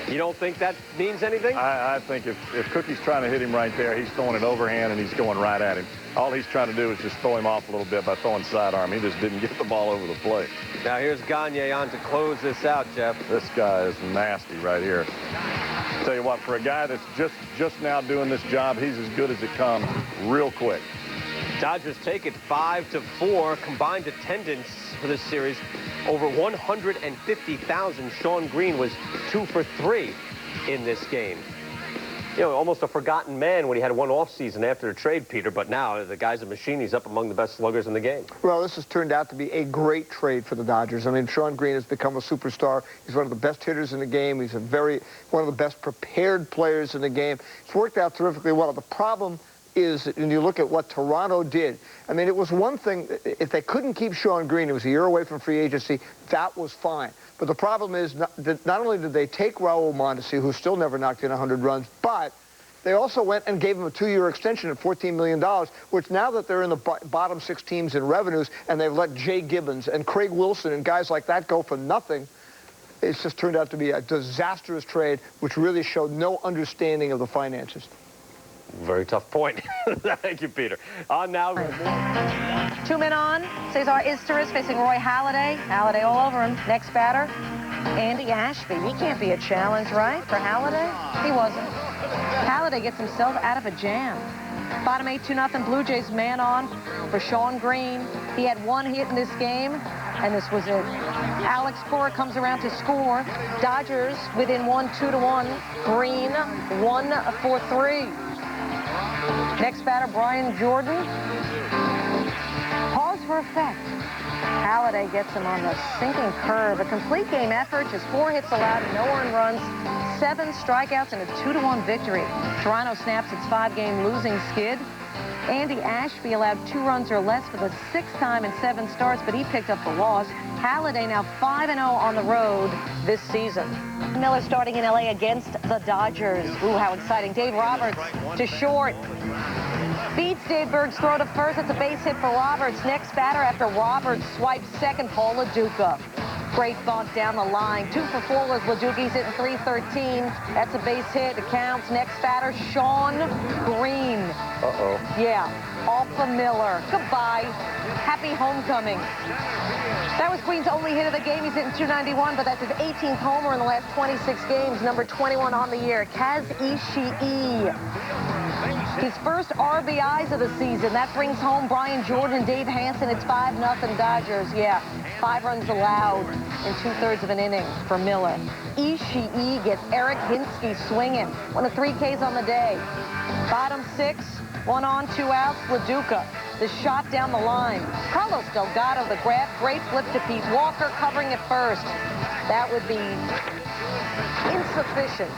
You don't think that means anything? I think if Cookie's trying to hit him right there, he's throwing it overhand and he's going right at him. All he's trying to do is just throw him off a little bit by throwing sidearm. He just didn't get the ball over the plate. Now here's Gagne on to close this out, Jeff. This guy is nasty right here. Tell you what, for a guy that's just now doing this job, he's as good as it comes real quick. Dodgers take it 5-4. Combined attendance for this series over 150,000. Sean Green was 2 for 3 in this game. You know, almost a forgotten man when he had one off season after the trade, Peter, but now the guy's a machine. He's up among the best sluggers in the game. Well, this has turned out to be a great trade for the Dodgers. I mean, Sean Green has become a superstar. He's one of the best hitters in the game. He's one of the best prepared players in the game. It's worked out terrifically well. The problem is that when you look at what Toronto did, I mean, it was one thing, if they couldn't keep Sean Green, it was a year away from free agency, that was fine. But the problem is that not only did they take Raul Mondesi, who still never knocked in 100 runs, but they also went and gave him a 2-year extension at $14 million, which now that they're in the bottom 6 teams in revenues, and they've let Jay Gibbons and Craig Wilson and guys like that go for nothing, it's just turned out to be a disastrous trade, which really showed no understanding of the finances. Very tough point. Thank you, Peter. On now. 2 men on. Cesar Izturis facing Roy Halladay. Halladay all over him. Next batter, Andy Ashby. He can't be a challenge, right, for Halladay? He wasn't. Halladay gets himself out of a jam. Bottom 8-2-0 Blue Jays man on for Sean Green. He had 1 hit in this game, and this was it. Alex Cora comes around to score. Dodgers within 1, 2-1. Green 1-for-3. Next batter, Brian Jordan. Pause for effect. Halladay gets him on the sinking curve. A complete game effort, just 4 hits allowed, no earned runs, 7 strikeouts, and a 2-1 victory. Toronto snaps its 5-game losing skid. Andy Ashby allowed 2 runs or less for the 6th time in 7 starts, but he picked up the loss. Halladay now 5-0 on the road this season. Miller starting in L.A. against the Dodgers. Ooh, how exciting. Dave Roberts to short. Beats Dave Berg's throw to first. It's a base hit for Roberts. Next batter after Roberts swipes second, Paul LaDuca. Great bunt down the line. 2 for 4 was LaDuca. He's hitting .313. That's a base hit. It counts. Next batter, Sean Green. Uh-oh. Yeah, off for Miller. Goodbye. Happy homecoming. That was Green's only hit of the game. He's hitting .291, but that's his 18th homer in the last 26 games. Number 21 on the year, Kaz Ishii. His first RBIs of the season. That brings home Brian Jordan and Dave Hansen. It's 5-0 Dodgers. Yeah, 5 runs allowed in 2/3 of an inning for Miller. Ishii gets Eric Hinsky swinging. 1 of 3 Ks on the day. Bottom 6, 1 on, 2 outs. LaDuca. The shot down the line. Carlos Delgado, the grab. Great flip to Pete Walker, covering it first. That would be insufficient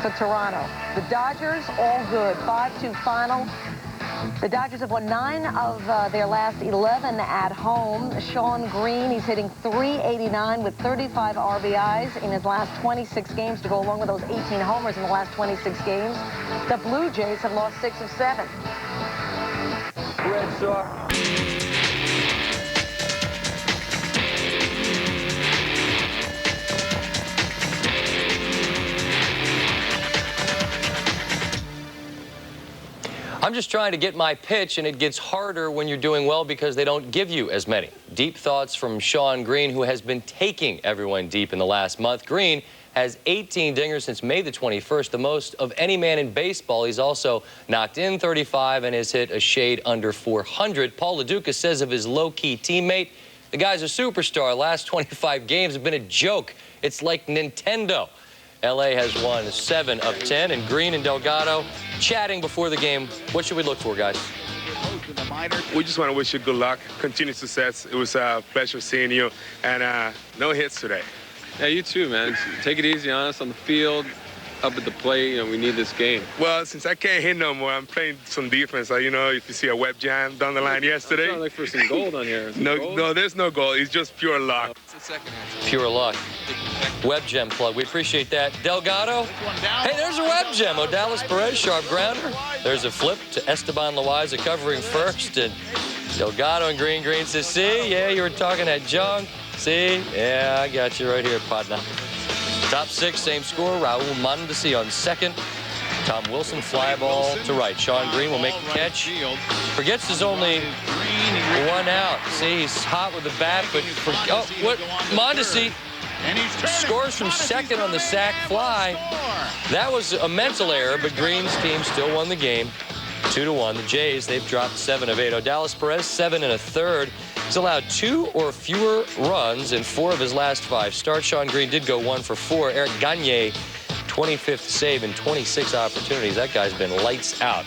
for Toronto. The Dodgers, all good. 5-2 final. The Dodgers have won 9 of their last 11 at home. Shawn Green, he's hitting .389 with 35 RBIs in his last 26 games to go along with those 18 homers in the last 26 games. The Blue Jays have lost 6 of 7. Red Sox. I'm just trying to get my pitch, and it gets harder when you're doing well because they don't give you as many. Deep thoughts from Shawn Green, who has been taking everyone deep in the last month. Green has 18 dingers since May the 21st, the most of any man in baseball. He's also knocked in 35 and has hit a shade under 400. Paul LaDuca says of his low-key teammate, the guy's a superstar. Last 25 games have been a joke. It's like Nintendo. LA has won 7 of 10, and Green and Delgado chatting before the game. What should we look for, guys? We just want to wish you good luck, continued success. It was a pleasure seeing you, and no hits today. Yeah, you too, man. Take it easy on us on the field, up at the plate. You know, we need this game. Well, since I can't hit no more, I'm playing some defense. You know, if you see a web jam down the line yesterday. I'm trying to look for some gold on here. No, there's no gold. It's just pure luck. Pure luck. Web gem plug. We appreciate that. Delgado. Hey, there's a web gem. Odalis Perez, sharp grounder. There's a flip to Esteban Loaiza covering first. And Delgado and Green says, see, yeah, you were talking that junk. See, yeah, I got you right here, partner. Top 6, same score. Raul Mondesi on second. Tom Wilson, fly ball to right. Shawn Green will make the catch. Forgets there's only 1 out. See, he's hot with the bat, but Mondesi scores from second on the sac fly. That was a mental error, but Green's team still won the game, 2-1. The Jays, they've dropped 7 of 8. Odalis Perez, 7 1/3. He's allowed 2 or fewer runs in 4 of his last 5 starts. Shawn Green did go 1 for 4. Eric Gagne, 25th save in 26 opportunities. That guy's been lights out.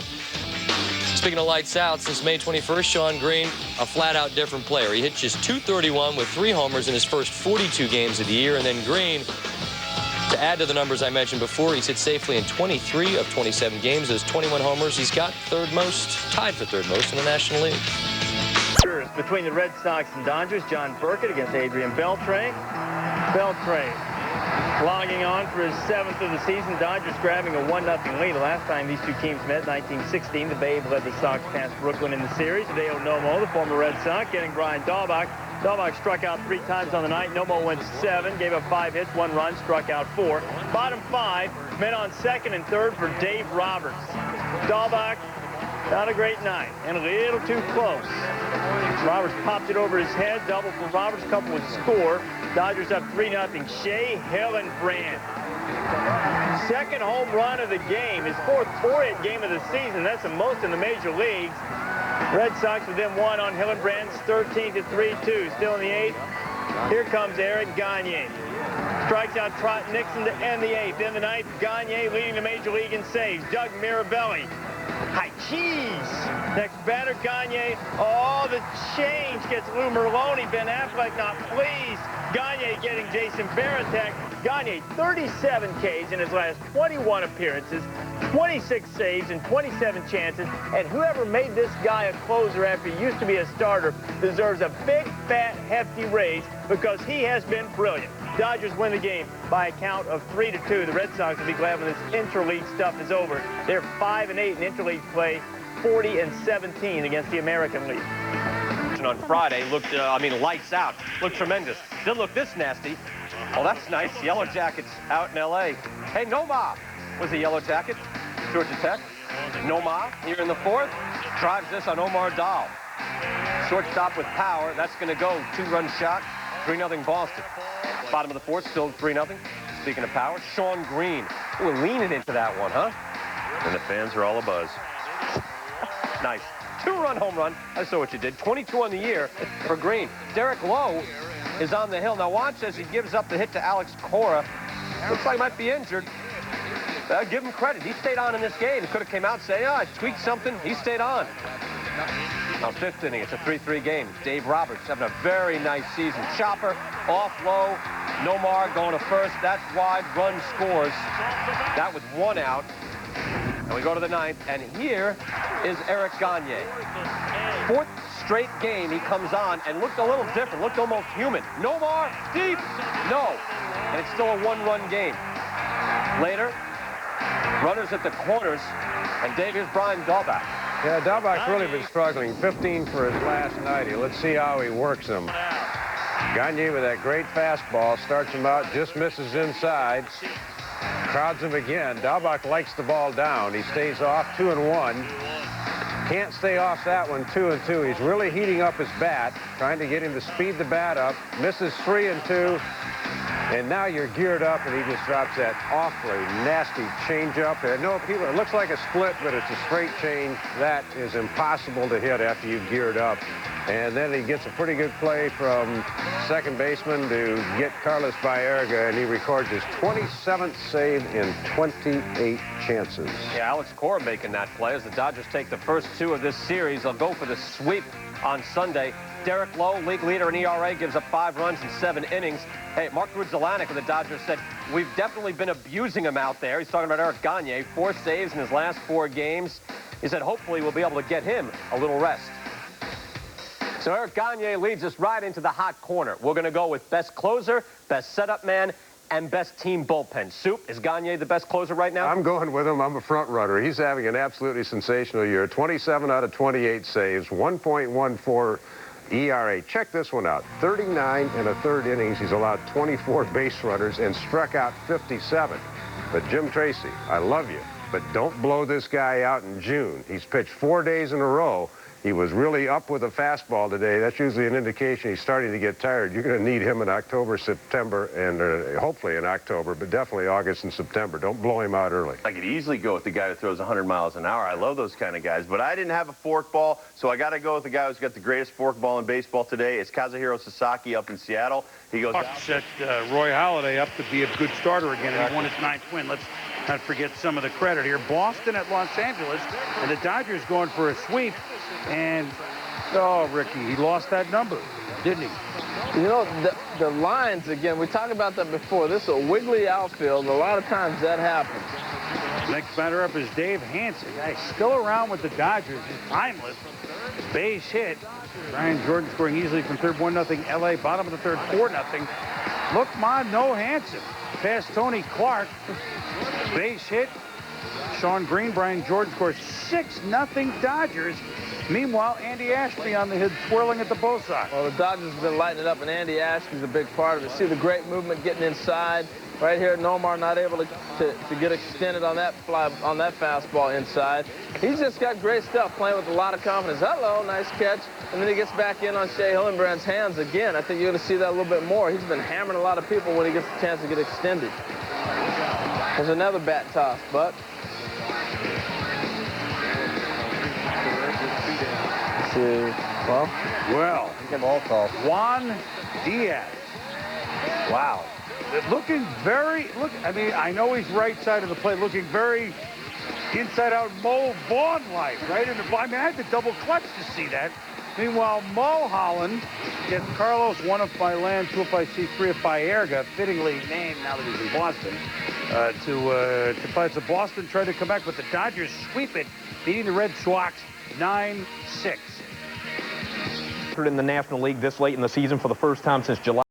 Speaking of lights out, since May 21st, Shawn Green, a flat-out different player. He hit just .231 with 3 homers in his first 42 games of the year. And then Green, to add to the numbers I mentioned before, he's hit safely in 23 of 27 games. Those 21 homers, he's got tied for third most in the National League. Between the Red Sox and Dodgers, John Burkett against Adrian Beltre. Beltre logging on for his 7th of the season. Dodgers grabbing a 1-0 lead. The last time these two teams met, 1916, the Babe led the Sox past Brooklyn in the series. Hideo Nomo, the former Red Sox, getting Brian Dahlbach. Dahlbach struck out 3 times on the night. Nomo went 7, gave up 5 hits, 1 run, struck out 4. Bottom 5, met on second and third for Dave Roberts. Dahlbach, not a great night, and a little too close. Roberts popped it over his head, double for Roberts, couple with score. Dodgers up 3-0. Shea Hillenbrand. Second home run of the game, his 4th 4-hit game of the season. That's the most in the major leagues. Red Sox with them 1 on Hillenbrand's 13-3-2. Still in the 8th. Here comes Eric Gagne. Strikes out Trot Nixon to end the 8th. In the 9th, Gagne leading the major league in saves. Doug Mirabelli. High cheese. Next batter, Gagne. Oh, the change gets Lou Merlone. Ben Affleck not pleased. Gagne getting Jason Varitek. Gagne 37 Ks in his last 21 appearances, 26 saves and 27 chances. And whoever made this guy a closer after he used to be a starter deserves a big, fat, hefty raise because he has been brilliant. Dodgers win the game by a count of 3-2. The Red Sox will be glad when this interleague stuff is over. They're 5-8 in interleague play, 40-17 against the American League. On Friday looked, lights out. Looked tremendous. Didn't look this nasty. Oh, that's nice. Yellow Jackets out in L.A. Hey, Nomar was a Yellow Jacket. Georgia Tech. Nomar here in the 4th. Drives this on Omar Dahl. Shortstop with power. That's going to go. 2-run shot. 3-0 Boston. Bottom of the 4th, still 3-0. Speaking of power, Shawn Green. We're leaning into that one, huh? And the fans are all abuzz. Nice. 2-run home run. I saw what you did. 22 on the year for Green. Derek Lowe is on the hill. Now watch as he gives up the hit to Alex Cora. Looks like he might be injured. Give him credit. He stayed on in this game. He could have came out and said, I tweaked something. He stayed on. Now 5th inning. It's a 3-3 game. Dave Roberts having a very nice season. Chopper off low. Nomar going to first. That's wide. Run scores. That with 1 out. And we go to the 9th, and here is Eric Gagne. 4th straight game he comes on and looked a little different, looked almost human. Nomar, deep, no. And it's still a 1-run game. Later, runners at the corners, and here's Brian Dahlbach. Yeah, Dahlbach's really been struggling. 15 for his last 90. Let's see how he works them. Gagne with that great fastball, starts him out, just misses inside. Crowds him again. Dahlbach likes the ball down. He stays off 2-1. Can't stay off that one, 2-2. He's really heating up his bat, trying to get him to speed the bat up. Misses 3-2. And now you're geared up, and he just drops that awfully nasty changeup. No, people, it looks like a split, but it's a straight change. That is impossible to hit after you've geared up. And then he gets a pretty good play from second baseman to get Carlos Baerga, and he records his 27th save in 28 chances. Yeah, Alex Cora making that play as the Dodgers take the first 2 of this series. They'll go for the sweep on Sunday. Derek Lowe, league leader in ERA, gives up 5 runs in 7 innings. Hey, Mark Grudzielanek of the Dodgers said, we've definitely been abusing him out there. He's talking about Eric Gagne, 4 saves in his last 4 games. He said, hopefully we'll be able to get him a little rest. So Eric Gagne leads us right into the hot corner. We're going to go with best closer, best setup man, and best team bullpen. Soup, is Gagne the best closer right now? I'm going with him. I'm a front runner. He's having an absolutely sensational year. 27 out of 28 saves, 1.14 ERA. Check this one out. 39 1/3 innings. He's allowed 24 base runners and struck out 57. But Jim Tracy, I love you, but don't blow this guy out in June. He's pitched 4 days in a row. He was really up with a fastball today. That's usually an indication he's starting to get tired. You're going to need him in October, September, and hopefully in October, but definitely August and September. Don't blow him out early. I could easily go with the guy who throws 100 miles an hour. I love those kind of guys, but I didn't have a forkball, so I got to go with the guy who's got the greatest forkball in baseball today. It's Kazuhiro Sasaki up in Seattle. He goes out. Set Roy Halladay up to be a good starter again, and he won his 9th win. Let's not forget some of the credit here. Boston at Los Angeles, and the Dodgers going for a sweep. And, oh, Ricky, he lost that number, didn't he? You know, the lines, again, we talked about that before. This is a wiggly outfield. A lot of times that happens. Next batter up is Dave Hansen. Guy still around with the Dodgers. He's timeless. Base hit. Brian Jordan scoring easily from third, 1-0 L.A. Bottom of the third, 4-0. Look, no Hansen. Past Tony Clark. Base hit. Sean Green, Brian Jordan scores 6-0 Dodgers. Meanwhile, Andy Ashby on the hill twirling at the Bo Sox. Well, the Dodgers have been lighting it up, and Andy Ashby's a big part of it. See the great movement getting inside. Right here, Nomar not able to get extended on that fastball inside. He's just got great stuff, playing with a lot of confidence. Hello, nice catch. And then he gets back in on Shea Hillenbrand's hands again. I think you're going to see that a little bit more. He's been hammering a lot of people when he gets a chance to get extended. There's another bat toss, but Well, Juan Diaz. Wow. Looking very, I mean, I know he's right side of the plate, looking very inside out Mo Vaughn-like, right? I mean, I had to double clutch to see that. Meanwhile, Mulholland gets Carlos, 1 if by Land, 2 if by sea, 3 if by Baerga, fittingly named now that he's in Boston, to fight the Boston trying to come back, but the Dodgers sweep it, beating the Red Sox 9-6. In the National League this late in the season for the first time since July.